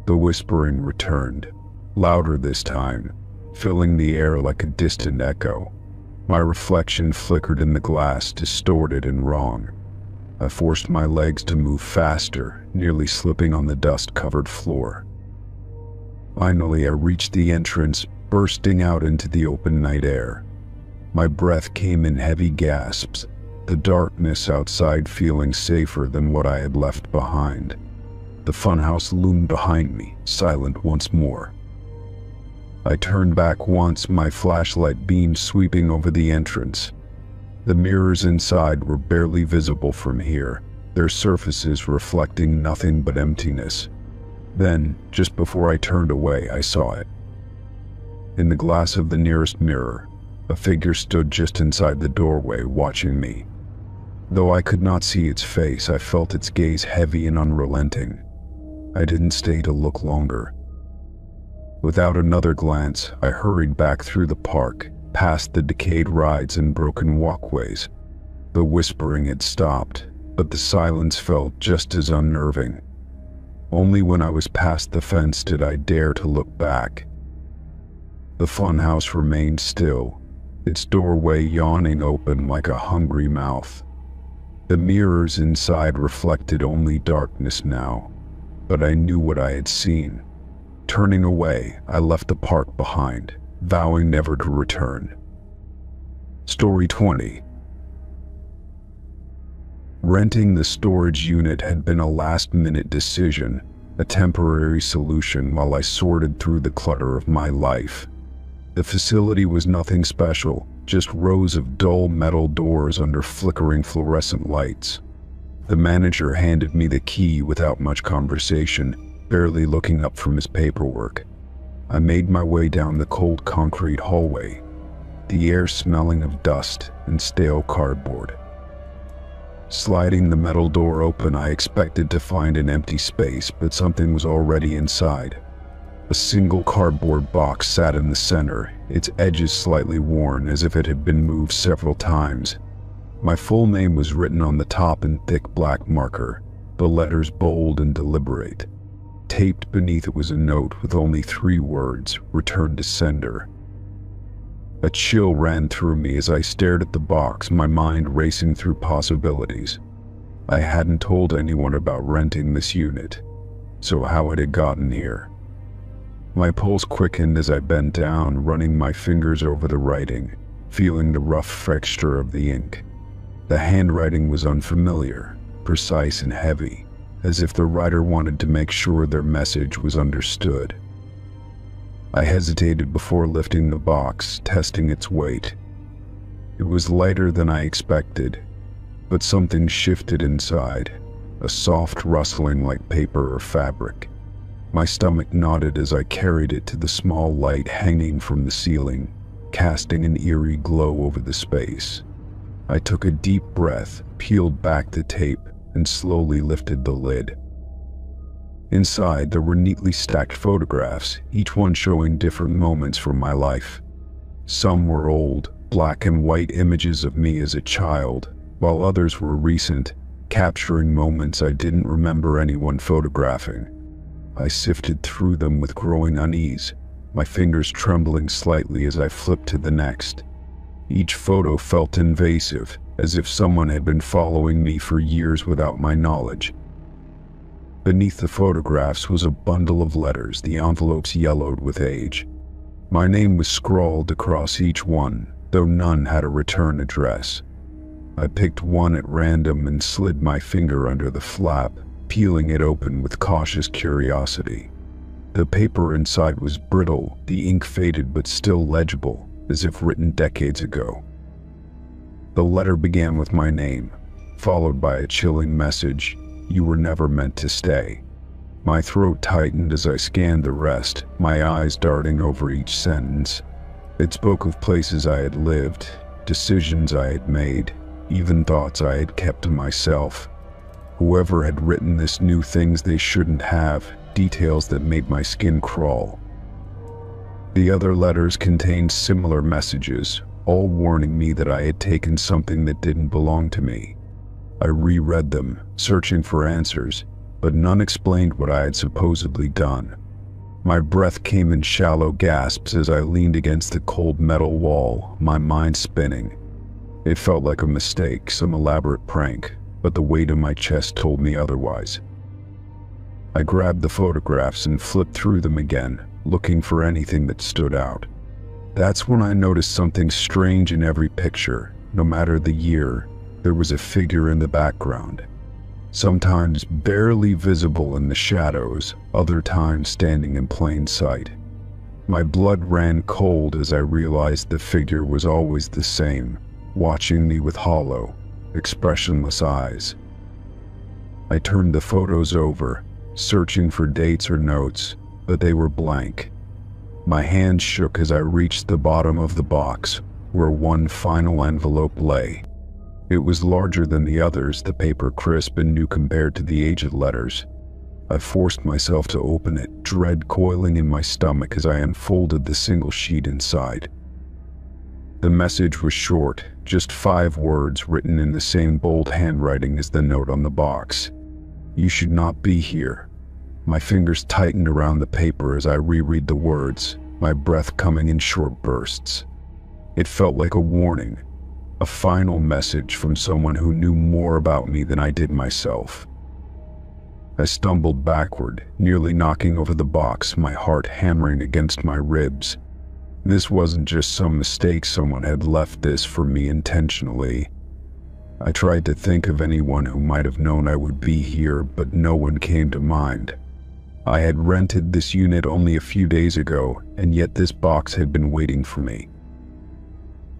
The whispering returned, louder this time, filling the air like a distant echo. My reflection flickered in the glass, distorted and wrong. I forced my legs to move faster, nearly slipping on the dust-covered floor. Finally, I reached the entrance, bursting out into the open night air. My breath came in heavy gasps, the darkness outside feeling safer than what I had left behind. The funhouse loomed behind me, silent once more. I turned back once, my flashlight beam sweeping over the entrance. The mirrors inside were barely visible from here, their surfaces reflecting nothing but emptiness. Then, just before I turned away, I saw it. In the glass of the nearest mirror, a figure stood just inside the doorway, watching me. Though I could not see its face, I felt its gaze heavy and unrelenting. I didn't stay to look longer. Without another glance, I hurried back through the park, past the decayed rides and broken walkways. The whispering had stopped, but the silence felt just as unnerving. Only when I was past the fence did I dare to look back. The funhouse remained still, its doorway yawning open like a hungry mouth. The mirrors inside reflected only darkness now, but I knew what I had seen. Turning away, I left the park behind, vowing never to return. Story 20. Renting the storage unit had been a last-minute decision, a temporary solution while I sorted through the clutter of my life. The facility was nothing special, just rows of dull metal doors under flickering fluorescent lights. The manager handed me the key without much conversation, barely looking up from his paperwork. I made my way down the cold concrete hallway, the air smelling of dust and stale cardboard. Sliding the metal door open, I expected to find an empty space, but something was already inside. A single cardboard box sat in the center, its edges slightly worn as if it had been moved several times. My full name was written on the top in thick black marker, the letters bold and deliberate. Taped beneath it was a note with only 3 words, "Return to sender." A chill ran through me as I stared at the box, my mind racing through possibilities. I hadn't told anyone about renting this unit, so how had it gotten here? My pulse quickened as I bent down, running my fingers over the writing, feeling the rough texture of the ink. The handwriting was unfamiliar, precise and heavy, as if the writer wanted to make sure their message was understood. I hesitated before lifting the box, testing its weight. It was lighter than I expected, but something shifted inside, a soft rustling like paper or fabric. My stomach nodded as I carried it to the small light hanging from the ceiling, casting an eerie glow over the space. I took a deep breath, peeled back the tape, and slowly lifted the lid. Inside, there were neatly stacked photographs, each one showing different moments from my life. Some were old, black and white images of me as a child, while others were recent, capturing moments I didn't remember anyone photographing. I sifted through them with growing unease, my fingers trembling slightly as I flipped to the next. Each photo felt invasive, as if someone had been following me for years without my knowledge. Beneath the photographs was a bundle of letters, the envelopes yellowed with age. My name was scrawled across each one, though none had a return address. I picked one at random and slid my finger under the flap, peeling it open with cautious curiosity. The paper inside was brittle, the ink faded but still legible, as if written decades ago. The letter began with my name, followed by a chilling message, "You were never meant to stay." My throat tightened as I scanned the rest, my eyes darting over each sentence. It spoke of places I had lived, decisions I had made, even thoughts I had kept to myself. Whoever had written this knew things they shouldn't have, details that made my skin crawl. The other letters contained similar messages, all warning me that I had taken something that didn't belong to me. I reread them, searching for answers, but none explained what I had supposedly done. My breath came in shallow gasps as I leaned against the cold metal wall, my mind spinning. It felt like a mistake, some elaborate prank, but the weight in my chest told me otherwise. I grabbed the photographs and flipped through them again, looking for anything that stood out. That's when I noticed something strange in every picture. No matter the year, there was a figure in the background. Sometimes barely visible in the shadows, other times standing in plain sight. My blood ran cold as I realized the figure was always the same, watching me with hollow, expressionless eyes. I turned the photos over, searching for dates or notes, but they were blank. My hand shook as I reached the bottom of the box, where one final envelope lay. It was larger than the others, the paper crisp and new compared to the aged letters. I forced myself to open it, dread coiling in my stomach as I unfolded the single sheet inside. The message was short, just 5 words written in the same bold handwriting as the note on the box. "You should not be here." My fingers tightened around the paper as I reread the words, my breath coming in short bursts. It felt like a warning, a final message from someone who knew more about me than I did myself. I stumbled backward, nearly knocking over the box, my heart hammering against my ribs. This wasn't just some mistake, someone had left this for me intentionally. I tried to think of anyone who might have known I would be here, but no one came to mind. I had rented this unit only a few days ago, and yet this box had been waiting for me.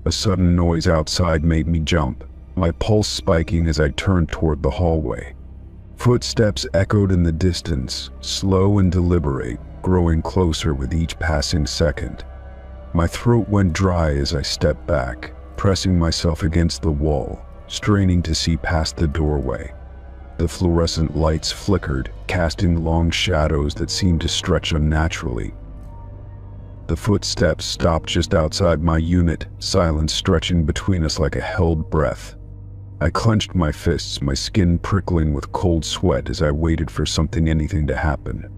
A sudden noise outside made me jump, my pulse spiking as I turned toward the hallway. Footsteps echoed in the distance, slow and deliberate, growing closer with each passing second. My throat went dry as I stepped back, pressing myself against the wall, straining to see past the doorway. The fluorescent lights flickered, casting long shadows that seemed to stretch unnaturally. The footsteps stopped just outside my unit, silence stretching between us like a held breath. I clenched my fists, my skin prickling with cold sweat as I waited for anything to happen.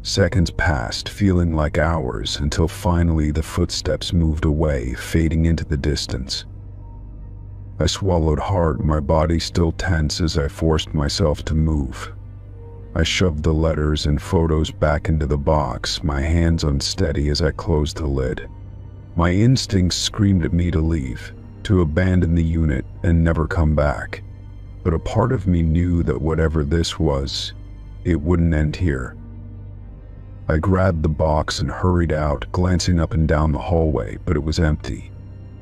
Seconds passed, feeling like hours, until finally the footsteps moved away, fading into the distance. I swallowed hard, my body still tense as I forced myself to move. I shoved the letters and photos back into the box, my hands unsteady as I closed the lid. My instincts screamed at me to leave, to abandon the unit and never come back. But a part of me knew that whatever this was, it wouldn't end here. I grabbed the box and hurried out, glancing up and down the hallway, but it was empty.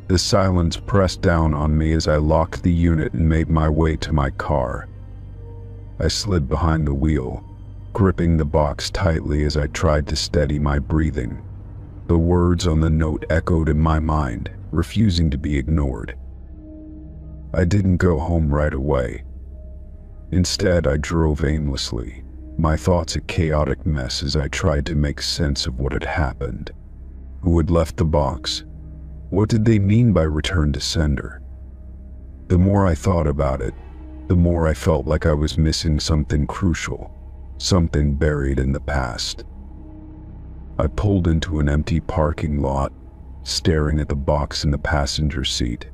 The silence pressed down on me as I locked the unit and made my way to my car. I slid behind the wheel, gripping the box tightly as I tried to steady my breathing. The words on the note echoed in my mind, refusing to be ignored. I didn't go home right away. Instead, I drove aimlessly, my thoughts a chaotic mess as I tried to make sense of what had happened. Who had left the box? What did they mean by return to sender? The more I thought about it, the more I felt like I was missing something crucial, something buried in the past. I pulled into an empty parking lot, staring at the box in the passenger seat.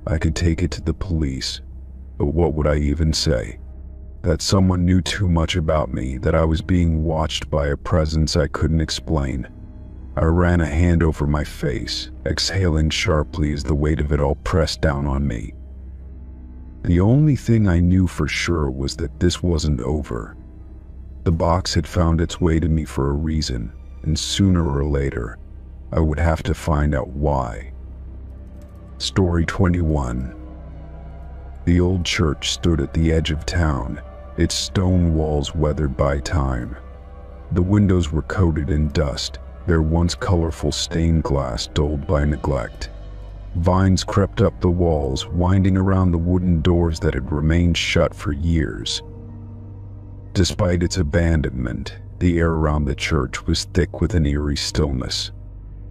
I could take it to the police, but what would I even say? That someone knew too much about me, that I was being watched by a presence I couldn't explain. I ran a hand over my face, exhaling sharply as the weight of it all pressed down on me. The only thing I knew for sure was that this wasn't over. The box had found its way to me for a reason, and sooner or later, I would have to find out why. Story 21. The old church stood at the edge of town, its stone walls weathered by time. The windows were coated in dust, their once colorful stained glass dulled by neglect. Vines crept up the walls, winding around the wooden doors that had remained shut for years. Despite its abandonment, the air around the church was thick with an eerie stillness.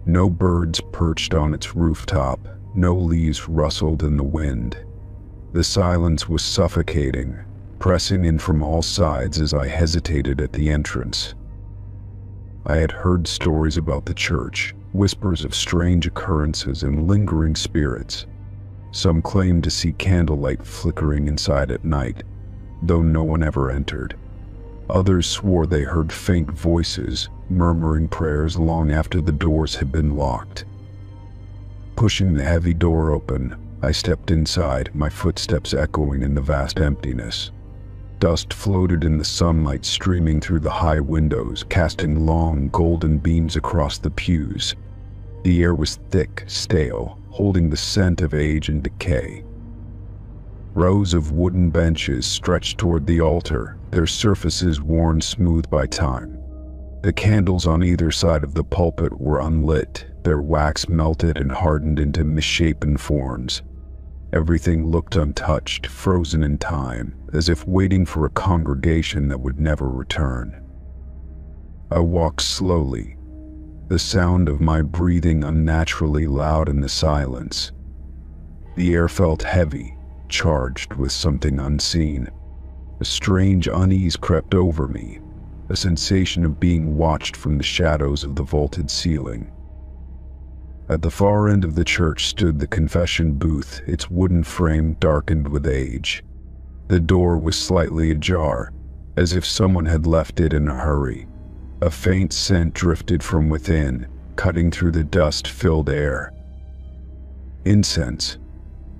No birds perched on its rooftop, no leaves rustled in the wind. The silence was suffocating, pressing in from all sides as I hesitated at the entrance. I had heard stories about the church, whispers of strange occurrences and lingering spirits. Some claimed to see candlelight flickering inside at night, though no one ever entered. Others swore they heard faint voices, murmuring prayers long after the doors had been locked. Pushing the heavy door open, I stepped inside, my footsteps echoing in the vast emptiness. Dust floated in the sunlight streaming through the high windows, casting long, golden beams across the pews. The air was thick, stale, holding the scent of age and decay. Rows of wooden benches stretched toward the altar, their surfaces worn smooth by time. The candles on either side of the pulpit were unlit, their wax melted and hardened into misshapen forms. Everything looked untouched, frozen in time, as if waiting for a congregation that would never return. I walked slowly, the sound of my breathing unnaturally loud in the silence. The air felt heavy, charged with something unseen. A strange unease crept over me, a sensation of being watched from the shadows of the vaulted ceiling. At the far end of the church stood the confession booth, its wooden frame darkened with age. The door was slightly ajar, as if someone had left it in a hurry. A faint scent drifted from within, cutting through the dust-filled air. Incense.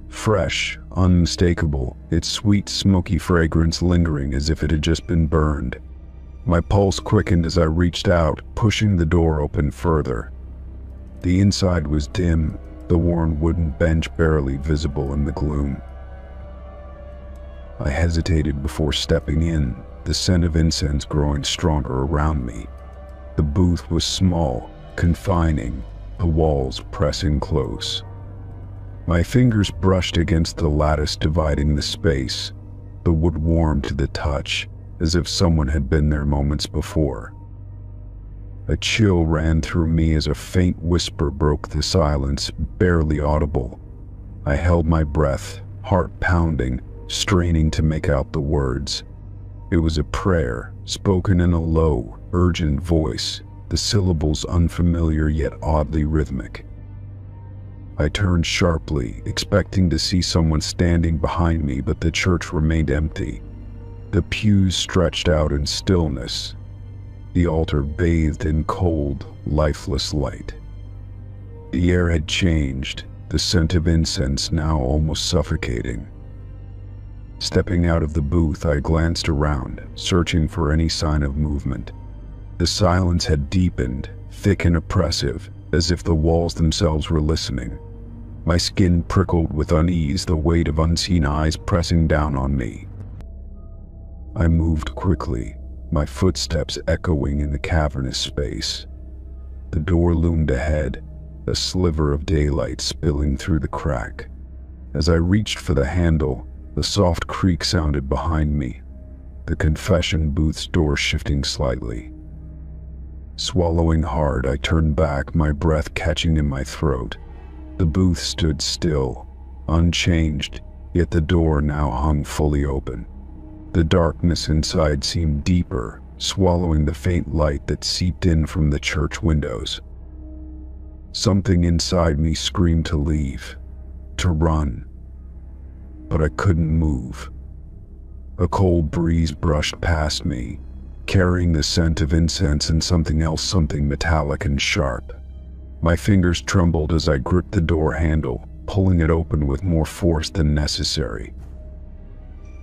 Fresh, unmistakable, its sweet, smoky fragrance lingering as if it had just been burned. My pulse quickened as I reached out, pushing the door open further. The inside was dim, the worn wooden bench barely visible in the gloom. I hesitated before stepping in, the scent of incense growing stronger around me. The booth was small, confining, the walls pressing close. My fingers brushed against the lattice dividing the space. The wood warmed to the touch, as if someone had been there moments before. A chill ran through me as a faint whisper broke the silence, barely audible. I held my breath, heart pounding, straining to make out the words. It was a prayer, spoken in a low, urgent voice, the syllables unfamiliar yet oddly rhythmic. I turned sharply, expecting to see someone standing behind me, but the church remained empty. The pews stretched out in stillness, the altar bathed in cold, lifeless light. The air had changed, the scent of incense now almost suffocating. Stepping out of the booth, I glanced around, searching for any sign of movement. The silence had deepened, thick and oppressive, as if the walls themselves were listening. My skin prickled with unease, the weight of unseen eyes pressing down on me. I moved quickly, my footsteps echoing in the cavernous space. The door loomed ahead, a sliver of daylight spilling through the crack. As I reached for the handle, the soft creak sounded behind me, the confession booth's door shifting slightly. Swallowing hard, I turned back, my breath catching in my throat. The booth stood still, unchanged, yet the door now hung fully open. The darkness inside seemed deeper, swallowing the faint light that seeped in from the church windows. Something inside me screamed to leave, to run, but I couldn't move. A cold breeze brushed past me, carrying the scent of incense and something else, something metallic and sharp. My fingers trembled as I gripped the door handle, pulling it open with more force than necessary.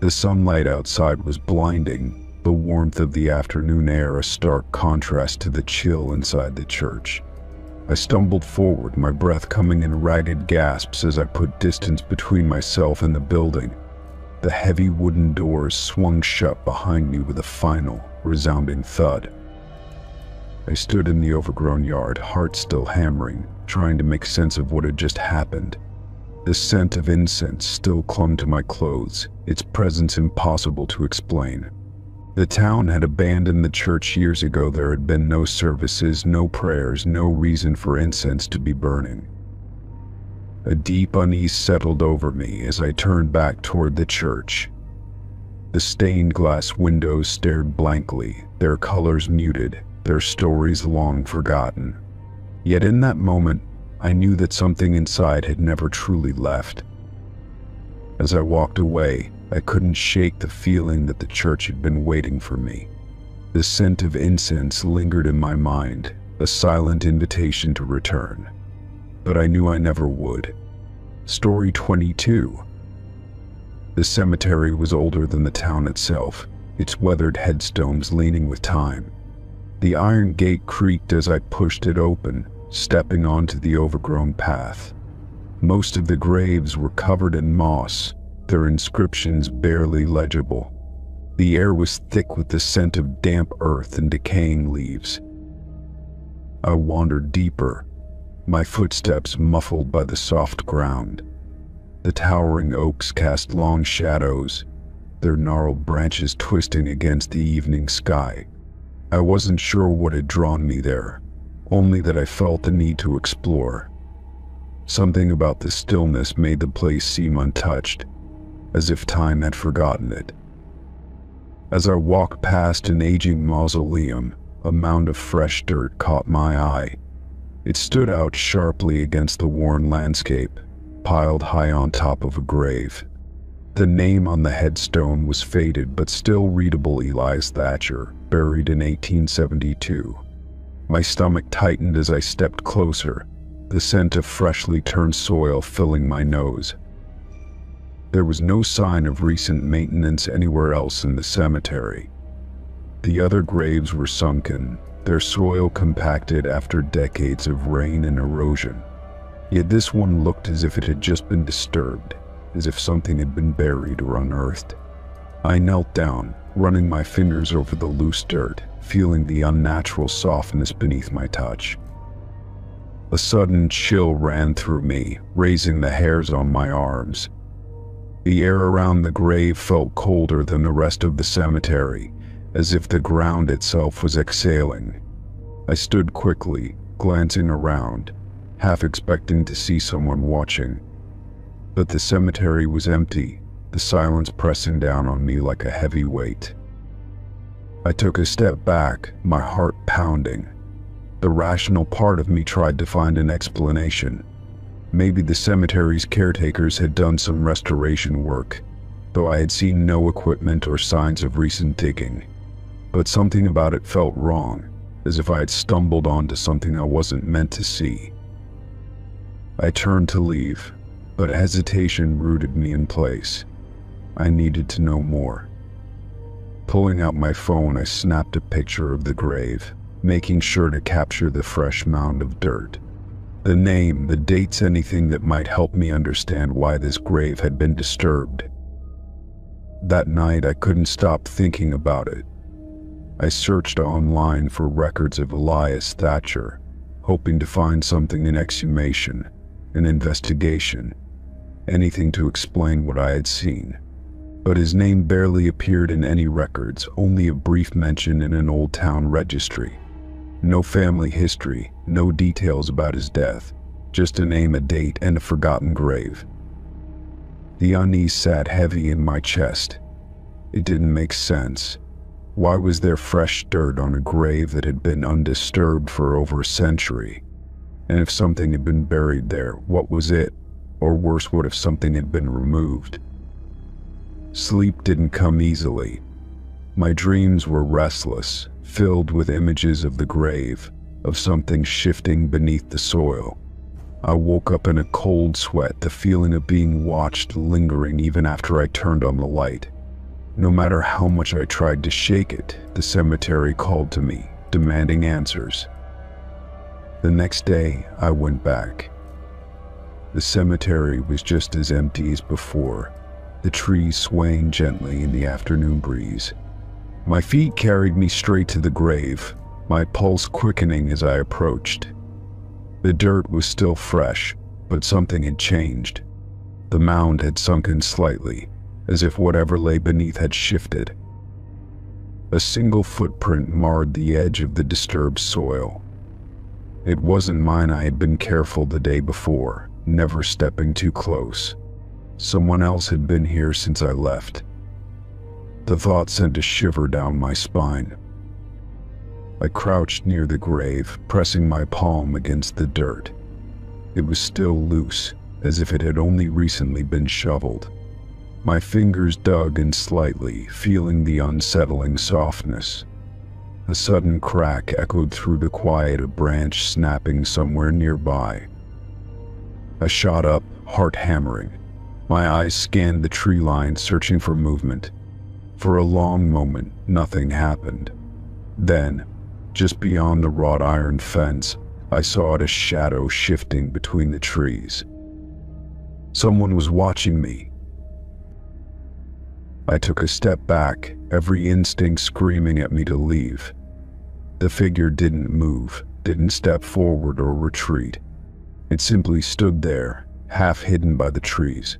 The sunlight outside was blinding, the warmth of the afternoon air a stark contrast to the chill inside the church. I stumbled forward, my breath coming in ragged gasps as I put distance between myself and the building. The heavy wooden doors swung shut behind me with a final, resounding thud. I stood in the overgrown yard, heart still hammering, trying to make sense of what had just happened. The scent of incense still clung to my clothes, its presence impossible to explain. The town had abandoned the church years ago. There had been no services, no prayers, no reason for incense to be burning. A deep unease settled over me as I turned back toward the church. The stained glass windows stared blankly, their colors muted, their stories long forgotten. Yet in that moment, I knew that something inside had never truly left. As I walked away, I couldn't shake the feeling that the church had been waiting for me. The scent of incense lingered in my mind, a silent invitation to return. But I knew I never would. Story 22. The cemetery was older than the town itself, its weathered headstones leaning with time. The iron gate creaked as I pushed it open, stepping onto the overgrown path. Most of the graves were covered in moss, their inscriptions barely legible. The air was thick with the scent of damp earth and decaying leaves. I wandered deeper, my footsteps muffled by the soft ground. The towering oaks cast long shadows, their gnarled branches twisting against the evening sky. I wasn't sure what had drawn me there, only that I felt the need to explore. Something about the stillness made the place seem untouched, as if time had forgotten it. As I walked past an aging mausoleum, a mound of fresh dirt caught my eye. It stood out sharply against the worn landscape, piled high on top of a grave. The name on the headstone was faded but still readable: Elias Thatcher, buried in 1872. My stomach tightened as I stepped closer, the scent of freshly turned soil filling my nose. There was no sign of recent maintenance anywhere else in the cemetery. The other graves were sunken, their soil compacted after decades of rain and erosion. Yet this one looked as if it had just been disturbed, as if something had been buried or unearthed. I knelt down, running my fingers over the loose dirt, feeling the unnatural softness beneath my touch. A sudden chill ran through me, raising the hairs on my arms. The air around the grave felt colder than the rest of the cemetery, as if the ground itself was exhaling. I stood quickly, glancing around, half expecting to see someone watching. But the cemetery was empty, the silence pressing down on me like a heavy weight. I took a step back, my heart pounding. The rational part of me tried to find an explanation. Maybe the cemetery's caretakers had done some restoration work, though I had seen no equipment or signs of recent digging. But something about it felt wrong, as if I had stumbled onto something I wasn't meant to see. I turned to leave, but hesitation rooted me in place. I needed to know more. Pulling out my phone, I snapped a picture of the grave, making sure to capture the fresh mound of dirt. The name, the dates, anything that might help me understand why this grave had been disturbed. That night, I couldn't stop thinking about it. I searched online for records of Elias Thatcher, hoping to find something in exhumation, an investigation, anything to explain what I had seen. But his name barely appeared in any records, only a brief mention in an old town registry. No family history, no details about his death, just a name, a date, and a forgotten grave. The unease sat heavy in my chest. It didn't make sense. Why was there fresh dirt on a grave that had been undisturbed for over a century? And if something had been buried there, what was it? Or worse, what if something had been removed? Sleep didn't come easily. My dreams were restless, filled with images of the grave, of something shifting beneath the soil. I woke up in a cold sweat, the feeling of being watched lingering even after I turned on the light. No matter how much I tried to shake it, the cemetery called to me, demanding answers. The next day, I went back. The cemetery was just as empty as before, the trees swaying gently in the afternoon breeze. My feet carried me straight to the grave, my pulse quickening as I approached. The dirt was still fresh, but something had changed. The mound had sunken slightly, as if whatever lay beneath had shifted. A single footprint marred the edge of the disturbed soil. It wasn't mine. I had been careful the day before, never stepping too close. Someone else had been here since I left. The thought sent a shiver down my spine. I crouched near the grave, pressing my palm against the dirt. It was still loose, as if it had only recently been shoveled. My fingers dug in slightly, feeling the unsettling softness. A sudden crack echoed through the quiet, a branch snapping somewhere nearby. I shot up, heart hammering. My eyes scanned the tree line, searching for movement. For a long moment, nothing happened. Then, just beyond the wrought iron fence, I saw a shadow shifting between the trees. Someone was watching me. I took a step back, every instinct screaming at me to leave. The figure didn't move, didn't step forward or retreat. It simply stood there, half hidden by the trees.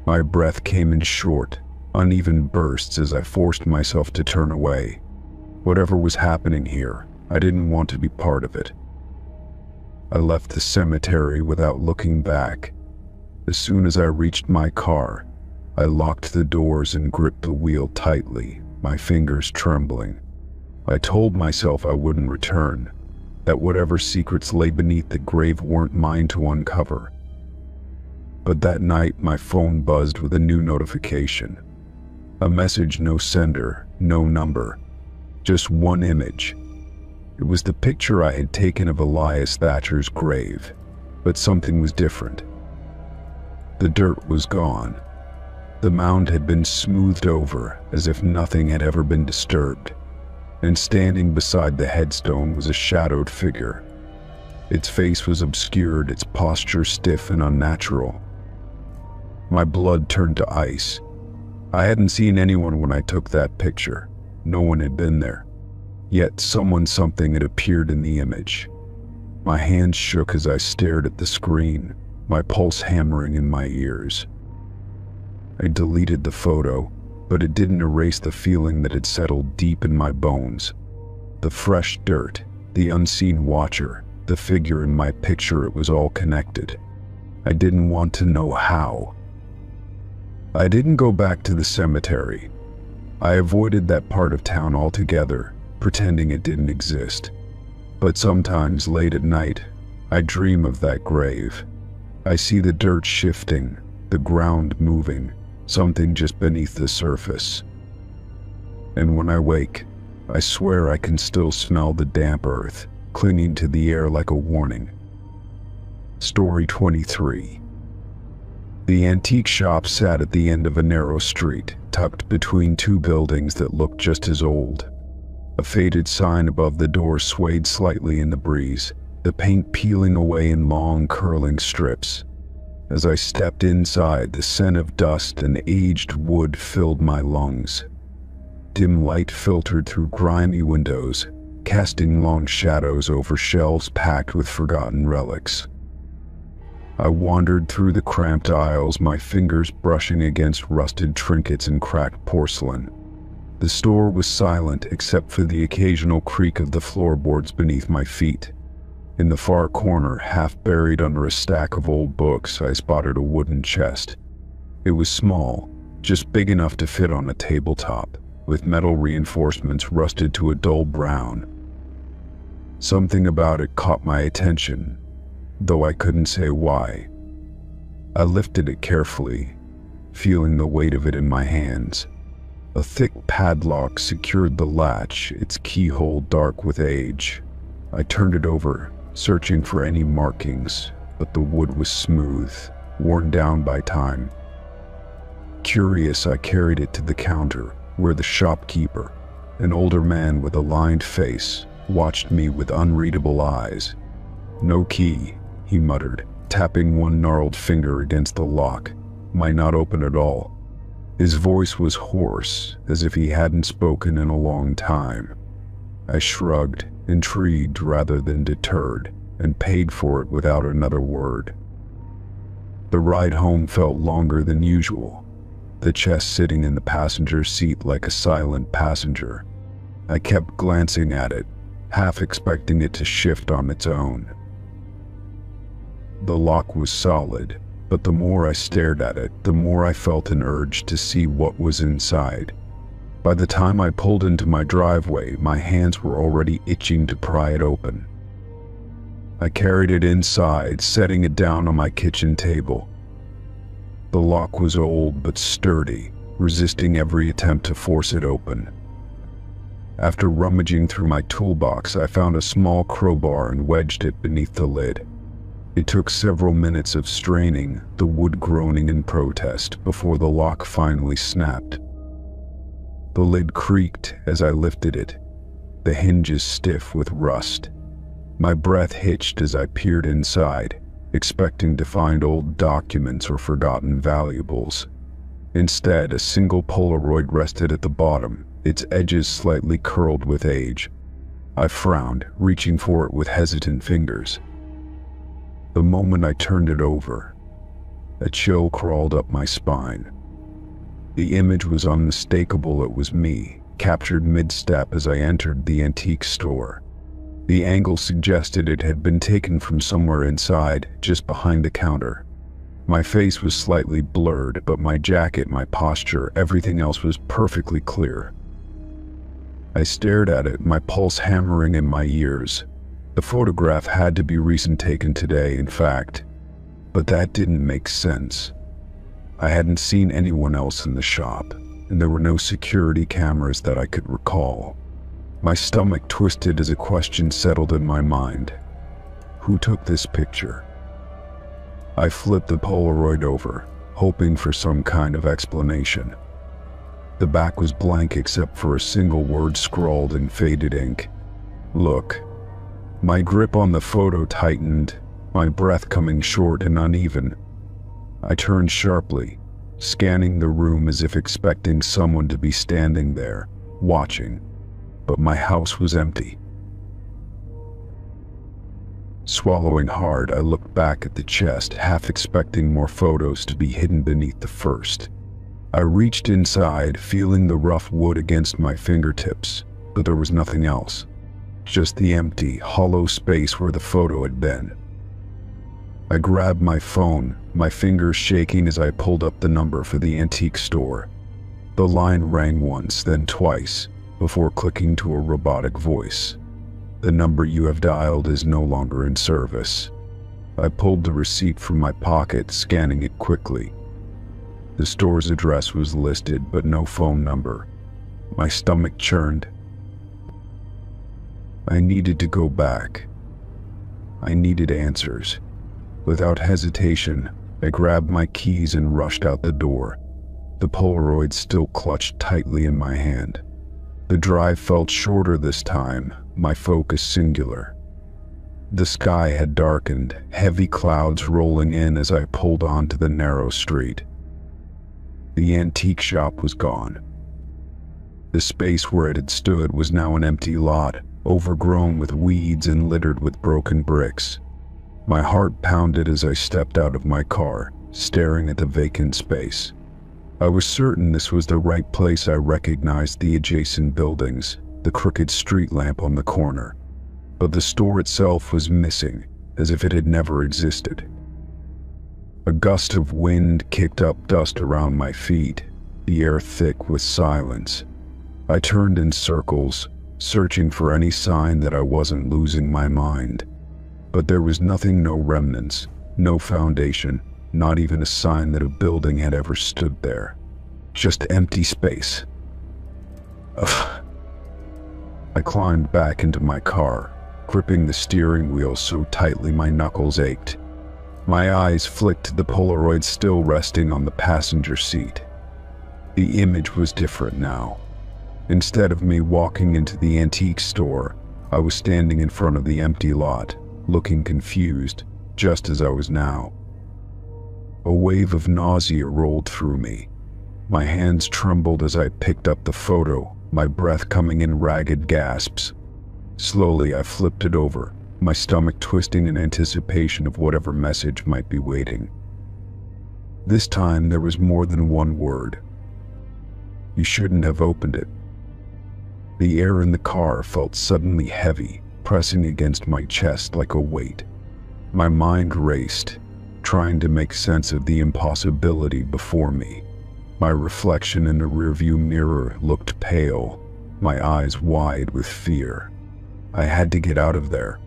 My breath came in short, uneven bursts as I forced myself to turn away. Whatever was happening here, I didn't want to be part of it. I left the cemetery without looking back. As soon as I reached my car, I locked the doors and gripped the wheel tightly, my fingers trembling. I told myself I wouldn't return, that whatever secrets lay beneath the grave weren't mine to uncover. But that night, my phone buzzed with a new notification. A message, no sender, no number, just one image. It was the picture I had taken of Elias Thatcher's grave, but something was different. The dirt was gone. The mound had been smoothed over as if nothing had ever been disturbed, and standing beside the headstone was a shadowed figure. Its face was obscured, its posture stiff and unnatural. My blood turned to ice. I hadn't seen anyone when I took that picture. No one had been there. Yet something had appeared in the image. My hands shook as I stared at the screen, my pulse hammering in my ears. I deleted the photo, but it didn't erase the feeling that had settled deep in my bones. The fresh dirt, the unseen watcher, the figure in my picture, it was all connected. I didn't want to know how. I didn't go back to the cemetery. I avoided that part of town altogether, pretending it didn't exist. But sometimes late at night, I dream of that grave. I see the dirt shifting, the ground moving, something just beneath the surface. And when I wake, I swear I can still smell the damp earth, clinging to the air like a warning. Story 23. The antique shop sat at the end of a narrow street, tucked between two buildings that looked just as old. A faded sign above the door swayed slightly in the breeze, the paint peeling away in long, curling strips. As I stepped inside, the scent of dust and aged wood filled my lungs. Dim light filtered through grimy windows, casting long shadows over shelves packed with forgotten relics. I wandered through the cramped aisles, my fingers brushing against rusted trinkets and cracked porcelain. The store was silent except for the occasional creak of the floorboards beneath my feet. In the far corner, half buried under a stack of old books, I spotted a wooden chest. It was small, just big enough to fit on a tabletop, with metal reinforcements rusted to a dull brown. Something about it caught my attention, though I couldn't say why. I lifted it carefully, feeling the weight of it in my hands. A thick padlock secured the latch, its keyhole dark with age. I turned it over, searching for any markings, but the wood was smooth, worn down by time. Curious, I carried it to the counter, where the shopkeeper, an older man with a lined face, watched me with unreadable eyes. "No key," he muttered, tapping one gnarled finger against the lock. "Might not open at all." His voice was hoarse, as if he hadn't spoken in a long time. I shrugged, intrigued rather than deterred, and paid for it without another word. The ride home felt longer than usual, the chest sitting in the passenger seat like a silent passenger. I kept glancing at it, half expecting it to shift on its own. The lock was solid, but the more I stared at it, the more I felt an urge to see what was inside. By the time I pulled into my driveway, my hands were already itching to pry it open. I carried it inside, setting it down on my kitchen table. The lock was old but sturdy, resisting every attempt to force it open. After rummaging through my toolbox, I found a small crowbar and wedged it beneath the lid. It took several minutes of straining, the wood groaning in protest, before the lock finally snapped. The lid creaked as I lifted it, the hinges stiff with rust. My breath hitched as I peered inside, expecting to find old documents or forgotten valuables. Instead, a single Polaroid rested at the bottom, its edges slightly curled with age. I frowned, reaching for it with hesitant fingers. The moment I turned it over, a chill crawled up my spine. The image was unmistakable. It was me, captured mid-step as I entered the antique store. The angle suggested it had been taken from somewhere inside, just behind the counter. My face was slightly blurred, but my jacket, my posture, everything else was perfectly clear. I stared at it, my pulse hammering in my ears. The photograph had to be recent, taken today, in fact. But that didn't make sense. I hadn't seen anyone else in the shop, and there were no security cameras that I could recall. My stomach twisted as a question settled in my mind. Who took this picture? I flipped the Polaroid over, hoping for some kind of explanation. The back was blank except for a single word scrawled in faded ink. Look. My grip on the photo tightened, my breath coming short and uneven. I turned sharply, scanning the room as if expecting someone to be standing there, watching. But my house was empty. Swallowing hard, I looked back at the chest, half expecting more photos to be hidden beneath the first. I reached inside, feeling the rough wood against my fingertips, but there was nothing else. Just the empty, hollow space where the photo had been. I grabbed my phone, my fingers shaking as I pulled up the number for the antique store. The line rang once, then twice, before clicking to a robotic voice. The number you have dialed is no longer in service. I pulled the receipt from my pocket, scanning it quickly. The store's address was listed, but no phone number. My stomach churned. I needed to go back. I needed answers. Without hesitation, I grabbed my keys and rushed out the door, the Polaroid still clutched tightly in my hand. The drive felt shorter this time, my focus singular. The sky had darkened, heavy clouds rolling in as I pulled onto the narrow street. The antique shop was gone. The space where it had stood was now an empty lot, overgrown with weeds and littered with broken bricks. My heart pounded as I stepped out of my car, staring at the vacant space. I was certain this was the right place. I recognized the adjacent buildings, the crooked street lamp on the corner. But the store itself was missing, as if it had never existed. A gust of wind kicked up dust around my feet, the air thick with silence. I turned in circles, searching for any sign that I wasn't losing my mind. But there was nothing, no remnants, no foundation, not even a sign that a building had ever stood there. Just empty space. Ugh. I climbed back into my car, gripping the steering wheel so tightly my knuckles ached. My eyes flicked to the Polaroid still resting on the passenger seat. The image was different now. Instead of me walking into the antique store, I was standing in front of the empty lot, looking confused, just as I was now. A wave of nausea rolled through me. My hands trembled as I picked up the photo, my breath coming in ragged gasps. Slowly, I flipped it over, my stomach twisting in anticipation of whatever message might be waiting. This time, there was more than one word. "You shouldn't have opened it." The air in the car felt suddenly heavy, pressing against my chest like a weight. My mind raced, trying to make sense of the impossibility before me. My reflection in the rearview mirror looked pale, my eyes wide with fear. I had to get out of there.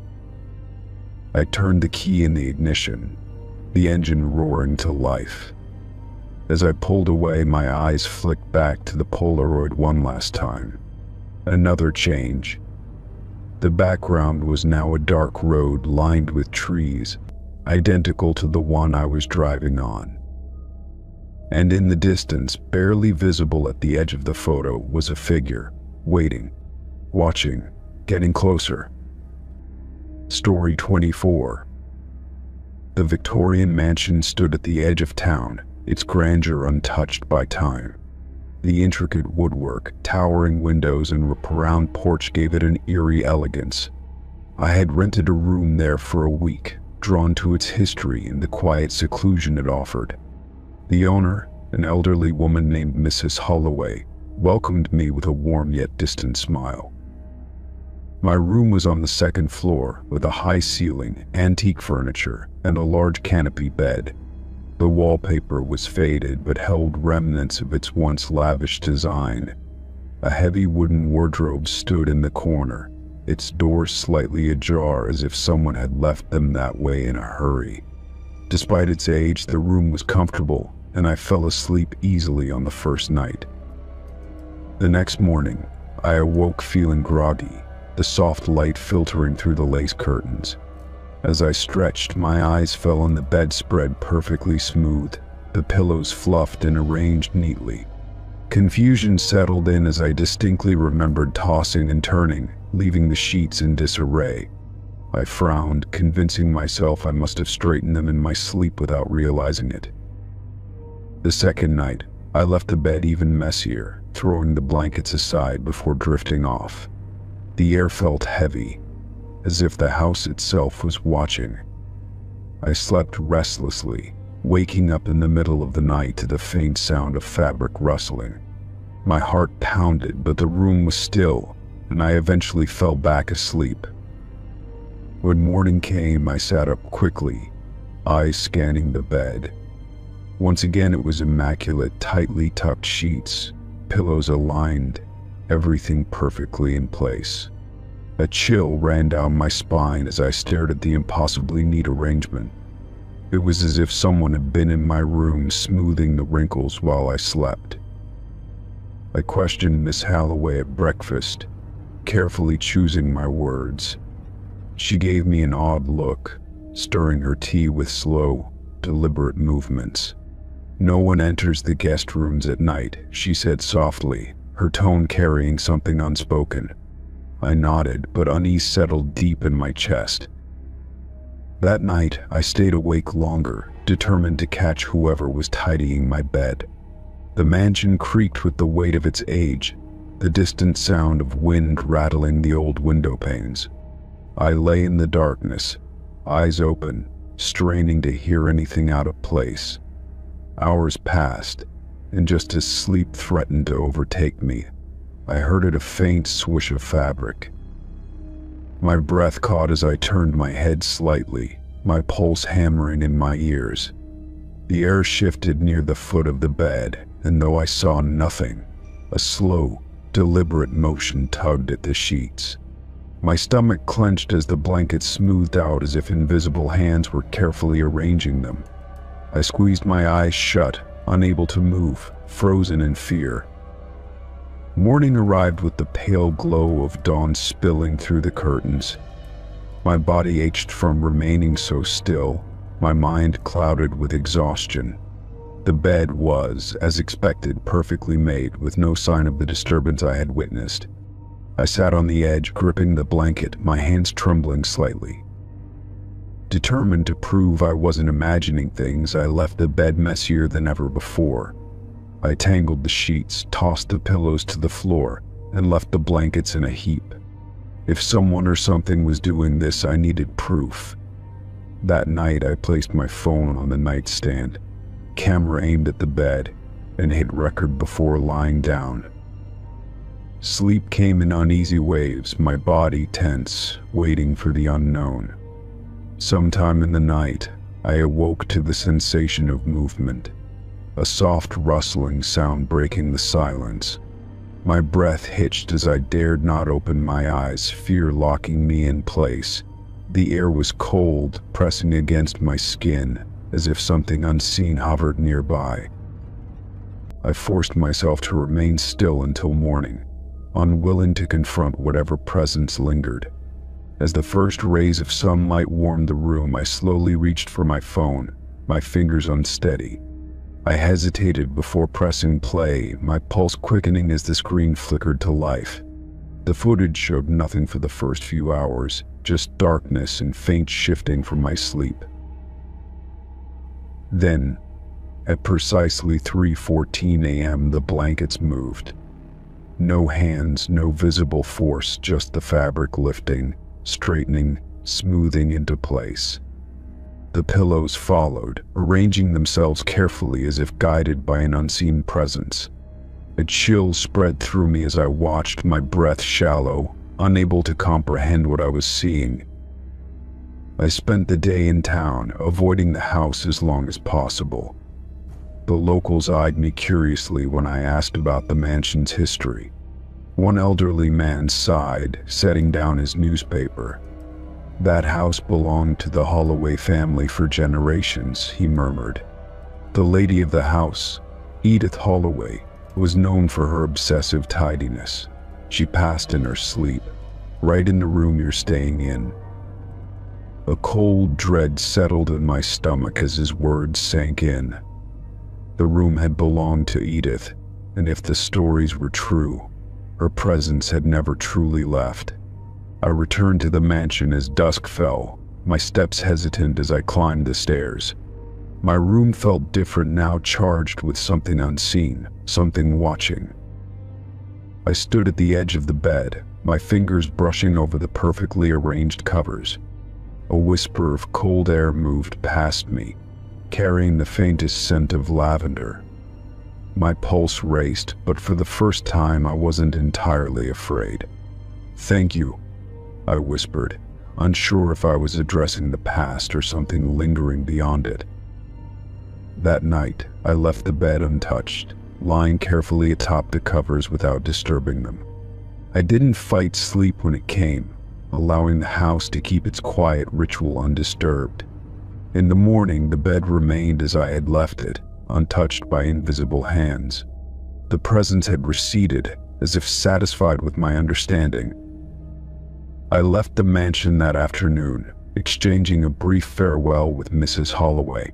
I turned the key in the ignition, the engine roaring to life. As I pulled away, my eyes flicked back to the Polaroid one last time. Another change. The background was now a dark road lined with trees, identical to the one I was driving on. And in the distance, barely visible at the edge of the photo, was a figure, waiting, watching, getting closer. Story 24. The Victorian mansion stood at the edge of town, its grandeur untouched by time. The intricate woodwork, towering windows, and wraparound porch gave it an eerie elegance. I had rented a room there for a week, drawn to its history and the quiet seclusion it offered. The owner, an elderly woman named Mrs. Holloway, welcomed me with a warm yet distant smile. My room was on the second floor, with a high ceiling, antique furniture, and a large canopy bed. The wallpaper was faded but held remnants of its once lavish design. A heavy wooden wardrobe stood in the corner, its door slightly ajar as if someone had left them that way in a hurry. Despite its age, the room was comfortable, and I fell asleep easily on the first night. The next morning, I awoke feeling groggy, the soft light filtering through the lace curtains. As I stretched, my eyes fell on the bedspread perfectly smooth, the pillows fluffed and arranged neatly. Confusion settled in as I distinctly remembered tossing and turning, leaving the sheets in disarray. I frowned, convincing myself I must have straightened them in my sleep without realizing it. The second night, I left the bed even messier, throwing the blankets aside before drifting off. The air felt heavy, as if the house itself was watching. I slept restlessly, waking up in the middle of the night to the faint sound of fabric rustling. My heart pounded, but the room was still, and I eventually fell back asleep. When morning came, I sat up quickly, eyes scanning the bed. Once again, it was immaculate, tightly tucked sheets, pillows aligned, everything perfectly in place. A chill ran down my spine as I stared at the impossibly neat arrangement. It was as if someone had been in my room smoothing the wrinkles while I slept. I questioned Miss Holloway at breakfast, carefully choosing my words. She gave me an odd look, stirring her tea with slow, deliberate movements. "No one enters the guest rooms at night," she said softly, her tone carrying something unspoken. I nodded, but unease settled deep in my chest. That night, I stayed awake longer, determined to catch whoever was tidying my bed. The mansion creaked with the weight of its age, the distant sound of wind rattling the old window panes. I lay in the darkness, eyes open, straining to hear anything out of place. Hours passed, and just as sleep threatened to overtake me, I heard a faint swish of fabric. My breath caught as I turned my head slightly, my pulse hammering in my ears. The air shifted near the foot of the bed, and though I saw nothing, a slow, deliberate motion tugged at the sheets. My stomach clenched as the blankets smoothed out as if invisible hands were carefully arranging them. I squeezed my eyes shut, unable to move, frozen in fear. Morning arrived with the pale glow of dawn spilling through the curtains. My body ached from remaining so still, my mind clouded with exhaustion. The bed was, as expected, perfectly made, with no sign of the disturbance I had witnessed. I sat on the edge, gripping the blanket, my hands trembling slightly. Determined to prove I wasn't imagining things, I left the bed messier than ever before. I tangled the sheets, tossed the pillows to the floor, and left the blankets in a heap. If someone or something was doing this, I needed proof. That night, I placed my phone on the nightstand, camera aimed at the bed, and hit record before lying down. Sleep came in uneasy waves, my body tense, waiting for the unknown. Sometime in the night, I awoke to the sensation of movement, a soft rustling sound breaking the silence. My breath hitched as I dared not open my eyes, fear locking me in place. The air was cold, pressing against my skin, as if something unseen hovered nearby. I forced myself to remain still until morning, unwilling to confront whatever presence lingered. As the first rays of sunlight warmed the room, I slowly reached for my phone, my fingers unsteady. I hesitated before pressing play, my pulse quickening as the screen flickered to life. The footage showed nothing for the first few hours, just darkness and faint shifting from my sleep. Then, at precisely 3:14 a.m., the blankets moved. No hands, no visible force, just the fabric lifting, straightening, smoothing into place. The pillows followed, arranging themselves carefully as if guided by an unseen presence. A chill spread through me as I watched, my breath shallow, unable to comprehend what I was seeing. I spent the day in town, avoiding the house as long as possible. The locals eyed me curiously when I asked about the mansion's history. One elderly man sighed, setting down his newspaper. "That house belonged to the Holloway family for generations," he murmured. The lady of the house, Edith Holloway, was known for her obsessive tidiness. She passed in her sleep, right in the room you're staying in. A cold dread settled in my stomach as his words sank in. The room had belonged to Edith, and if the stories were true, her presence had never truly left. I returned to the mansion as dusk fell, my steps hesitant as I climbed the stairs. My room felt different now, charged with something unseen, something watching. I stood at the edge of the bed, my fingers brushing over the perfectly arranged covers. A whisper of cold air moved past me, carrying the faintest scent of lavender. My pulse raced, but for the first time I wasn't entirely afraid. "Thank you," I whispered, unsure if I was addressing the past or something lingering beyond it. That night, I left the bed untouched, lying carefully atop the covers without disturbing them. I didn't fight sleep when it came, allowing the house to keep its quiet ritual undisturbed. In the morning, the bed remained as I had left it, untouched by invisible hands. The presence had receded, as if satisfied with my understanding. I left the mansion that afternoon, exchanging a brief farewell with Mrs. Holloway.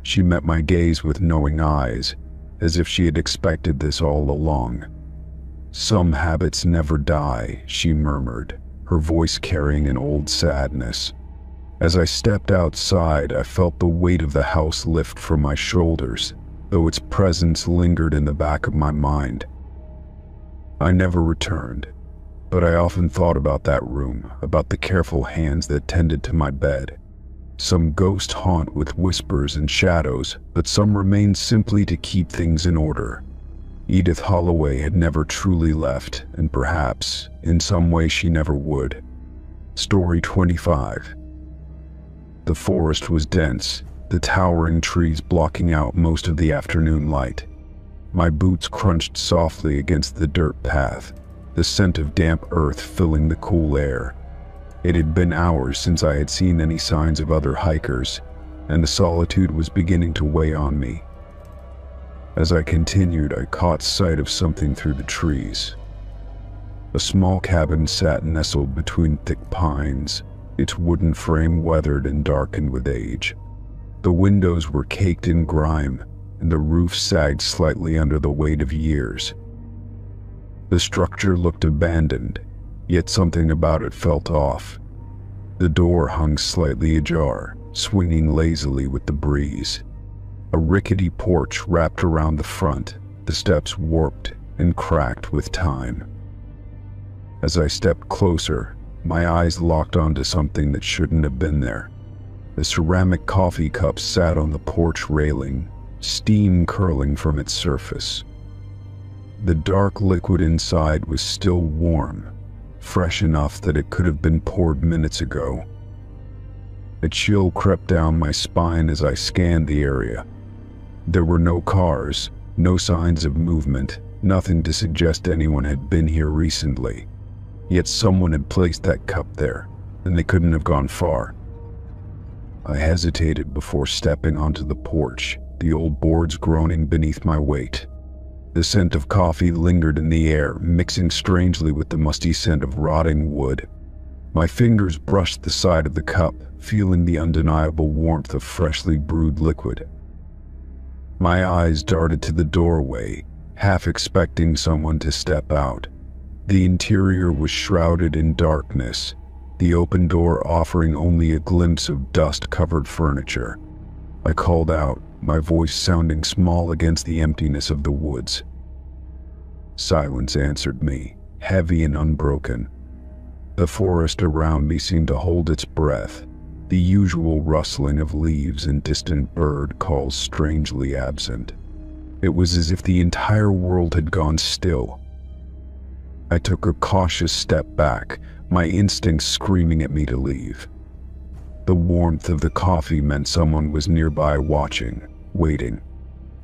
She met my gaze with knowing eyes, as if she had expected this all along. "Some habits never die," she murmured, her voice carrying an old sadness. As I stepped outside, I felt the weight of the house lift from my shoulders, though its presence lingered in the back of my mind. I never returned, but I often thought about that room, about the careful hands that tended to my bed. Some ghost haunt with whispers and shadows, but some remained simply to keep things in order. Edith Holloway had never truly left, and perhaps, in some way, she never would. Story 25. The forest was dense, the towering trees blocking out most of the afternoon light. My boots crunched softly against the dirt path, the scent of damp earth filling the cool air. It had been hours since I had seen any signs of other hikers, and the solitude was beginning to weigh on me. As I continued, I caught sight of something through the trees. A small cabin sat nestled between thick pines, its wooden frame weathered and darkened with age. The windows were caked in grime, and the roof sagged slightly under the weight of years. The structure looked abandoned, yet something about it felt off. The door hung slightly ajar, swinging lazily with the breeze. A rickety porch wrapped around the front, the steps warped and cracked with time. As I stepped closer, my eyes locked onto something that shouldn't have been there. The ceramic coffee cup sat on the porch railing, steam curling from its surface. The dark liquid inside was still warm, fresh enough that it could have been poured minutes ago. A chill crept down my spine as I scanned the area. There were no cars, no signs of movement, nothing to suggest anyone had been here recently. Yet someone had placed that cup there, and they couldn't have gone far. I hesitated before stepping onto the porch, the old boards groaning beneath my weight. The scent of coffee lingered in the air, mixing strangely with the musty scent of rotting wood. My fingers brushed the side of the cup, feeling the undeniable warmth of freshly brewed liquid. My eyes darted to the doorway, half expecting someone to step out. The interior was shrouded in darkness, the open door offering only a glimpse of dust-covered furniture. I called out, my voice sounding small against the emptiness of the woods. Silence answered me, heavy and unbroken. The forest around me seemed to hold its breath, the usual rustling of leaves and distant bird calls strangely absent. It was as if the entire world had gone still. I took a cautious step back, my instincts screaming at me to leave. The warmth of the coffee meant someone was nearby watching, waiting.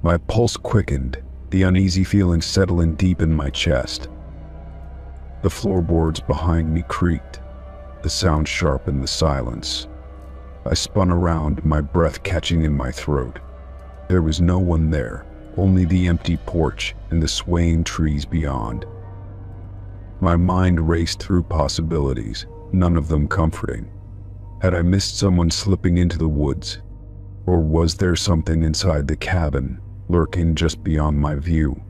My pulse quickened, the uneasy feeling settling deep in my chest. The floorboards behind me creaked, the sound sharpened the silence. I spun around, my breath catching in my throat. There was no one there, only the empty porch and the swaying trees beyond. My mind raced through possibilities, none of them comforting. Had I missed someone slipping into the woods? Or was there something inside the cabin, lurking just beyond my view?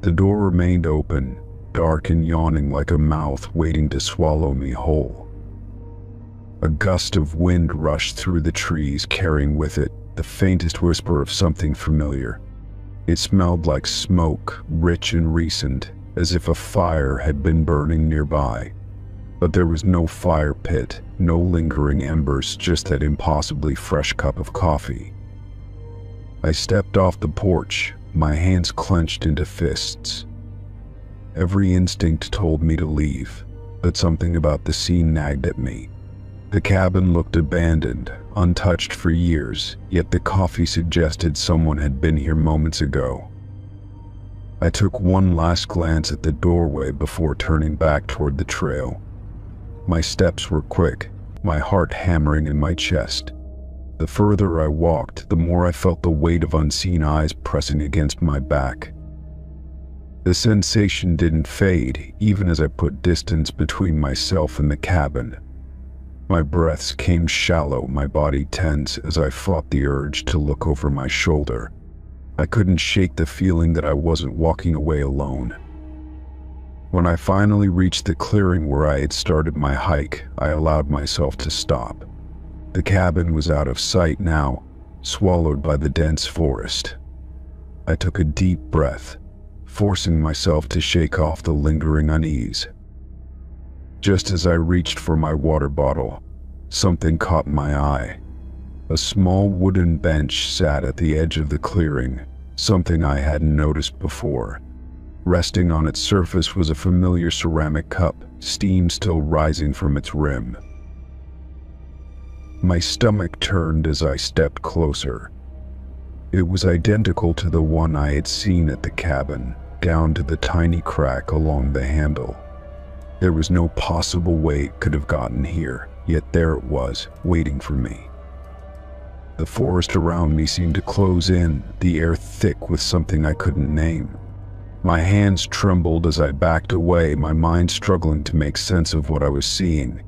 The door remained open, dark and yawning like a mouth waiting to swallow me whole. A gust of wind rushed through the trees, carrying with it the faintest whisper of something familiar. It smelled like smoke, rich and recent, as if a fire had been burning nearby. But there was no fire pit, no lingering embers, just that impossibly fresh cup of coffee. I stepped off the porch, my hands clenched into fists. Every instinct told me to leave, but something about the scene nagged at me. The cabin looked abandoned, untouched for years, yet the coffee suggested someone had been here moments ago. I took one last glance at the doorway before turning back toward the trail. My steps were quick, my heart hammering in my chest. The further I walked, the more I felt the weight of unseen eyes pressing against my back. The sensation didn't fade, even as I put distance between myself and the cabin. My breaths came shallow, my body tense as I fought the urge to look over my shoulder. I couldn't shake the feeling that I wasn't walking away alone. When I finally reached the clearing where I had started my hike, I allowed myself to stop. The cabin was out of sight now, swallowed by the dense forest. I took a deep breath, forcing myself to shake off the lingering unease. Just as I reached for my water bottle, something caught my eye. A small wooden bench sat at the edge of the clearing, something I hadn't noticed before. Resting on its surface was a familiar ceramic cup, steam still rising from its rim. My stomach turned as I stepped closer. It was identical to the one I had seen at the cabin, down to the tiny crack along the handle. There was no possible way it could have gotten here, yet there it was, waiting for me. The forest around me seemed to close in, the air thick with something I couldn't name. My hands trembled as I backed away, my mind struggling to make sense of what I was seeing.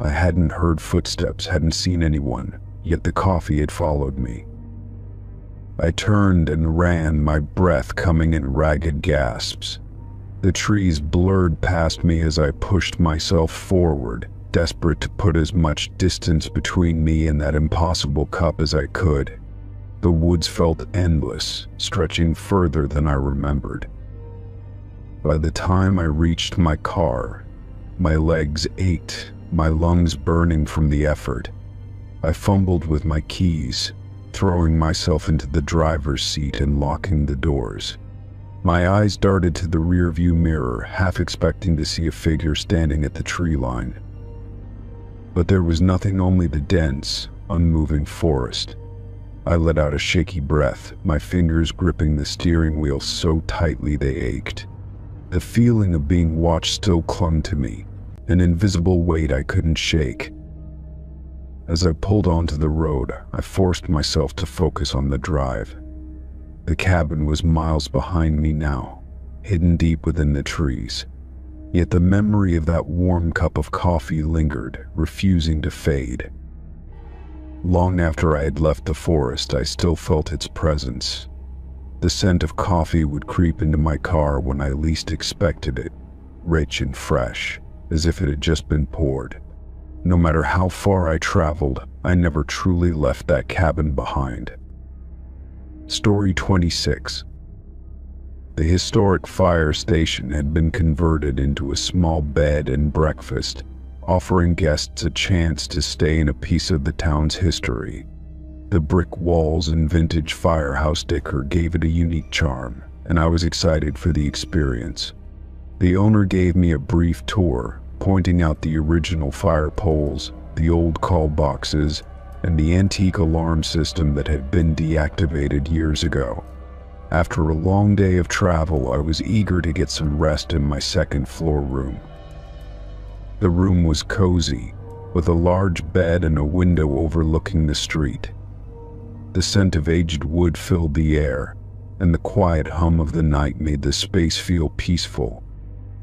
I hadn't heard footsteps, hadn't seen anyone, yet the coffee had followed me. I turned and ran, my breath coming in ragged gasps. The trees blurred past me as I pushed myself forward, desperate to put as much distance between me and that impossible cup as I could. The woods felt endless, stretching further than I remembered. By the time I reached my car, My legs ached, my lungs burning from the effort. I fumbled with my keys, throwing myself into the driver's seat and locking the doors. My eyes darted to the rearview mirror, half expecting to see a figure standing at the tree line. But there was nothing, only the dense, unmoving forest. I let out a shaky breath, my fingers gripping the steering wheel so tightly they ached. The feeling of being watched still clung to me, an invisible weight I couldn't shake. As I pulled onto the road, I forced myself to focus on the drive. The cabin was miles behind me now, hidden deep within the trees. Yet the memory of that warm cup of coffee lingered, refusing to fade. Long after I had left the forest, I still felt its presence. The scent of coffee would creep into my car when I least expected it, rich and fresh, as if it had just been poured. No matter how far I traveled, I never truly left that cabin behind. Story 26. The historic fire station had been converted into a small bed and breakfast, offering guests a chance to stay in a piece of the town's history. The brick walls and vintage firehouse decor gave it a unique charm, and I was excited for the experience. The owner gave me a brief tour, pointing out the original fire poles, the old call boxes, and the antique alarm system that had been deactivated years ago. After a long day of travel, I was eager to get some rest in my second-floor room. The room was cozy, with a large bed and a window overlooking the street. The scent of aged wood filled the air, and the quiet hum of the night made the space feel peaceful.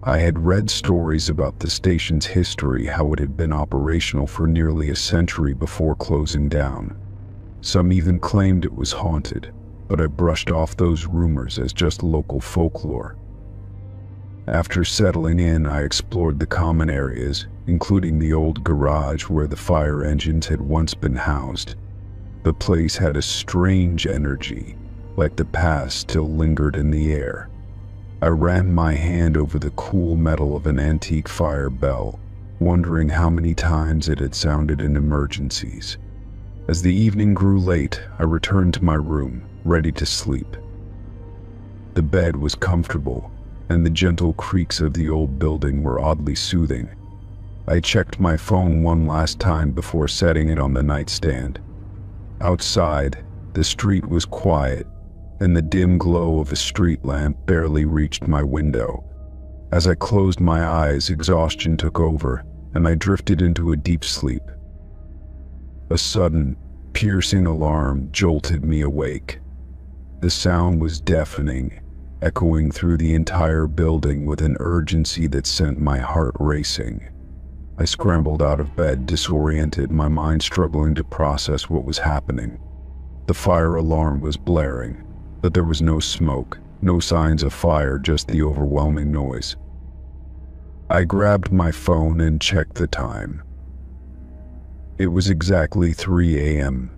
I had read stories about the station's history, how it had been operational for nearly a century before closing down. Some even claimed it was haunted, but I brushed off those rumors as just local folklore. After settling in, I explored the common areas, including the old garage where the fire engines had once been housed. The place had a strange energy, like the past still lingered in the air. I ran my hand over the cool metal of an antique fire bell, wondering how many times it had sounded in emergencies. As the evening grew late, I returned to my room, ready to sleep. The bed was comfortable, and the gentle creaks of the old building were oddly soothing. I checked my phone one last time before setting it on the nightstand. Outside, the street was quiet, and the dim glow of a street lamp barely reached my window. As I closed my eyes, exhaustion took over, and I drifted into a deep sleep. A sudden, piercing alarm jolted me awake. The sound was deafening, echoing through the entire building with an urgency that sent my heart racing. I scrambled out of bed, disoriented, my mind struggling to process what was happening. The fire alarm was blaring, but there was no smoke, no signs of fire, just the overwhelming noise. I grabbed my phone and checked the time. It was exactly 3 a.m.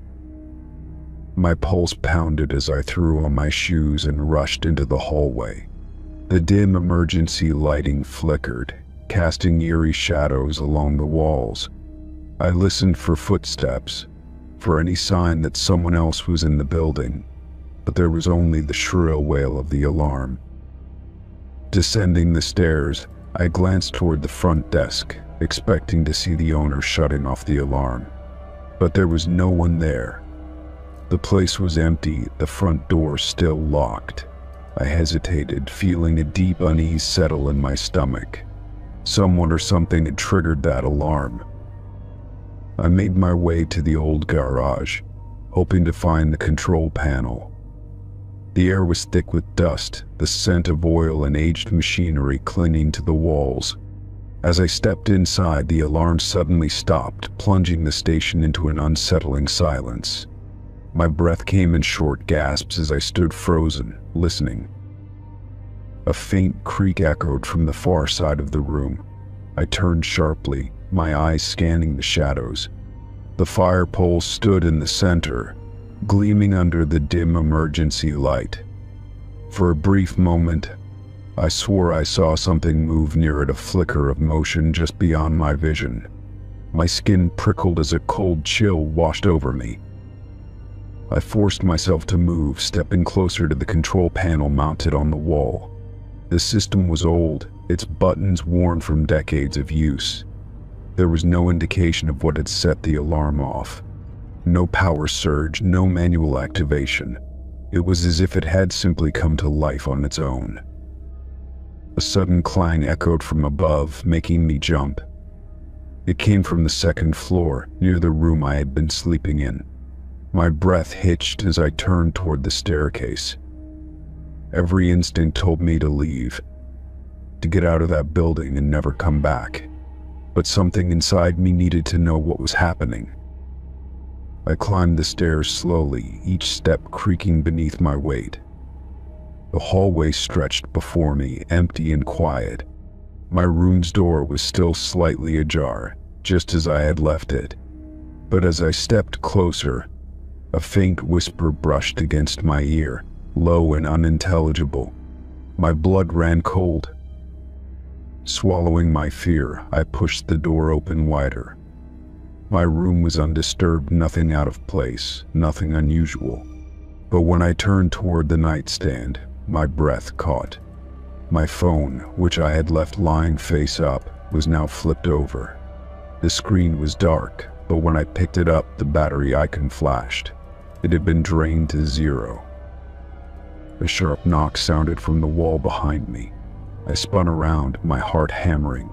My pulse pounded as I threw on my shoes and rushed into the hallway. The dim emergency lighting flickered, casting eerie shadows along the walls. I listened for footsteps, for any sign that someone else was in the building, but there was only the shrill wail of the alarm. Descending the stairs, I glanced toward the front desk, expecting to see the owner shutting off the alarm. But there was no one there. The place was empty, the front door still locked. I hesitated, feeling a deep unease settle in my stomach. Someone or something had triggered that alarm. I made my way to the old garage, hoping to find the control panel. The air was thick with dust, the scent of oil and aged machinery clinging to the walls. As I stepped inside, the alarm suddenly stopped, plunging the station into an unsettling silence. My breath came in short gasps as I stood frozen, listening. A faint creak echoed from the far side of the room. I turned sharply, my eyes scanning the shadows. The fire pole stood in the center, gleaming under the dim emergency light. For a brief moment, I swore I saw something move near it, a flicker of motion just beyond my vision. My skin prickled as a cold chill washed over me. I forced myself to move, stepping closer to the control panel mounted on the wall. The system was old, its buttons worn from decades of use. There was no indication of what had set the alarm off. No power surge, no manual activation. It was as if it had simply come to life on its own. A sudden clang echoed from above, making me jump. It came from the second floor, near the room I had been sleeping in. My breath hitched as I turned toward the staircase. Every instinct told me to leave, to get out of that building and never come back. But something inside me needed to know what was happening. I climbed the stairs slowly, each step creaking beneath my weight. The hallway stretched before me, empty and quiet. My room's door was still slightly ajar, just as I had left it. But as I stepped closer, a faint whisper brushed against my ear, low and unintelligible. My blood ran cold. Swallowing my fear, I pushed the door open wider. My room was undisturbed, nothing out of place, nothing unusual. But when I turned toward the nightstand, my breath caught. My phone, which I had left lying face up, was now flipped over. The screen was dark, but when I picked it up, the battery icon flashed. It had been drained to zero. A sharp knock sounded from the wall behind me. I spun around, my heart hammering.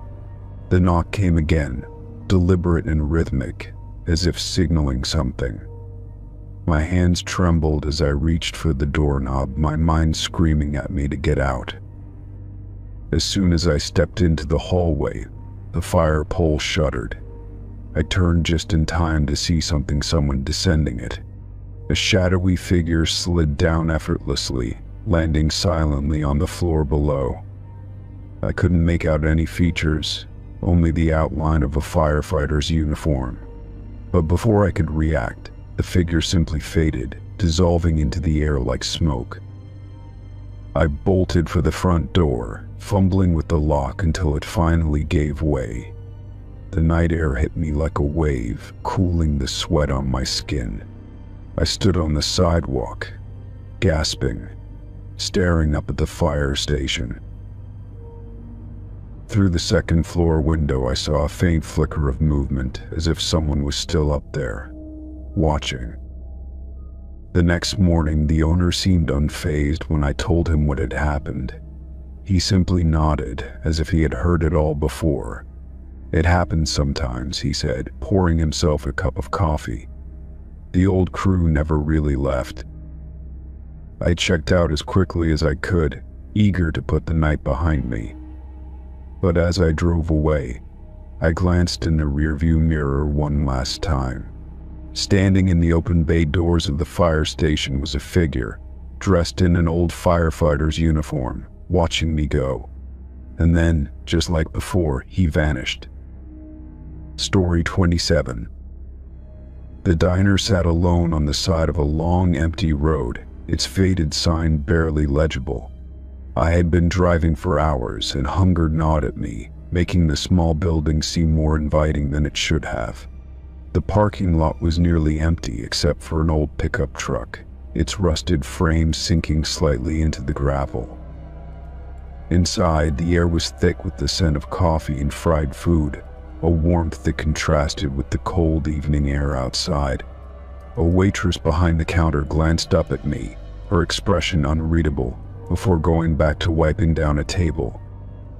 The knock came again, deliberate and rhythmic, as if signaling something. My hands trembled as I reached for the doorknob, my mind screaming at me to get out. As soon as I stepped into the hallway, the fire pole shuddered. I turned just in time to see someone descending it. A shadowy figure slid down effortlessly, landing silently on the floor below. I couldn't make out any features, only the outline of a firefighter's uniform. But before I could react, the figure simply faded, dissolving into the air like smoke. I bolted for the front door, fumbling with the lock until it finally gave way. The night air hit me like a wave, cooling the sweat on my skin. I stood on the sidewalk, gasping, staring up at the fire station. Through the second floor window, I saw a faint flicker of movement, as if someone was still up there, watching. The next morning, the owner seemed unfazed when I told him what had happened. He simply nodded, as if he had heard it all before. "It happens sometimes," he said, pouring himself a cup of coffee. "The old crew never really left." I checked out as quickly as I could, eager to put the night behind me. But as I drove away, I glanced in the rearview mirror one last time. Standing in the open bay doors of the fire station was a figure, dressed in an old firefighter's uniform, watching me go. And then, just like before, he vanished. Story 27. The diner sat alone on the side of a long, empty road, its faded sign barely legible. I had been driving for hours, and hunger gnawed at me, making the small building seem more inviting than it should have. The parking lot was nearly empty except for an old pickup truck, its rusted frame sinking slightly into the gravel. Inside, the air was thick with the scent of coffee and fried food, a warmth that contrasted with the cold evening air outside. A waitress behind the counter glanced up at me, her expression unreadable, before going back to wiping down a table.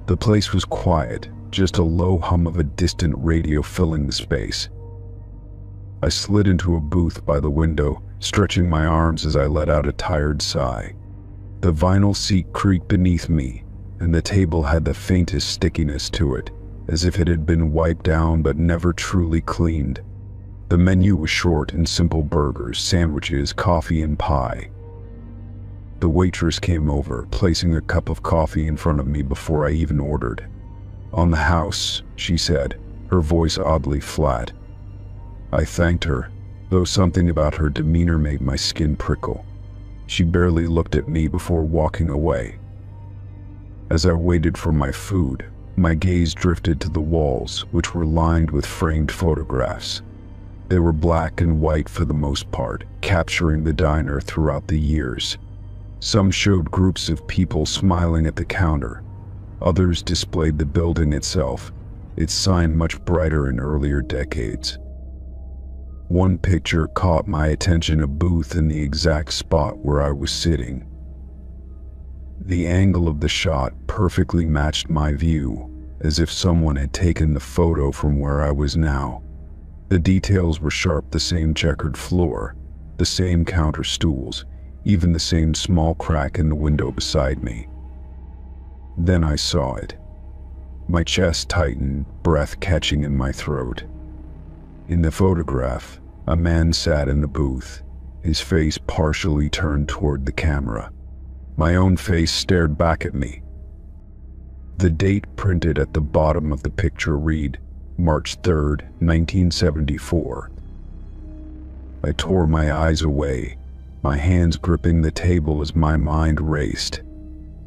The place was quiet, just a low hum of a distant radio filling the space. I slid into a booth by the window, stretching my arms as I let out a tired sigh. The vinyl seat creaked beneath me, and the table had the faintest stickiness to it, as if it had been wiped down but never truly cleaned. The menu was short and simple: burgers, sandwiches, coffee, and pie. The waitress came over, placing a cup of coffee in front of me before I even ordered. "On the house," she said, her voice oddly flat. I thanked her, though something about her demeanor made my skin prickle. She barely looked at me before walking away. As I waited for my food, my gaze drifted to the walls, which were lined with framed photographs. They were black and white for the most part, capturing the diner throughout the years. Some showed groups of people smiling at the counter. Others displayed the building itself, its sign much brighter in earlier decades. One picture caught my attention, a booth in the exact spot where I was sitting. The angle of the shot perfectly matched my view, as if someone had taken the photo from where I was now. The details were sharp, the same checkered floor, the same counter stools, even the same small crack in the window beside me. Then I saw it. My chest tightened, breath catching in my throat. In the photograph, a man sat in the booth, his face partially turned toward the camera. My own face stared back at me. The date printed at the bottom of the picture read, March 3rd, 1974. I tore my eyes away, my hands gripping the table as my mind raced.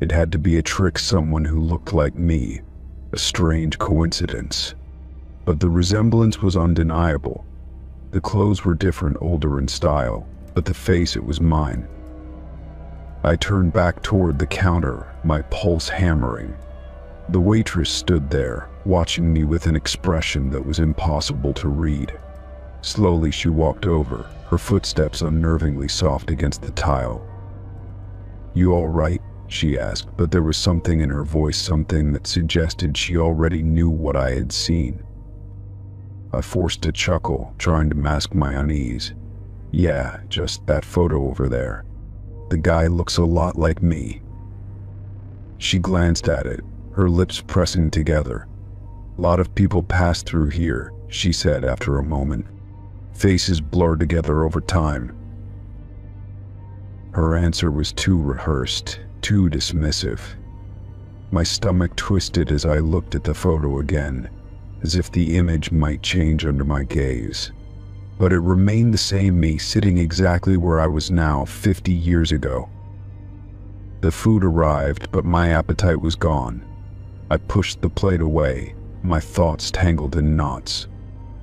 It had to be a trick, someone who looked like me, a strange coincidence. But the resemblance was undeniable. The clothes were different, older in style, but the face, it was mine. I turned back toward the counter, my pulse hammering. The waitress stood there, watching me with an expression that was impossible to read. Slowly she walked over, her footsteps unnervingly soft against the tile. "You all right?" she asked, but there was something in her voice, something that suggested she already knew what I had seen. I forced a chuckle, trying to mask my unease. "Yeah, just that photo over there. The guy looks a lot like me." She glanced at it, her lips pressing together. "A lot of people pass through here," she said after a moment. "Faces blur together over time." Her answer was too rehearsed, too dismissive. My stomach twisted as I looked at the photo again, as if the image might change under my gaze. But it remained the same me, sitting exactly where I was now 50 years ago. The food arrived, but my appetite was gone. I pushed the plate away, my thoughts tangled in knots.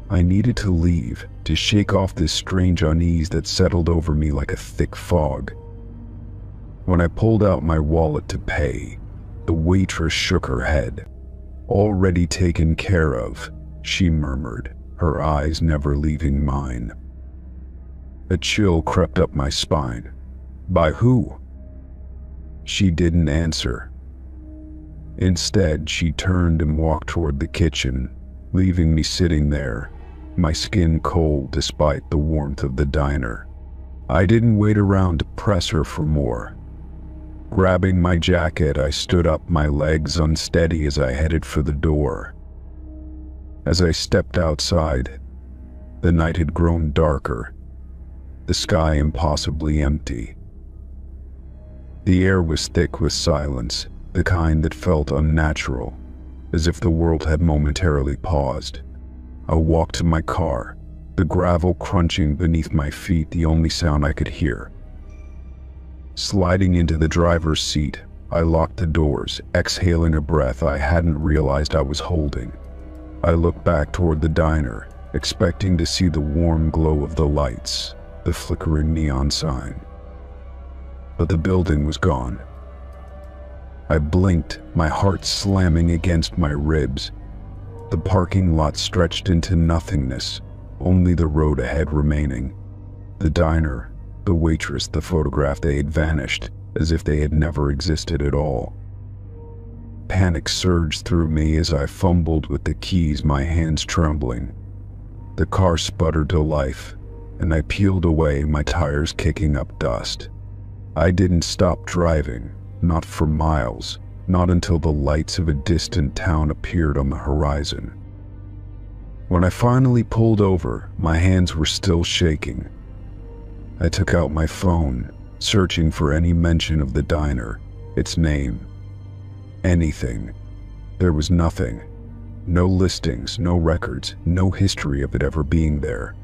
I needed to leave, to shake off this strange unease that settled over me like a thick fog. When I pulled out my wallet to pay, the waitress shook her head. "Already taken care of," she murmured, her eyes never leaving mine. A chill crept up my spine. "By who?" She didn't answer. Instead, she turned and walked toward the kitchen, leaving me sitting there, my skin cold despite the warmth of the diner. I didn't wait around to press her for more. Grabbing my jacket, I stood up, my legs unsteady as I headed for the door. As I stepped outside, the night had grown darker, the sky impossibly empty. The air was thick with silence, the kind that felt unnatural, as if the world had momentarily paused. I walked to my car, the gravel crunching beneath my feet the only sound I could hear. Sliding into the driver's seat, I locked the doors, exhaling a breath I hadn't realized I was holding. I looked back toward the diner, expecting to see the warm glow of the lights, the flickering neon sign. But the building was gone. I blinked, my heart slamming against my ribs. The parking lot stretched into nothingness, only the road ahead remaining. The diner, the waitress, the photograph, they had vanished, as if they had never existed at all. Panic surged through me as I fumbled with the keys, my hands trembling. The car sputtered to life, and I peeled away, my tires kicking up dust. I didn't stop driving, not for miles, not until the lights of a distant town appeared on the horizon. When I finally pulled over, my hands were still shaking. I took out my phone, searching for any mention of the diner, its name. Anything. There was nothing. No listings, no records, no history of it ever being there.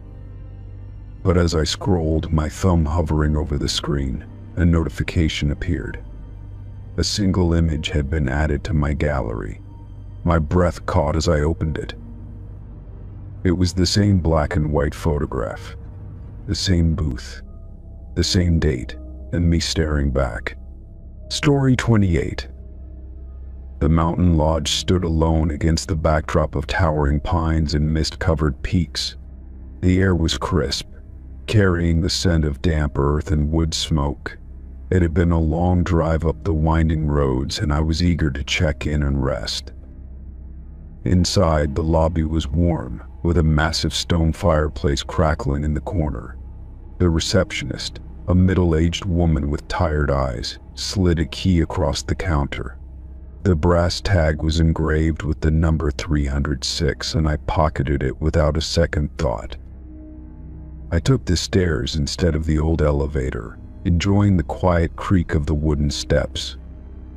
But as I scrolled, my thumb hovering over the screen, a notification appeared. A single image had been added to my gallery. My breath caught as I opened it. It was the same black and white photograph, the same booth, the same date, and me staring back. Story 28. The mountain lodge stood alone against the backdrop of towering pines and mist-covered peaks. The air was crisp, carrying the scent of damp earth and wood smoke. It had been a long drive up the winding roads, and I was eager to check in and rest. Inside, the lobby was warm, with a massive stone fireplace crackling in the corner. The receptionist, a middle-aged woman with tired eyes, slid a key across the counter. The brass tag was engraved with the number 306, and I pocketed it without a second thought. I took the stairs instead of the old elevator, enjoying the quiet creak of the wooden steps.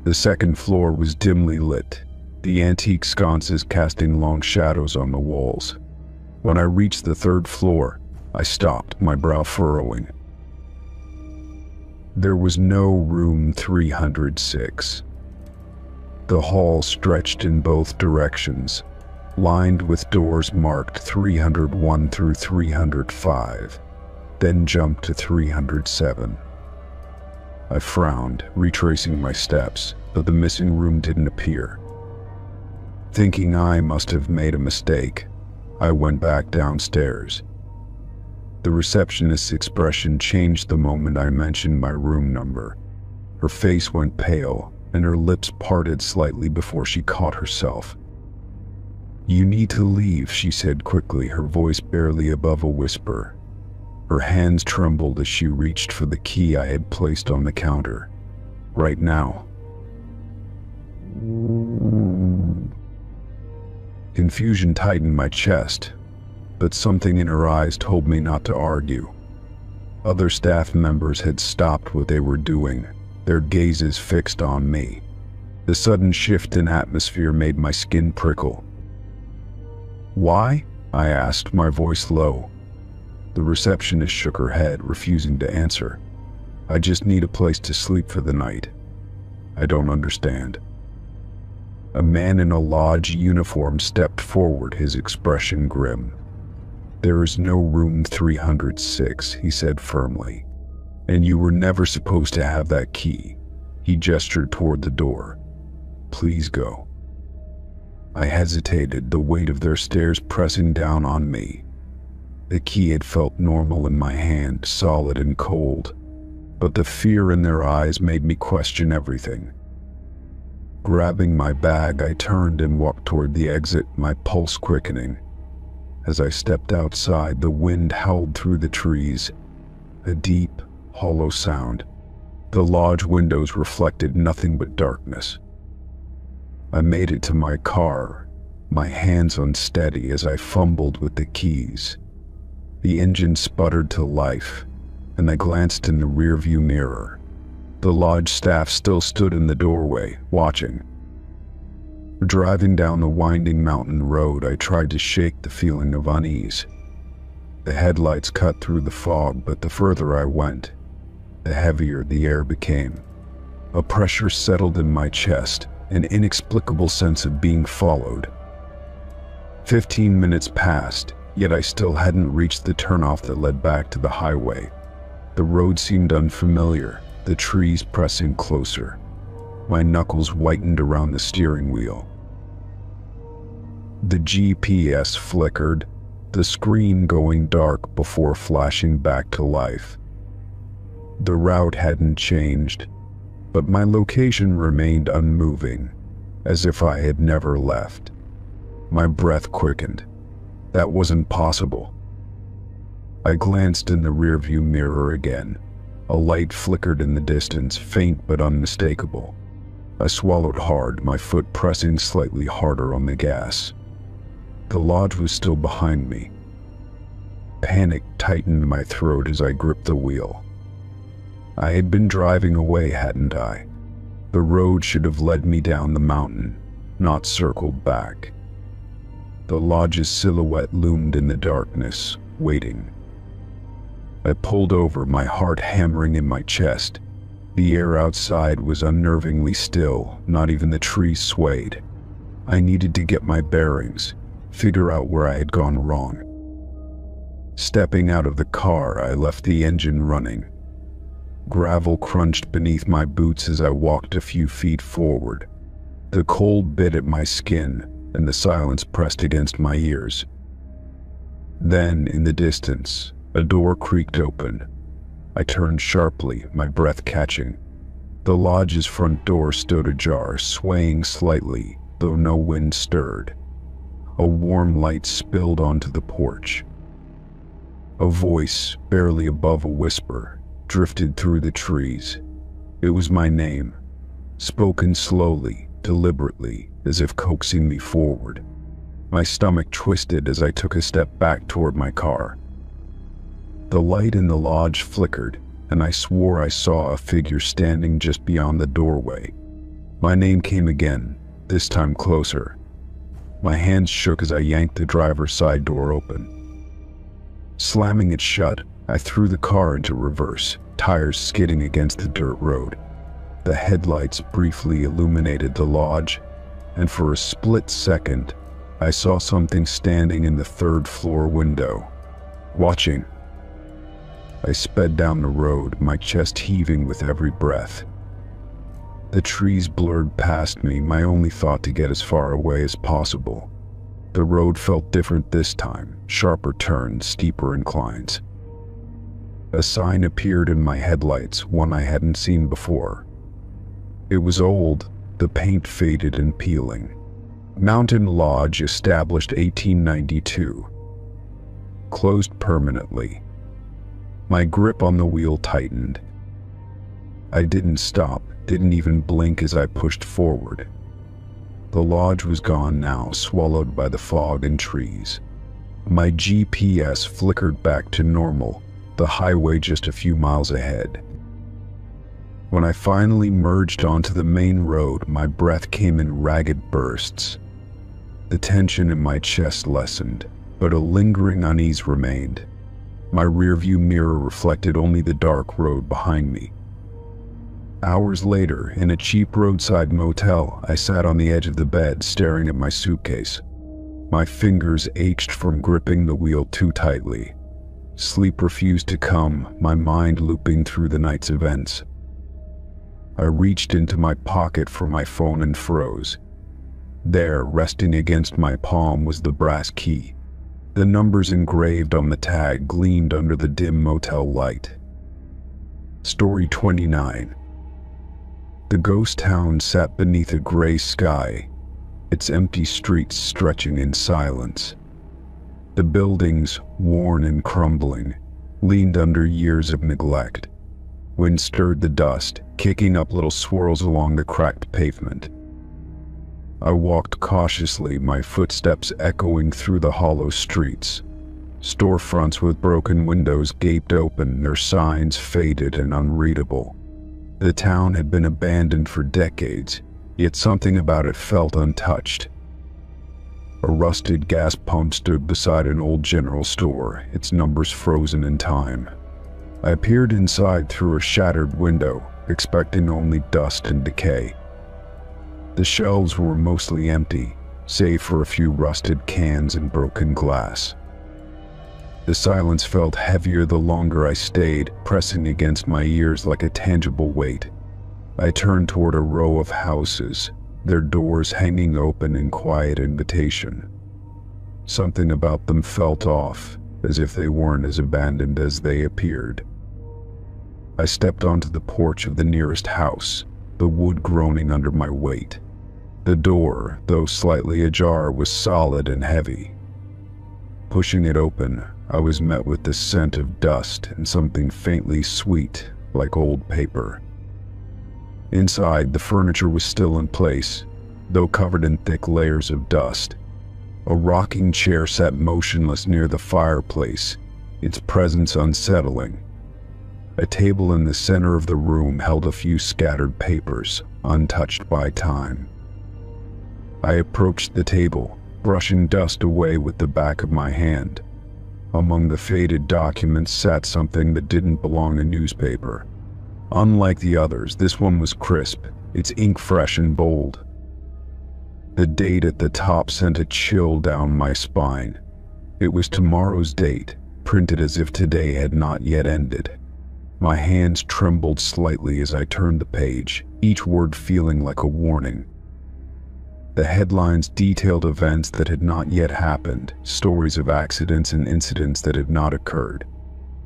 The second floor was dimly lit, the antique sconces casting long shadows on the walls. When I reached the third floor, I stopped, my brow furrowing. There was no room 306. The hall stretched in both directions, lined with doors marked 301 through 305, then jumped to 307. I frowned, retracing my steps, but the missing room didn't appear. Thinking I must have made a mistake, I went back downstairs. The receptionist's expression changed the moment I mentioned my room number. Her face went pale, and her lips parted slightly before she caught herself. "You need to leave," she said quickly, her voice barely above a whisper. Her hands trembled as she reached for the key I had placed on the counter. "Right now." Confusion tightened my chest, but something in her eyes told me not to argue. Other staff members had stopped what they were doing, their gazes fixed on me. The sudden shift in atmosphere made my skin prickle. "Why?" I asked, my voice low. The receptionist shook her head, refusing to answer. "I just need a place to sleep for the night." "I don't understand." A man in a lodge uniform stepped forward, his expression grim. "There is no room 306, he said firmly. "And you were never supposed to have that key." He gestured toward the door. "Please go." I hesitated, the weight of their stares pressing down on me. The key had felt normal in my hand, solid and cold, but the fear in their eyes made me question everything. Grabbing my bag, I turned and walked toward the exit, my pulse quickening. As I stepped outside, the wind howled through the trees, a deep, hollow sound. The lodge windows reflected nothing but darkness. I made it to my car, my hands unsteady as I fumbled with the keys. The engine sputtered to life, and I glanced in the rearview mirror. The lodge staff still stood in the doorway, watching. Driving down the winding mountain road, I tried to shake the feeling of unease. The headlights cut through the fog, but the further I went, the heavier the air became. A pressure settled in my chest, an inexplicable sense of being followed. 15 minutes passed, yet I still hadn't reached the turnoff that led back to the highway. The road seemed unfamiliar, the trees pressing closer. My knuckles whitened around the steering wheel. The GPS flickered, the screen going dark before flashing back to life. The route hadn't changed, but my location remained unmoving, as if I had never left. My breath quickened. That wasn't possible. I glanced in the rearview mirror again. A light flickered in the distance, faint but unmistakable. I swallowed hard, my foot pressing slightly harder on the gas. The lodge was still behind me. Panic tightened my throat as I gripped the wheel. I had been driving away, hadn't I? The road should have led me down the mountain, not circled back. The lodge's silhouette loomed in the darkness, waiting. I pulled over, my heart hammering in my chest. The air outside was unnervingly still, not even the trees swayed. I needed to get my bearings, figure out where I had gone wrong. Stepping out of the car, I left the engine running. Gravel crunched beneath my boots as I walked a few feet forward. The cold bit at my skin, and the silence pressed against my ears. Then, in the distance, a door creaked open. I turned sharply, my breath catching. The lodge's front door stood ajar, swaying slightly, though no wind stirred. A warm light spilled onto the porch. A voice, barely above a whisper, drifted through the trees. It was my name, spoken slowly, deliberately, as if coaxing me forward. My stomach twisted as I took a step back toward my car. The light in the lodge flickered, and I swore I saw a figure standing just beyond the doorway. My name came again, this time closer. My hands shook as I yanked the driver's side door open. Slamming it shut, I threw the car into reverse, tires skidding against the dirt road. The headlights briefly illuminated the lodge, and for a split second, I saw something standing in the third-floor window, watching. I sped down the road, my chest heaving with every breath. The trees blurred past me, my only thought to get as far away as possible. The road felt different this time, sharper turns, steeper inclines. A sign appeared in my headlights, one I hadn't seen before. It was old, the paint faded and peeling. Mountain Lodge, established 1892. Closed permanently. My grip on the wheel tightened. I didn't stop, didn't even blink as I pushed forward. The lodge was gone now, swallowed by the fog and trees. My GPS flickered back to normal, the highway just a few miles ahead. When I finally merged onto the main road, my breath came in ragged bursts. The tension in my chest lessened, but a lingering unease remained. My rearview mirror reflected only the dark road behind me. Hours later, in a cheap roadside motel, I sat on the edge of the bed staring at my suitcase. My fingers ached from gripping the wheel too tightly. Sleep refused to come, my mind looping through the night's events. I reached into my pocket for my phone and froze. There, resting against my palm, was the brass key. The numbers engraved on the tag gleamed under the dim motel light. Story 29. The ghost town sat beneath a gray sky, its empty streets stretching in silence. The buildings, worn and crumbling, leaned under years of neglect. Wind stirred the dust, kicking up little swirls along the cracked pavement. I walked cautiously, my footsteps echoing through the hollow streets. Storefronts with broken windows gaped open, their signs faded and unreadable. The town had been abandoned for decades, yet something about it felt untouched. A rusted gas pump stood beside an old general store, its numbers frozen in time. I peered inside through a shattered window, expecting only dust and decay. The shelves were mostly empty, save for a few rusted cans and broken glass. The silence felt heavier the longer I stayed, pressing against my ears like a tangible weight. I turned toward a row of houses, their doors hanging open in quiet invitation. Something about them felt off, as if they weren't as abandoned as they appeared. I stepped onto the porch of the nearest house, the wood groaning under my weight. The door, though slightly ajar, was solid and heavy. Pushing it open, I was met with the scent of dust and something faintly sweet, like old paper. Inside, the furniture was still in place, though covered in thick layers of dust. A rocking chair sat motionless near the fireplace, its presence unsettling. A table in the center of the room held a few scattered papers, untouched by time. I approached the table, brushing dust away with the back of my hand. Among the faded documents sat something that didn't belong in a newspaper. Unlike the others, this one was crisp, its ink fresh and bold. The date at the top sent a chill down my spine. It was tomorrow's date, printed as if today had not yet ended. My hands trembled slightly as I turned the page, each word feeling like a warning. The headlines detailed events that had not yet happened, stories of accidents and incidents that had not occurred.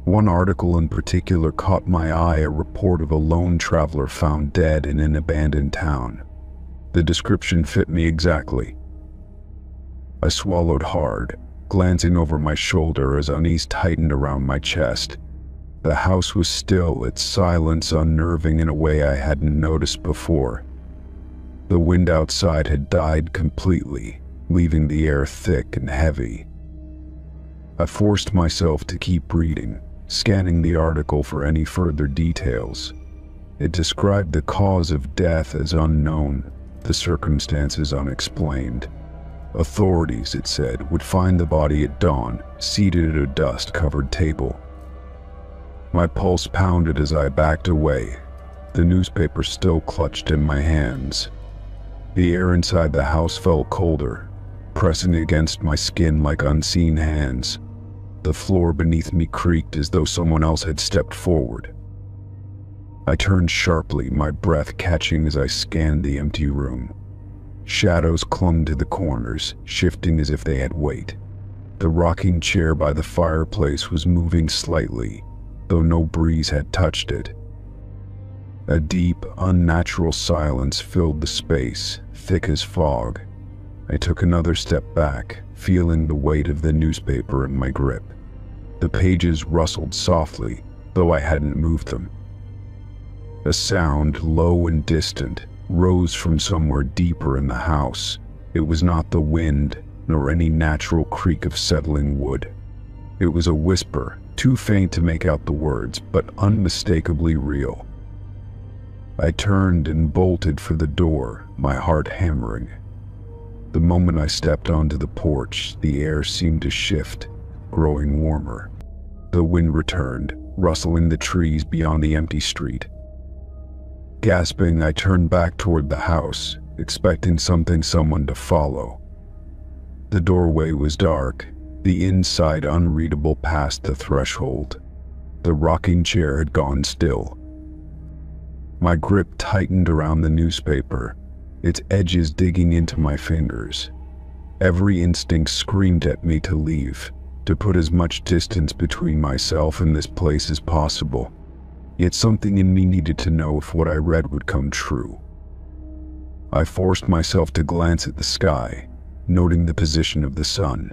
One article in particular caught my eye, a report of a lone traveler found dead in an abandoned town. The description fit me exactly. I swallowed hard, glancing over my shoulder as unease tightened around my chest. The house was still, its silence unnerving in a way I hadn't noticed before. The wind outside had died completely, leaving the air thick and heavy. I forced myself to keep reading, scanning the article for any further details. It described the cause of death as unknown, the circumstances unexplained. Authorities, it said, would find the body at dawn, seated at a dust-covered table. My pulse pounded as I backed away, the newspaper still clutched in my hands. The air inside the house felt colder, pressing against my skin like unseen hands. The floor beneath me creaked as though someone else had stepped forward. I turned sharply, my breath catching as I scanned the empty room. Shadows clung to the corners, shifting as if they had weight. The rocking chair by the fireplace was moving slightly, though no breeze had touched it. A deep, unnatural silence filled the space, thick as fog. I took another step back, feeling the weight of the newspaper in my grip. The pages rustled softly, though I hadn't moved them. A sound, low and distant, rose from somewhere deeper in the house. It was not the wind, nor any natural creak of settling wood. It was a whisper, too faint to make out the words, but unmistakably real. I turned and bolted for the door, my heart hammering. The moment I stepped onto the porch, the air seemed to shift, growing warmer. The wind returned, rustling the trees beyond the empty street. Gasping, I turned back toward the house, expecting someone to follow. The doorway was dark, the inside unreadable past the threshold. The rocking chair had gone still. My grip tightened around the newspaper, its edges digging into my fingers. Every instinct screamed at me to leave, to put as much distance between myself and this place as possible. Yet something in me needed to know if what I read would come true. I forced myself to glance at the sky, noting the position of the sun.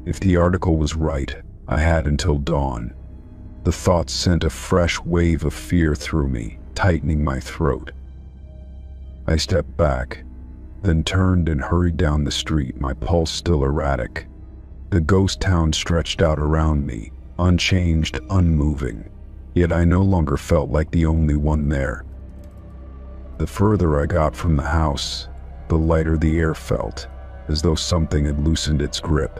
If the article was right, I had until dawn. The thought sent a fresh wave of fear through me, tightening my throat. I stepped back, then turned and hurried down the street, my pulse still erratic. The ghost town stretched out around me, unchanged, unmoving. Yet I no longer felt like the only one there. The further I got from the house, the lighter the air felt, as though something had loosened its grip.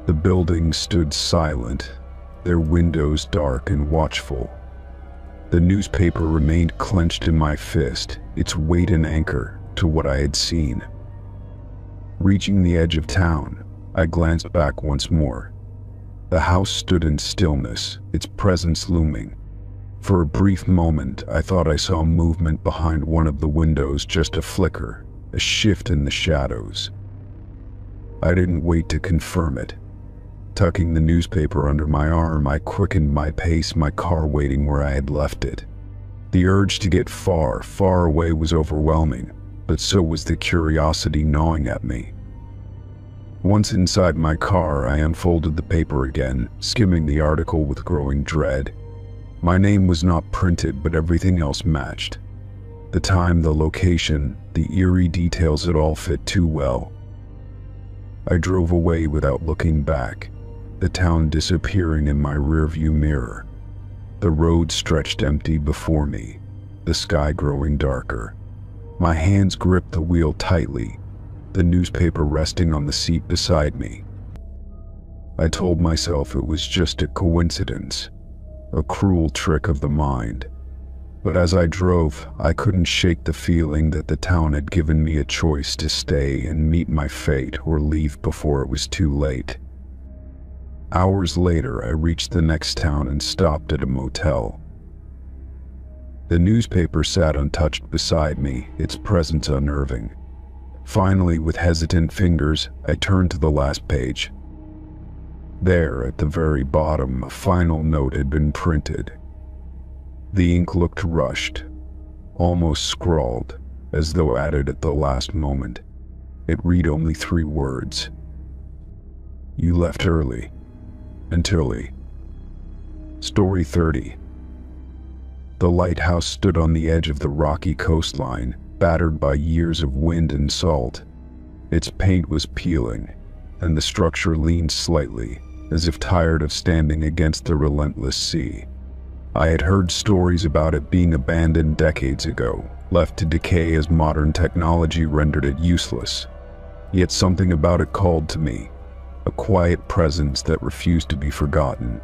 The buildings stood silent, their windows dark and watchful. The newspaper remained clenched in my fist, its weight an anchor to what I had seen. Reaching the edge of town, I glanced back once more. The house stood in stillness, its presence looming. For a brief moment, I thought I saw movement behind one of the windows, just a flicker, a shift in the shadows. I didn't wait to confirm it. Tucking the newspaper under my arm, I quickened my pace, my car waiting where I had left it. The urge to get far, far away was overwhelming, but so was the curiosity gnawing at me. Once inside my car, I unfolded the paper again, skimming the article with growing dread. My name was not printed, but everything else matched. The time, the location, the eerie details, it all fit too well. I drove away without looking back, the town disappearing in my rearview mirror. The road stretched empty before me, the sky growing darker. My hands gripped the wheel tightly, the newspaper resting on the seat beside me. I told myself it was just a coincidence, a cruel trick of the mind. But as I drove, I couldn't shake the feeling that the town had given me a choice to stay and meet my fate or leave before it was too late. Hours later, I reached the next town and stopped at a motel. The newspaper sat untouched beside me, its presence unnerving. Finally, with hesitant fingers, I turned to the last page. There, at the very bottom, a final note had been printed. The ink looked rushed, almost scrawled, as though added at the last moment. It read only 3 words. "You left early. Until." Story 30. The lighthouse stood on the edge of the rocky coastline, battered by years of wind and salt. Its paint was peeling, and the structure leaned slightly, as if tired of standing against the relentless sea. I had heard stories about it being abandoned decades ago, left to decay as modern technology rendered it useless. Yet something about it called to me, a quiet presence that refused to be forgotten.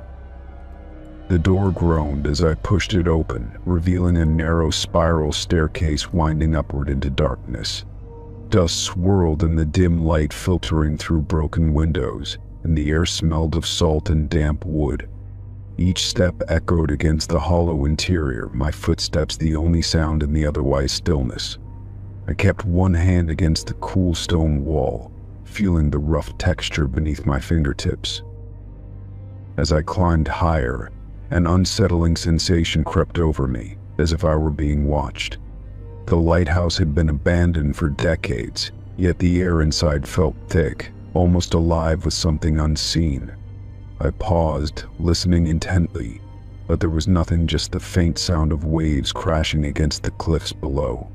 The door groaned as I pushed it open, revealing a narrow spiral staircase winding upward into darkness. Dust swirled in the dim light filtering through broken windows, and the air smelled of salt and damp wood. Each step echoed against the hollow interior, my footsteps the only sound in the otherwise stillness. I kept one hand against the cool stone wall, feeling the rough texture beneath my fingertips. As I climbed higher, an unsettling sensation crept over me, as if I were being watched. The lighthouse had been abandoned for decades, yet the air inside felt thick, almost alive with something unseen. I paused, listening intently, but there was nothing, just the faint sound of waves crashing against the cliffs below.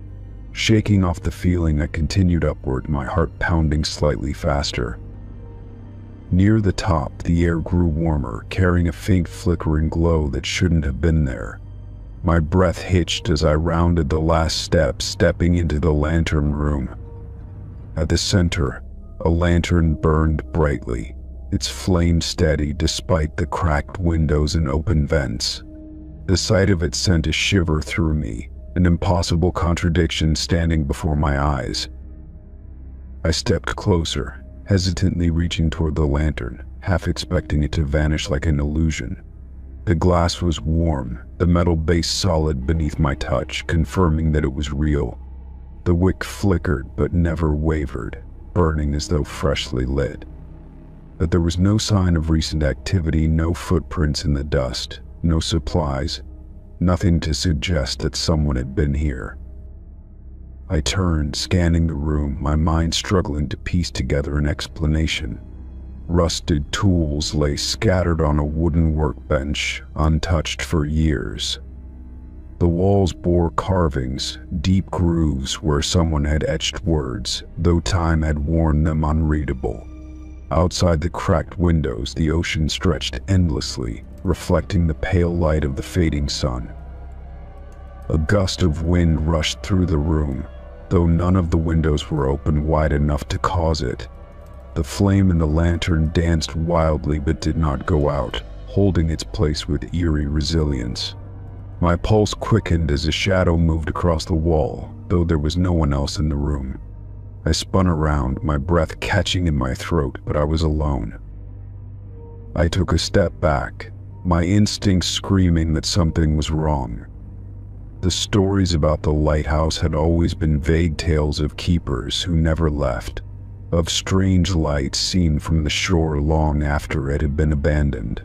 Shaking off the feeling, I continued upward, my heart pounding slightly faster. Near the top, the air grew warmer, carrying a faint flickering glow that shouldn't have been there. My breath hitched as I rounded the last step, stepping into the lantern room. At the center, a lantern burned brightly, its flame steady despite the cracked windows and open vents. The sight of it sent a shiver through me, an impossible contradiction standing before my eyes. I stepped closer, hesitantly reaching toward the lantern, half expecting it to vanish like an illusion. The glass was warm, the metal base solid beneath my touch, confirming that it was real. The wick flickered but never wavered, burning as though freshly lit. But there was no sign of recent activity, no footprints in the dust, no supplies, nothing to suggest that someone had been here. I turned, scanning the room, my mind struggling to piece together an explanation. Rusted tools lay scattered on a wooden workbench, untouched for years. The walls bore carvings, deep grooves where someone had etched words, though time had worn them unreadable. Outside the cracked windows, the ocean stretched endlessly, reflecting the pale light of the fading sun. A gust of wind rushed through the room, though none of the windows were open wide enough to cause it. The flame in the lantern danced wildly but did not go out, holding its place with eerie resilience. My pulse quickened as a shadow moved across the wall, though there was no one else in the room. I spun around, my breath catching in my throat, but I was alone. I took a step back, my instincts screaming that something was wrong. The stories about the lighthouse had always been vague tales of keepers who never left, of strange lights seen from the shore long after it had been abandoned.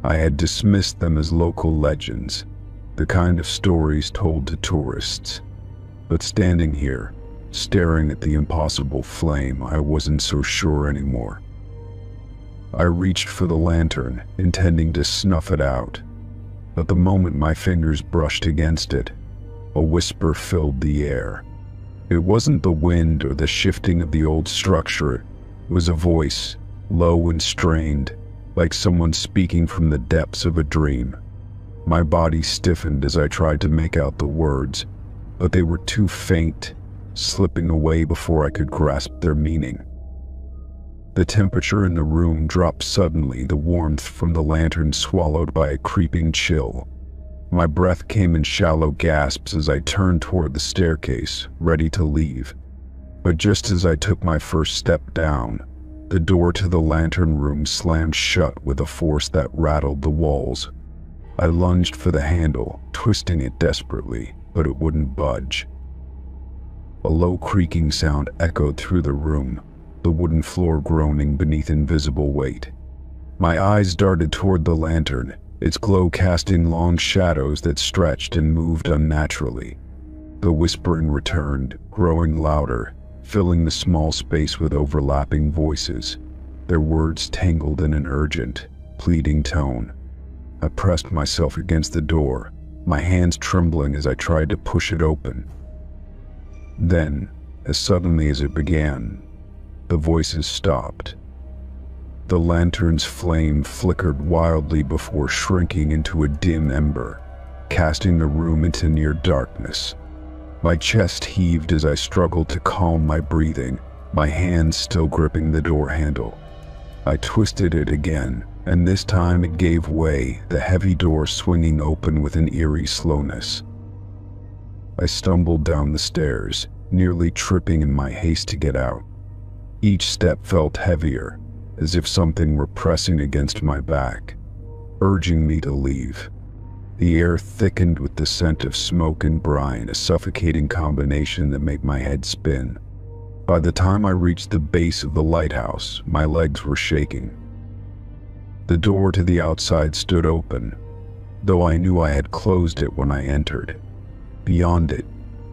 I had dismissed them as local legends, the kind of stories told to tourists. But standing here, staring at the impossible flame, I wasn't so sure anymore. I reached for the lantern, intending to snuff it out. But the moment my fingers brushed against it, a whisper filled the air. It wasn't the wind or the shifting of the old structure, it was a voice, low and strained, like someone speaking from the depths of a dream. My body stiffened as I tried to make out the words, but they were too faint, slipping away before I could grasp their meaning. The temperature in the room dropped suddenly, the warmth from the lantern swallowed by a creeping chill. My breath came in shallow gasps as I turned toward the staircase, ready to leave. But just as I took my first step down, the door to the lantern room slammed shut with a force that rattled the walls. I lunged for the handle, twisting it desperately, but it wouldn't budge. A low creaking sound echoed through the room, the wooden floor groaning beneath invisible weight. My eyes darted toward the lantern, its glow casting long shadows that stretched and moved unnaturally. The whispering returned, growing louder, filling the small space with overlapping voices, their words tangled in an urgent, pleading tone. I pressed myself against the door, my hands trembling as I tried to push it open. Then, as suddenly as it began, the voices stopped. The lantern's flame flickered wildly before shrinking into a dim ember, casting the room into near darkness. My chest heaved as I struggled to calm my breathing, my hands still gripping the door handle. I twisted it again, and this time it gave way, the heavy door swinging open with an eerie slowness. I stumbled down the stairs, nearly tripping in my haste to get out. Each step felt heavier, as if something were pressing against my back, urging me to leave. The air thickened with the scent of smoke and brine, a suffocating combination that made my head spin. By the time I reached the base of the lighthouse, my legs were shaking. The door to the outside stood open, though I knew I had closed it when I entered. Beyond it,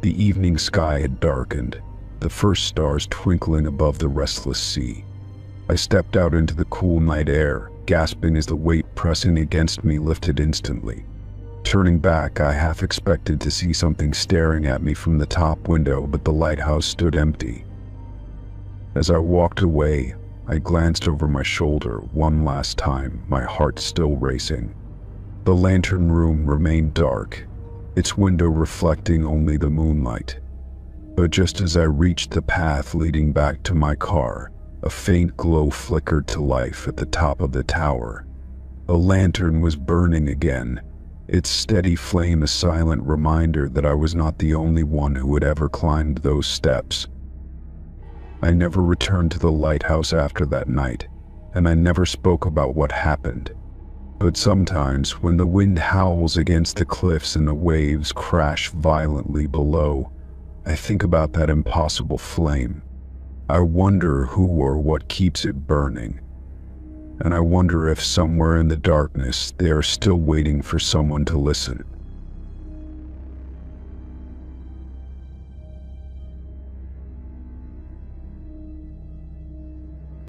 the evening sky had darkened, the first stars twinkling above the restless sea. I stepped out into the cool night air, gasping as the weight pressing against me lifted instantly. Turning back, I half expected to see something staring at me from the top window, but the lighthouse stood empty. As I walked away, I glanced over my shoulder one last time, my heart still racing. The lantern room remained dark, its window reflecting only the moonlight. But just as I reached the path leading back to my car, a faint glow flickered to life at the top of the tower. The lantern was burning again, its steady flame a silent reminder that I was not the only one who had ever climbed those steps. I never returned to the lighthouse after that night, and I never spoke about what happened. But sometimes, when the wind howls against the cliffs and the waves crash violently below, I think about that impossible flame. I wonder who or what keeps it burning. And I wonder if somewhere in the darkness they are still waiting for someone to listen.